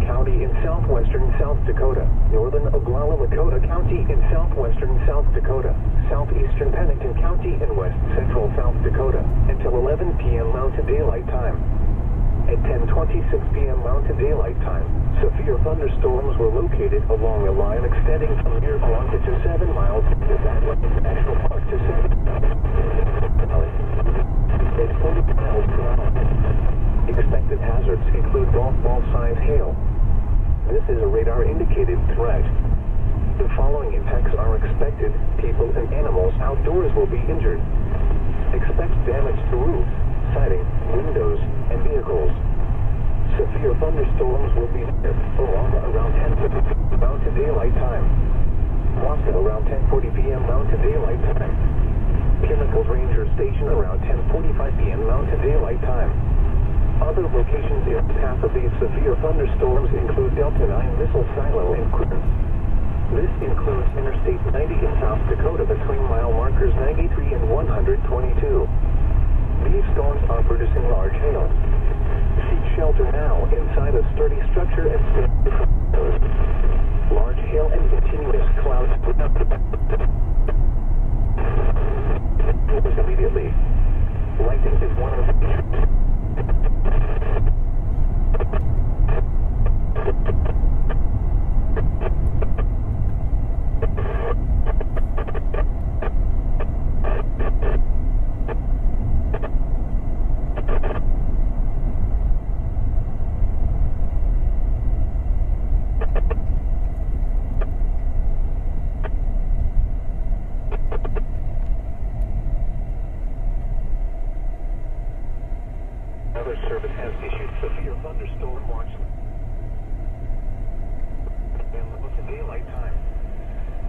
County in southwestern South Dakota, northern Oglala Lakota County in southwestern South Dakota, southeastern Pennington County in west central South Dakota, until 11 p.m. Mountain Daylight Time. At 10:26 p.m. Mountain Daylight Time, severe thunderstorms were located along a line extending from near Quonset to 7 miles to Badlands National Park to 7 at 40 miles per hour. Expected hazards include golf ball size hail. This is a radar-indicated threat. The following impacts are expected. People and animals outdoors will be injured. Expect damage to roofs, siding, windows, and vehicles. Severe thunderstorms will be near Oglala around 10:50 Mountain Daylight Time. Quonset around 10:40 p.m. Mountain Daylight Time. Chemicals Ranger Station around 10:45 p.m. Mountain Daylight Time. Other locations in the path of these severe thunderstorms include Delta 9 Missile Silo in Quinton. This includes Interstate 90 in South Dakota between mile markers 93 and 122. These storms are producing large hail. Seek shelter now inside a sturdy structure and stay away from windows. Large hail and continuous clouds immediately. Lightning is one of the Weather Service has issued severe thunderstorm watch in Mountain Daylight Time.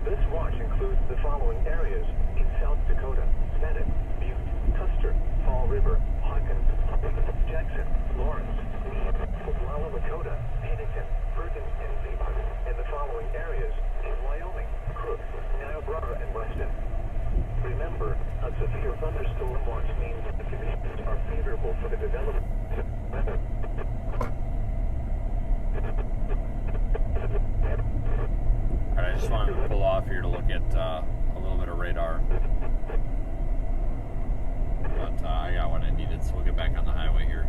This watch includes the following areas in South Dakota: Bennett, Butte, Custer, Fall River, Hawkins, Jackson, Lawrence, Meade, Oglala Lakota, Pennington, Perkins, and Beaver, and the following areas in Wyoming, Crook, Niobrara, and Weston. Remember, a severe thunderstorm watch means the conditions are favorable for the development of weather. Alright, I just wanted to pull off here to look at a little bit of radar. But I got what I needed, so we'll get back on the highway here.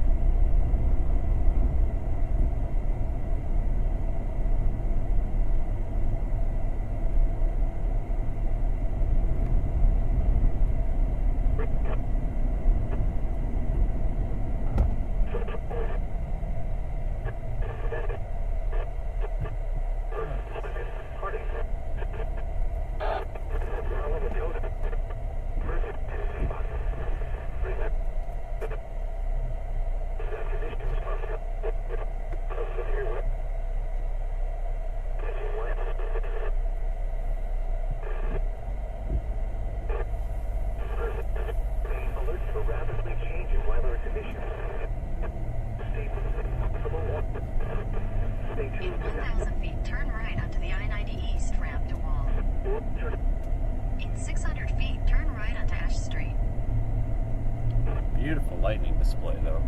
lightning display though.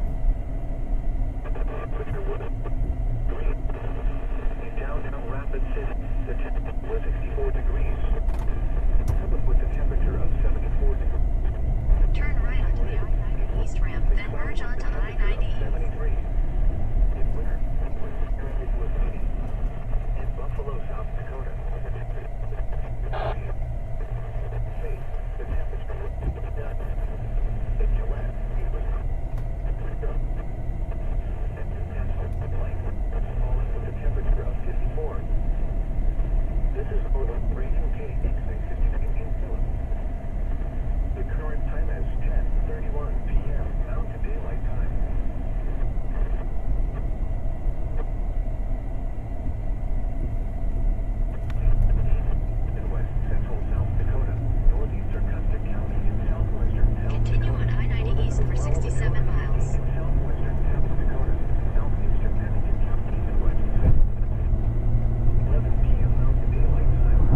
In downtown Rapid City, the temperature was 64 degrees. With a temperature of 74 degrees. Turn right onto the I-90 East ramp, then merge onto I-90 East. 73. In winter, it was 80. In Buffalo, South Dakota, the temperature was 80. The temperature was 59. In Gillette, it was 0. And Newcastle, falling with a temperature of 54. This is over Region K, X659 in Phillips. The current time is 10:31 p.m. Mountain Daylight Time. In west central South Dakota, northeastern Custer County, and southwestern South Continue on Dakota, I-90 East for 67 miles. in southwestern South Dakota, southeastern Pennington County, and west 11 p.m. Mountain Daylight Time.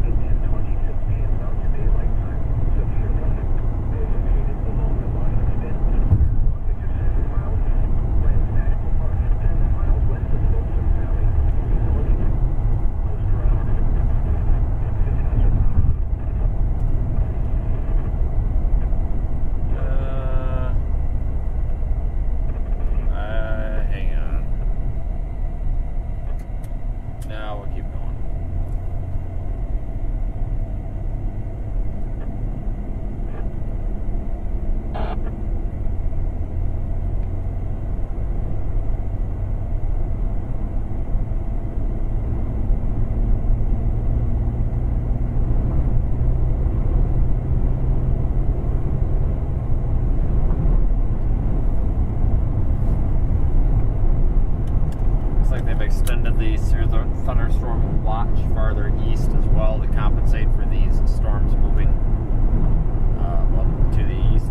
At 10:26 p.m. Mountain Daylight Time, severe weather is located along the line extends 1 to 7 miles from Brands National Park, 10 miles west of Folsom Valley, northeast coast route. Hang on. Now we'll keep going. Looks like they've extended the thunderstorm watch farther east as well to compensate for these storms moving to the east.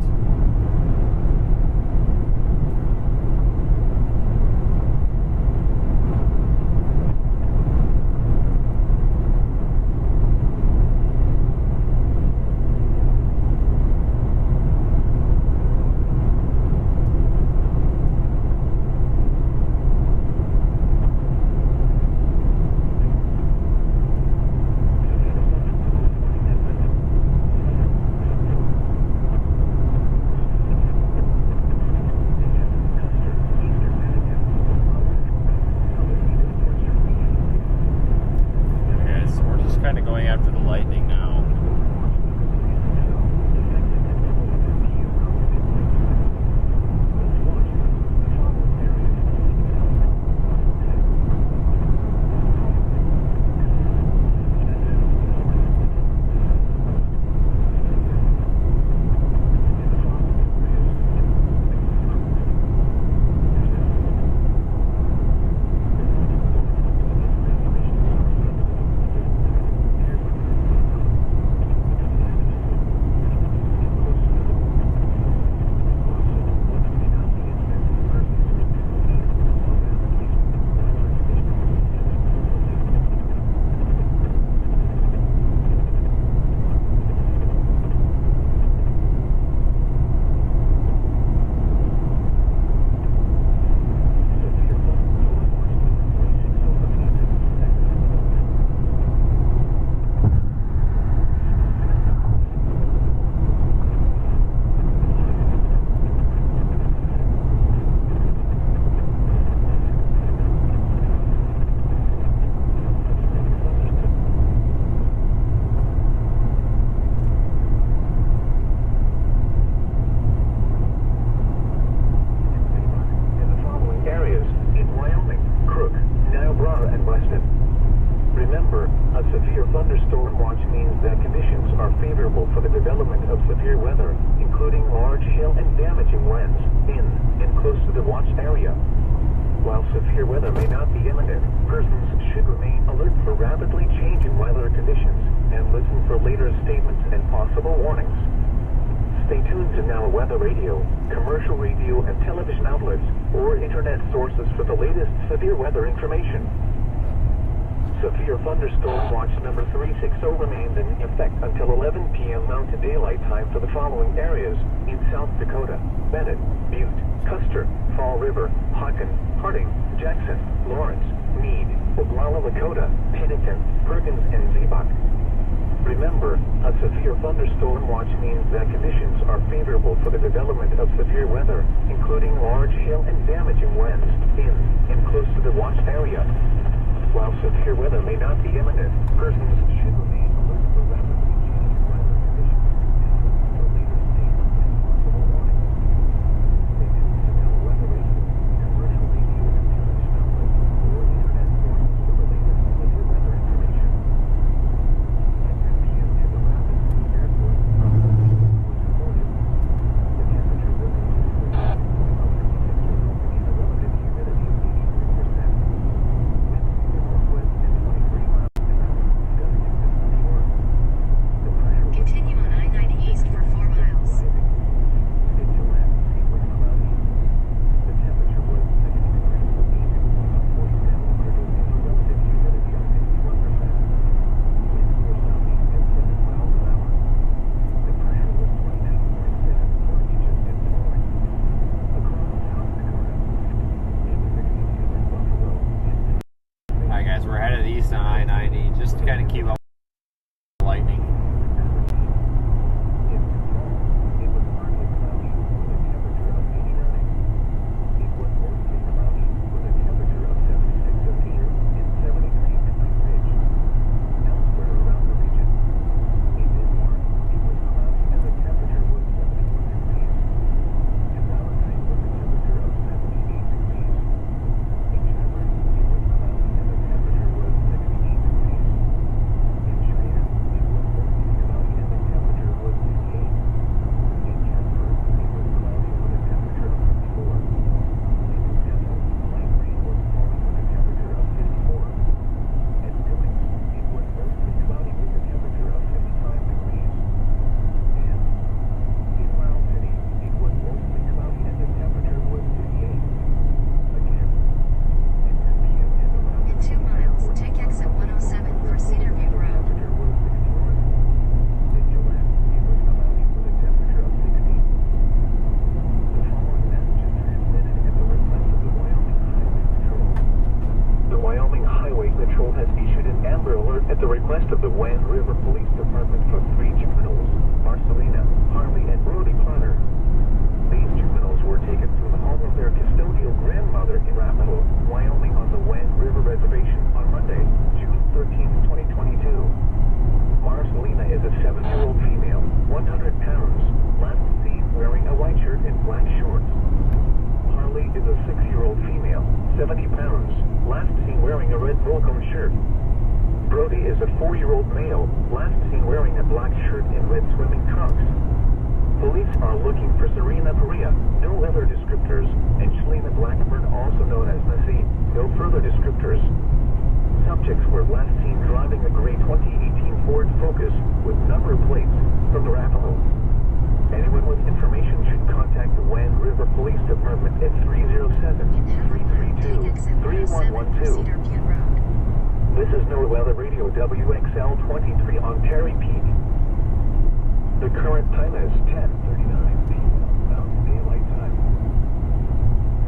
Okay, so we're just kind of going after the lightning now. Severe weather may not be imminent. Persons should remain alert for rapidly changing weather conditions and listen for later statements and possible warnings. Stay tuned to NOAA Weather Radio, commercial radio and television outlets, or internet sources for the latest severe weather information. Severe thunderstorm watch number 360 remains in effect until 11 p.m. Mountain Daylight Time for the following areas in South Dakota: Bennett, Butte, Custer, Fall River, Hawken, Harding, Jackson, Lawrence, Meade, Oglala Lakota, Pennington, Perkins, and Ziebach. Remember, a severe thunderstorm watch means that conditions are favorable for the development of severe weather, including large hail and damaging winds in and close to the watch area. While severe weather may not be imminent, persons should remain alert for rapidly changing weather conditions and listen to later statements and possible warnings. Stay tuned to Now Weather Radio, commercial radio and television outlets, or internet sources for the latest severe weather information. At 10 p.m. at the Rapids Airport, a hurricane was reported. The temperature was increased to 66 and the relative humidity 86%. Winds from the northwest at 23 miles an hour, gusting to 24. The pressure was Continue on I-90 east for 4 miles. rising. In Gillette, it was cloudy. The temperature was 60 degrees. A 47 cradle and the relative humidity of 51%. Winds were southeast at 7 miles an hour. The pressure was 29.74 inches and falling. Across South Dakota, it was 62 in Buffalo and Alright guys, we're headed east on I-90 just to kind of keep up with the lightning. In Control, it was partly cloudy with a temperature of 89. It was mostly cloudy with a temperature of 76 at Peter and 73 at Pine Ridge. Elsewhere around the region, in Denmark, it was cloudy and the temperature was 71 degrees. In Valentine was a temperature of 78 degrees. In Trevor, it was cloudy and the temperature was 68 degrees. In Cheyenne, it was mostly cloudy and the temperature was 58. In Casper, it was cloudy with a temperature of 54. In Newcastle, light rain was falling with a temperature of 54. At Billings, it was mostly cloudy with a temperature of 55 degrees. And in Miles City, it was mostly cloudy and the temperature was 58. Again, at 10 p.m. at the In Rapids 2 miles, Airport, take exit 107 for Cedar View the Road. temperature was 61. In Gillette, it was cloudy with a temperature of 60. The following message is transmitted at the request of the Wyoming Highway Patrol. The Wyoming Highway Patrol has issued an Amber Alert at the request of the Wan River Police Department for 3 juveniles, Marcelina, Harley, and Brody Planner. These juveniles were taken from the home of their custodial grandmother in Rapido, Wyoming on the Wan River Reservation on Monday, June 13, 2022. Marcelina is a 7-year-old female, 100 pounds, last seen wearing a white shirt and black shorts. Harley is a 6-year-old female, 70 pounds, last seen wearing a red Volcom shirt. Brody is a 4-year-old male, last seen wearing a black shirt and red swimming trunks. Police are looking for Serena Perea, no other descriptors, and Shalina Blackburn, also known as Nessie, no further descriptors. Subjects were last seen driving a gray 2018 Ford Focus with number plates from Arapahoe. Anyone with information should contact the Wan River Police Department at 307-332-3112. Take exit 107 for Cedar View Road. This is NOAA Weather Radio WXL 23 on Terry Peak. The current time is 10:39 p.m. Mountain Daylight Time.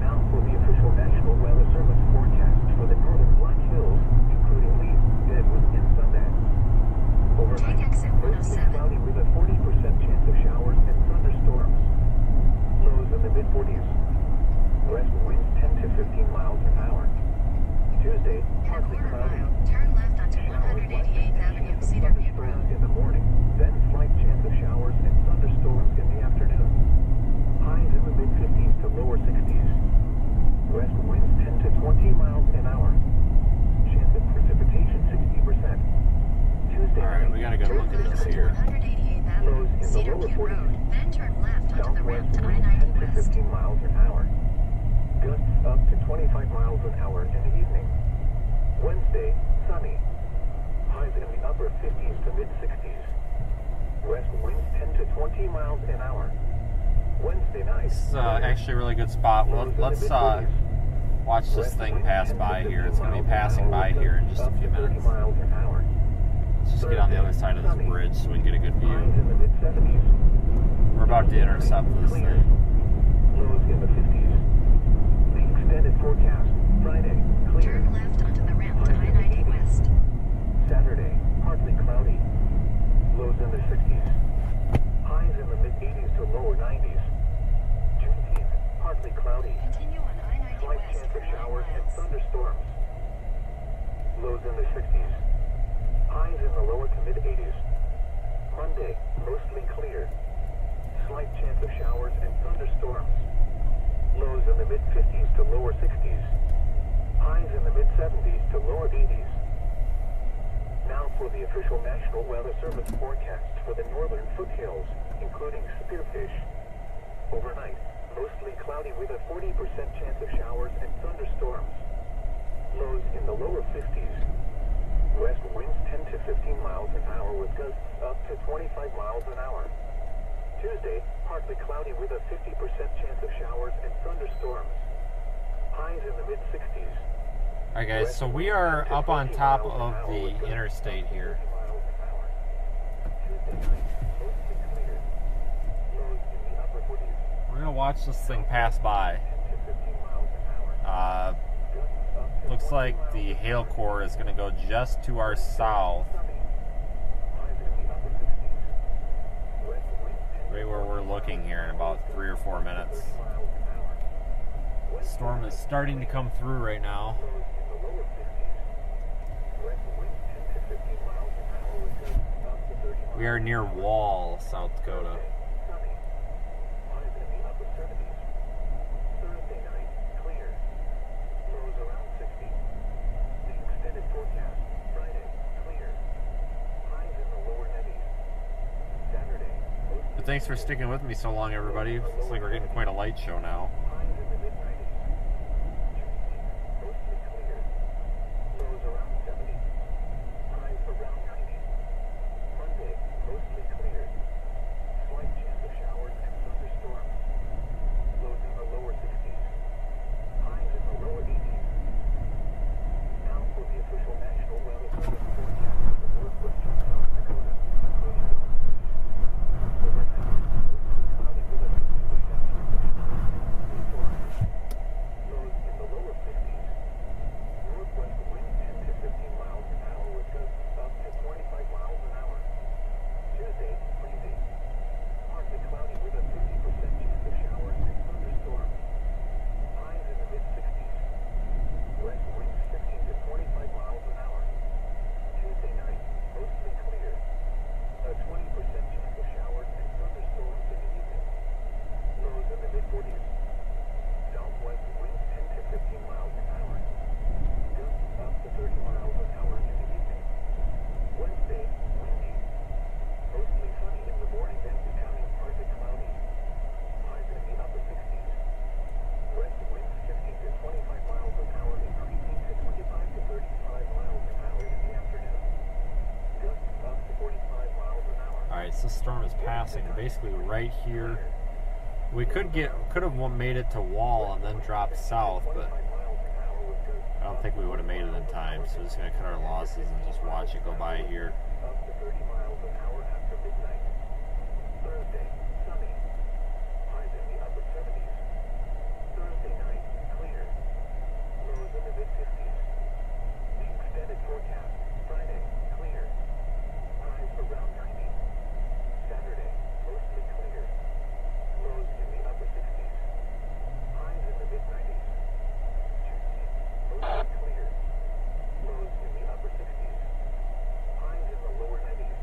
Now for the official National Weather Service forecast for the northern Black Hills, including Leaf, Deadwood, and Sundance. Overnight, Take exit mostly 107. cloudy with a 40% chance of showers and thunderstorms. Lows in the mid-40s. West winds 10 to 15 miles an hour. Tuesday, In a partly quarter cloudy. mile, turn left onto Showers, 188th Avenue, Cedar View thunderstorms Road. in the morning, then slight chance of showers and thunderstorms in the afternoon. Highs in the mid-50s to lower 60s. West winds 10 to 20 miles an hour. Chance of precipitation 60%. Tuesday Alright, night, we gotta go Turn look at left this onto here. 188th Avenue, lows in the Cedar lower View 40s. Road. Then turn left onto the ramp Southwest to winds 10 I-90 to West. 15 miles an hour. Gusts up to 25 miles an hour in the evening. Wednesday, sunny. Highs in the upper 50s to mid-60s. West winds 10 to 20 miles an hour. Wednesday night. This is actually a really good spot. lows in the Let's mid-40s. Watch this thing pass by here. It's going to be passing by here in just a few minutes. miles an hour. Let's just get on the other side of this bridge so we can get a good Highs view. in the mid-70s. We're about to intercept this Clear. thing. Lows in the 50s. The extended forecast. Friday, clear. Turn left onto the ramp to I-90 West. Saturday, partly cloudy. Lows in the 60s. Highs in the mid-80s to lower 90s. Juneteenth, partly cloudy. Continue on I-90 Slight West chance for of 9 showers and miles. thunderstorms. Lows in the 60s. Highs in the lower to mid-80s. Monday, mostly clear. Slight chance of showers and thunderstorms. Lows in the mid-50s to lower 60s. Highs in the mid-70s to lower 80s. Now for the official National Weather Service forecast for the northern foothills, including Spearfish. Overnight, mostly cloudy with a 40% chance of showers and thunderstorms. Lows in the lower 50s. West winds 10 to 15 miles an hour with gusts up to 25 miles an hour. Tuesday, partly cloudy with a 50% chance of showers and thunderstorms. Highs in the mid-60s. Alright guys, so we are up on top of the interstate here. 30 miles an hour. Tuesday night, mostly clear. Lows in the upper 40s. We're going to watch this thing pass by. 10 to 15 miles an hour. Gusts up to Looks 40 like miles the an hail hour. core is going to go just to our south, Sunny. Highs in the upper 60s. West winds 10 right where we're looking here in about 3 or 4 minutes. 30 miles an hour. The storm is starting to come through right now. Lows in the lower 50s. West winds 10 to 15 miles an hour with gusts up to 30 miles. We are near Wall, South Dakota. Sunny. Highs in the upper 70s. Thursday night, clear. Lows around 60. The extended forecast. Friday, clear. Highs in the lower 90s. Saturday, mostly But thanks for sticking with me so long, everybody. Looks like we're getting quite a light show now. highs in the mid-90s. Juneteenth, mostly clear. Lows around 70. Highs around 90. Monday, mostly clear. Slight chance of showers and thunderstorms. Lows in the lower 60s. Highs in the lower 80s. Now for the official National Weather Service forecast for the northwestern South Dakota, including the overnight, mostly cloudy with a 50% chance of showers and thunderstorms. Lows in the lower 50s. Northwest winds 10 to 15 miles an hour with gusts up to 25 miles an hour. Tuesday, breezy. Partly cloudy with a 50% chance of showers and thunderstorms. Highs in the mid-60s. West winds 15 to 25 miles an hour. Tuesday night, mostly clear. A 20% chance of showers and thunderstorms in the evening. Lows in the mid-40s. Southwest winds 10 to 15 miles an hour. Gusts up to 30 miles an hour in the evening. Wednesday, windy. Mostly sunny in the morning, then becoming partly cloudy. Highs in the upper 60s. West winds 15 to 25 miles an hour, increasing to 25 to 35 miles an hour in the afternoon. Gusts up to 45 miles an hour. Alright, so the storm is passing basically right here. We could have made it to Wall and then dropped south, but 25 miles an hour with gusts I don't think we would have made it in time. So we're just going to cut our losses and just watch it go by here. up to 30 miles an hour after midnight. Thursday, sunny. Highs in the upper 70s. Thursday night, clear. Lows in the mid-50s. The extended forecast. Friday, clear. Highs around 90. Saturday, mostly clear. Lows in the upper 60s. Highs in the mid-90s. Juneteenth, mostly clear. Lows in the upper 60s. Highs in the lower 90s.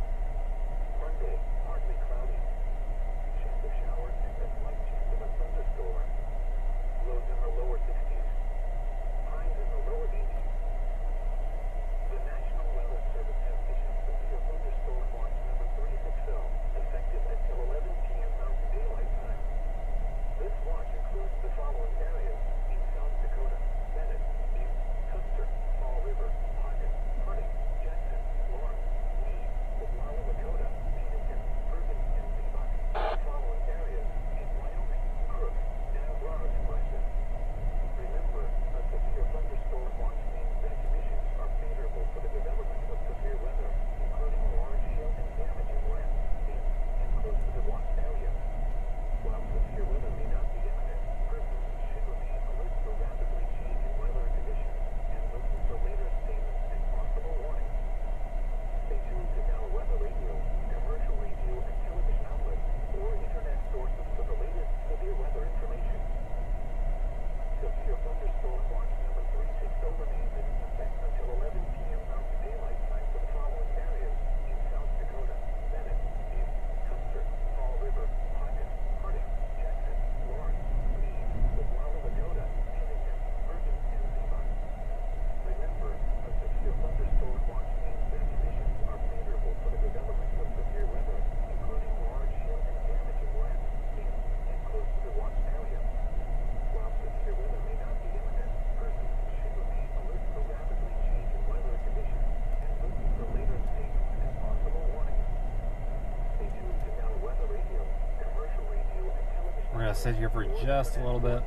going to sit here for just a little bit.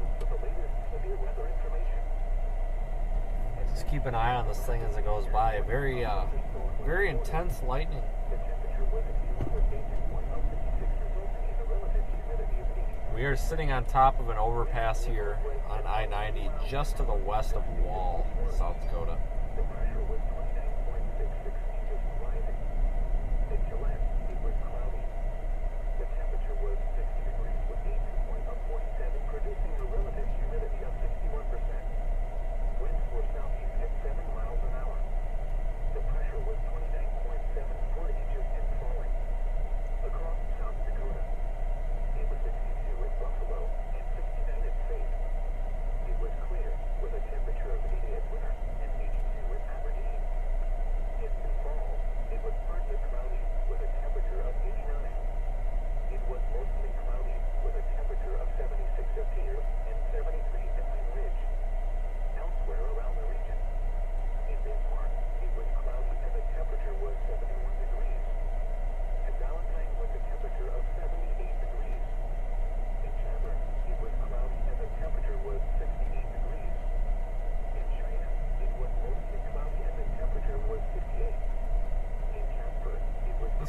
Just keep an eye on this thing as it goes by. Very, very intense lightning. We are sitting on top of an overpass here on I-90 just to the west of Wall, South Dakota.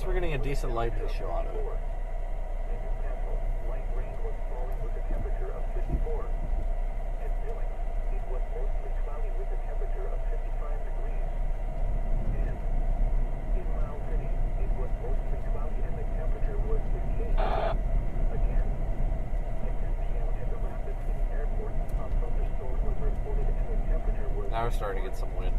We're getting a decent lightning show out of it. Now we're starting to get some wind.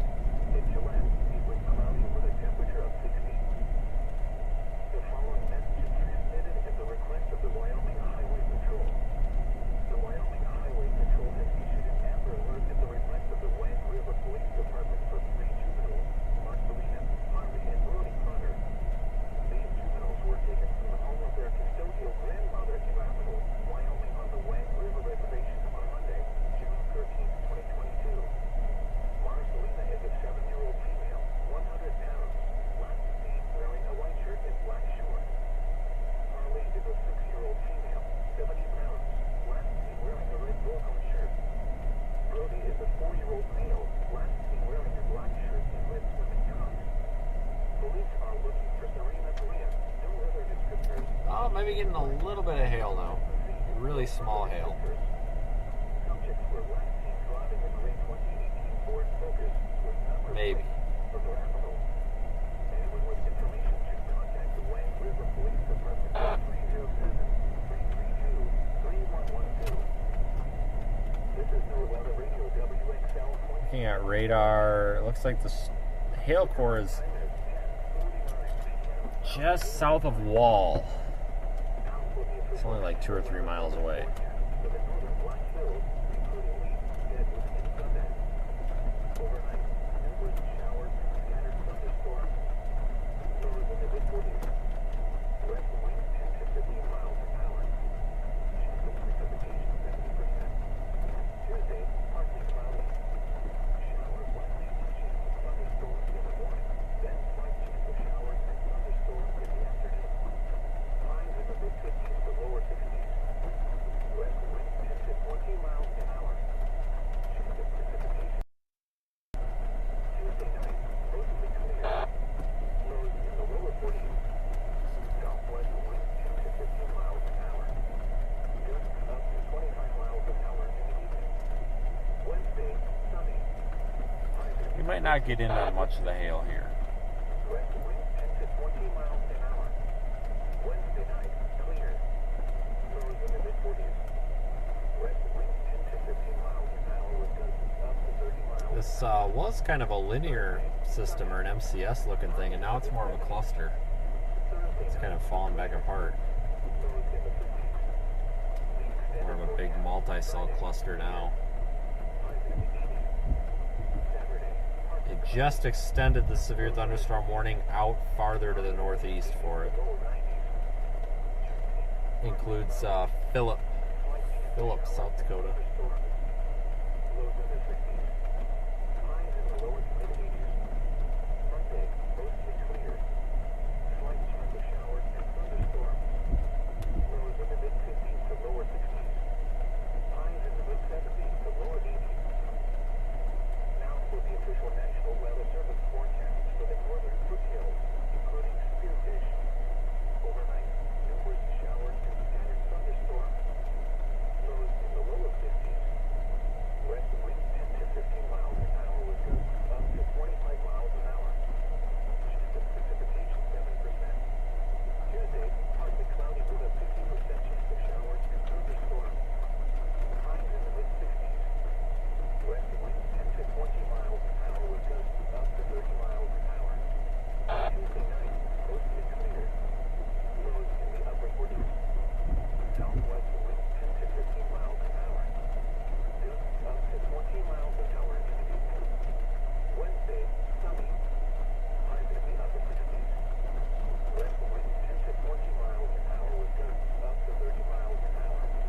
Maybe getting a little bit of hail now. Really small hail. Maybe. Looking at radar, it looks like the hail core is just south of Wall. It's only like 2 or 3 miles away. Might not get in on much of the hail here. This was kind of a linear system or an MCS looking thing, and now it's more of a cluster. It's kind of falling back apart. More of a big multi-cell cluster now. It just extended the severe thunderstorm warning out farther to the northeast for it. Includes Phillip, South Dakota.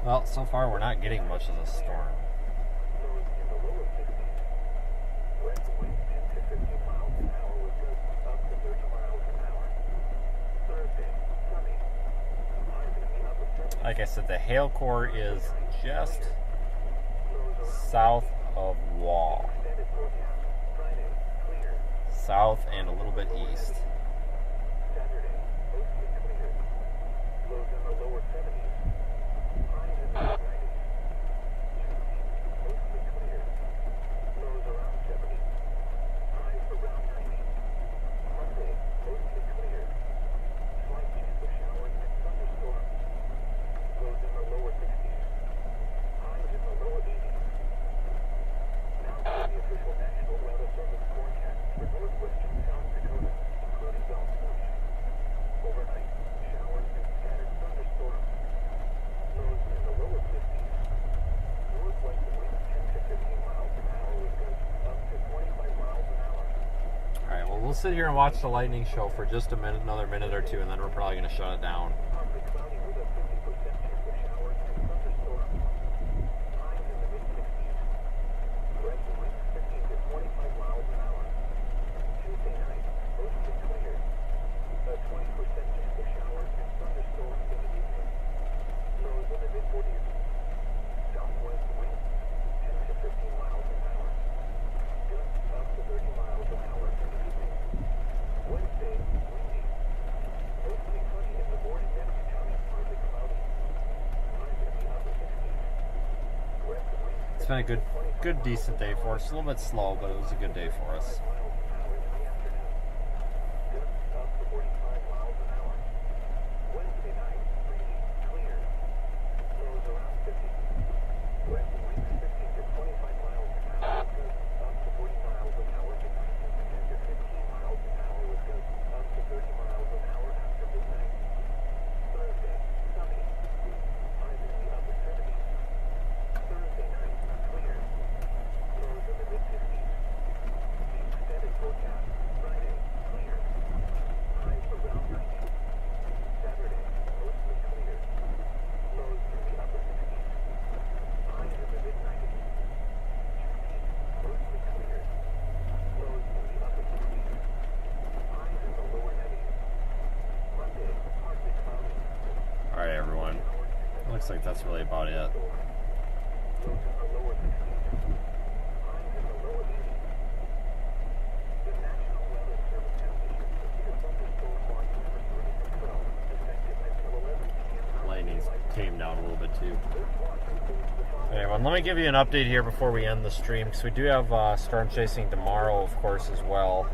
Well, so far we're not getting much of the storm. Lows in the lower 60s. West winds 10 to 15 miles an hour with gusts up to 30 miles an hour. Thursday, sunny. Highs in the upper 70s. Like I said, the hail core is just south of Wall. Extended forecast. Friday, clear. South and a little bit east. Saturday, mostly clear. Lows in the lower 70s. Highs in the mid 90s. Tuesday, mostly clear. Lows around 70. Highs around 90. Monday, mostly clear. Slight chance of showers and thunderstorms. Lows in the lower 60s. Highs in the lower 80s. Now for the official National Weather Service forecast for northwestern South Dakota, including Bell Point. Overnight, showers and scattered thunderstorms. Lows in the lower 50s. Northwest winds 10 to 15 miles an hour with gusts up to 25 miles an hour. Alright, well, we'll sit here and watch the lightning show for just a minute, another minute or two, and then we're probably going to shut it down. Partly cloudy with a 50% chance of showers and thunderstorms. Highs in the mid-60s. West winds 15 to 25 miles an hour. Tuesday night, mostly clear. A 20% chance of showers and thunderstorms in the evening. Lows in the mid-40s. Southwest winds 10 to 15 miles an hour. Gusts up to 30 miles an hour in the evening. Wednesday, windy. Mostly sunny in the morning and becoming partly cloudy. Highs in the upper 60s. West winds It's been a 15 to 25 good, miles decent an day hour. for us. A little bit slow, but it was a good day for us. Miles an hour in the afternoon. Gusts up to 45 miles an hour. Wednesday night, breezy, clear. Lows around 50. West winds 15 to 25 miles an hour with gusts up to 40 miles an hour, decreasing to 10 to 15 miles an hour with gusts up to 30 miles an hour after midnight. Thursday, sunny. Highs in the upper 70s. Thursday night, clear. Lows in the mid-50s. The extended forecast. Friday, clear. Highs around 90. Saturday, mostly clear. Lows in the upper 60s. Highs in the mid-90s. Tuesday, mostly clear. Lows in the upper 60s. Highs in the lower 90s. Monday, partly cloudy. Alright, everyone. It looks like that's really about it. Lows in the lower 60s. Highs in the lower 80s. The National Weather Service has issued severe thunderstorm warnings for Sturgis and 12, effective until 11 p.m. Lightning's tamed down a little bit too. This watch includes the following. Alright, everyone, let me give you an update here before we end the stream, because we do have storm chasing tomorrow, of course, as well.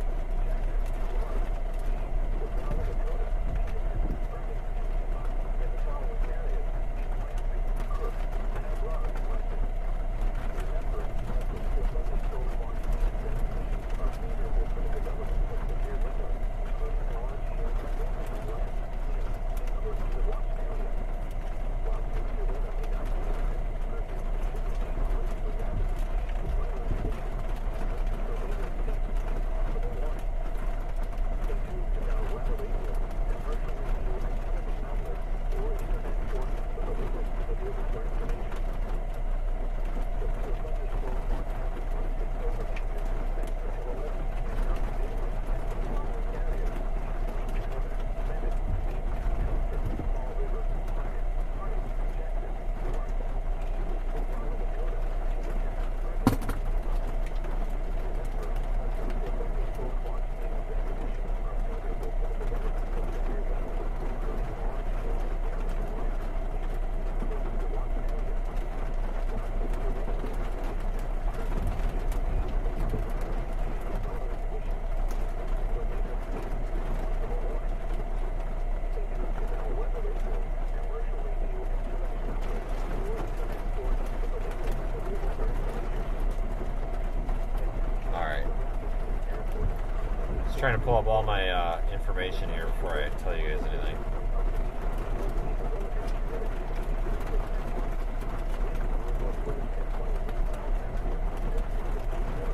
Trying to pull up all my information here before I tell you guys anything.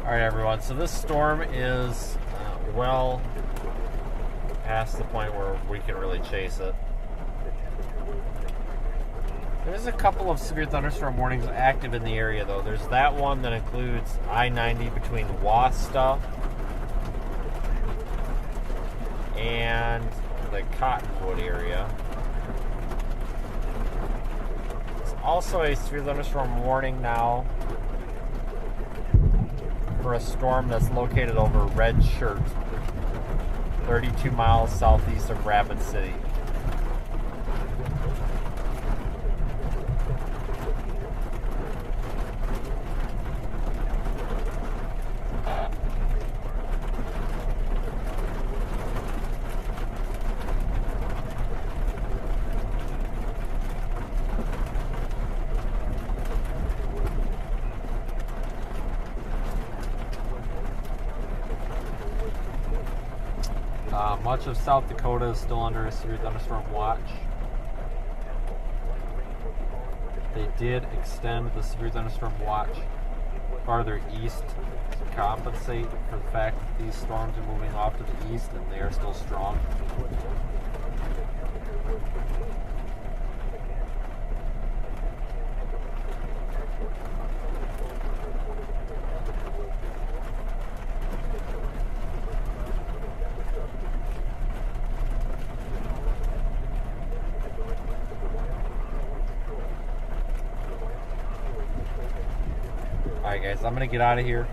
Alright, everyone, so this storm is well past the point where we can really chase it. There's a couple of severe thunderstorm warnings active in the area, though. There's that one that includes I-90 between Wasta and the Cottonwood area. There's also a severe thunderstorm warning now for a storm that's located over Red Shirt, 32 miles southeast of Rapid City. Much of South Dakota is still under a severe thunderstorm watch. They did extend the severe thunderstorm watch farther east to compensate for the fact that these storms are moving off to the east and they are still strong. Alright guys, I'm going to get out of here.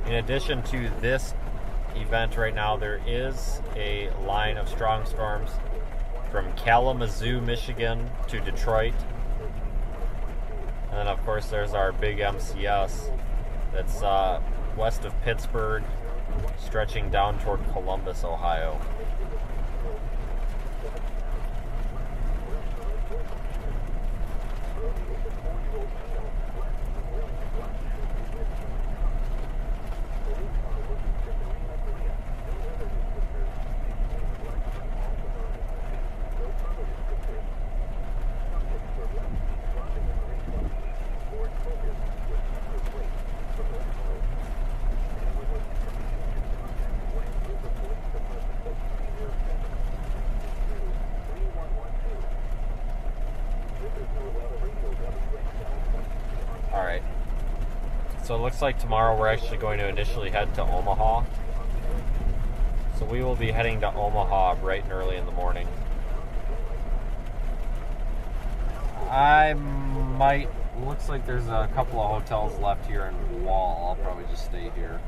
In addition to this event right now, there is a line of strong storms from Kalamazoo, Michigan to Detroit. And then of course there's our big MCS that's west of Pittsburgh, stretching down toward Columbus, Ohio. Alright, so it looks like tomorrow we're actually going to initially head to Omaha. So we will be heading to Omaha bright and early in the morning. Looks like there's a couple of hotels left here in Wall. I'll probably just stay here.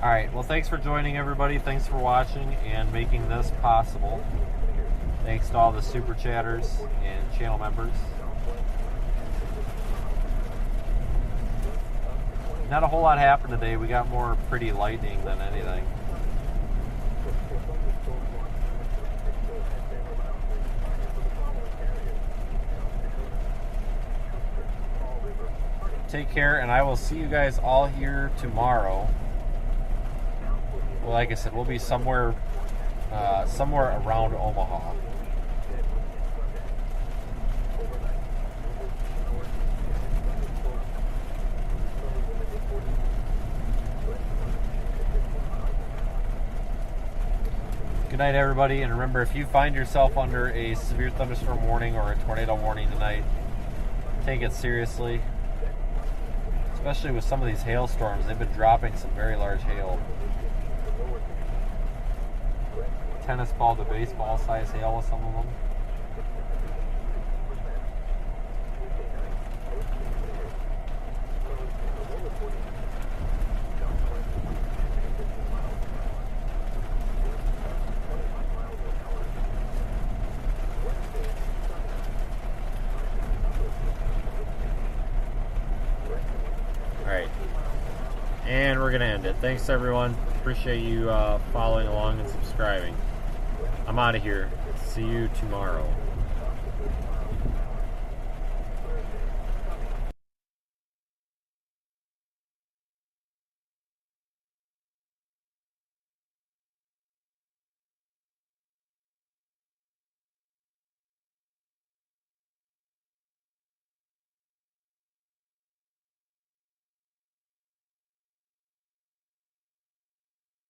Alright, well thanks for joining everybody, thanks for watching and making this possible. Thanks to all the super chatters and channel members. Not a whole lot happened today, we got more pretty lightning than anything. Take care, and I will see you guys all here tomorrow. Well, like I said, we'll be somewhere around Omaha. Good night, everybody, and remember, if you find yourself under a severe thunderstorm warning or a tornado warning tonight, take it seriously. Especially with some of these hailstorms, they've been dropping some very large hail. Tennis ball to baseball size hail with some of them. Alright, and we're gonna end it. Thanks everyone, appreciate you following along and subscribing. I'm out of here. See you tomorrow.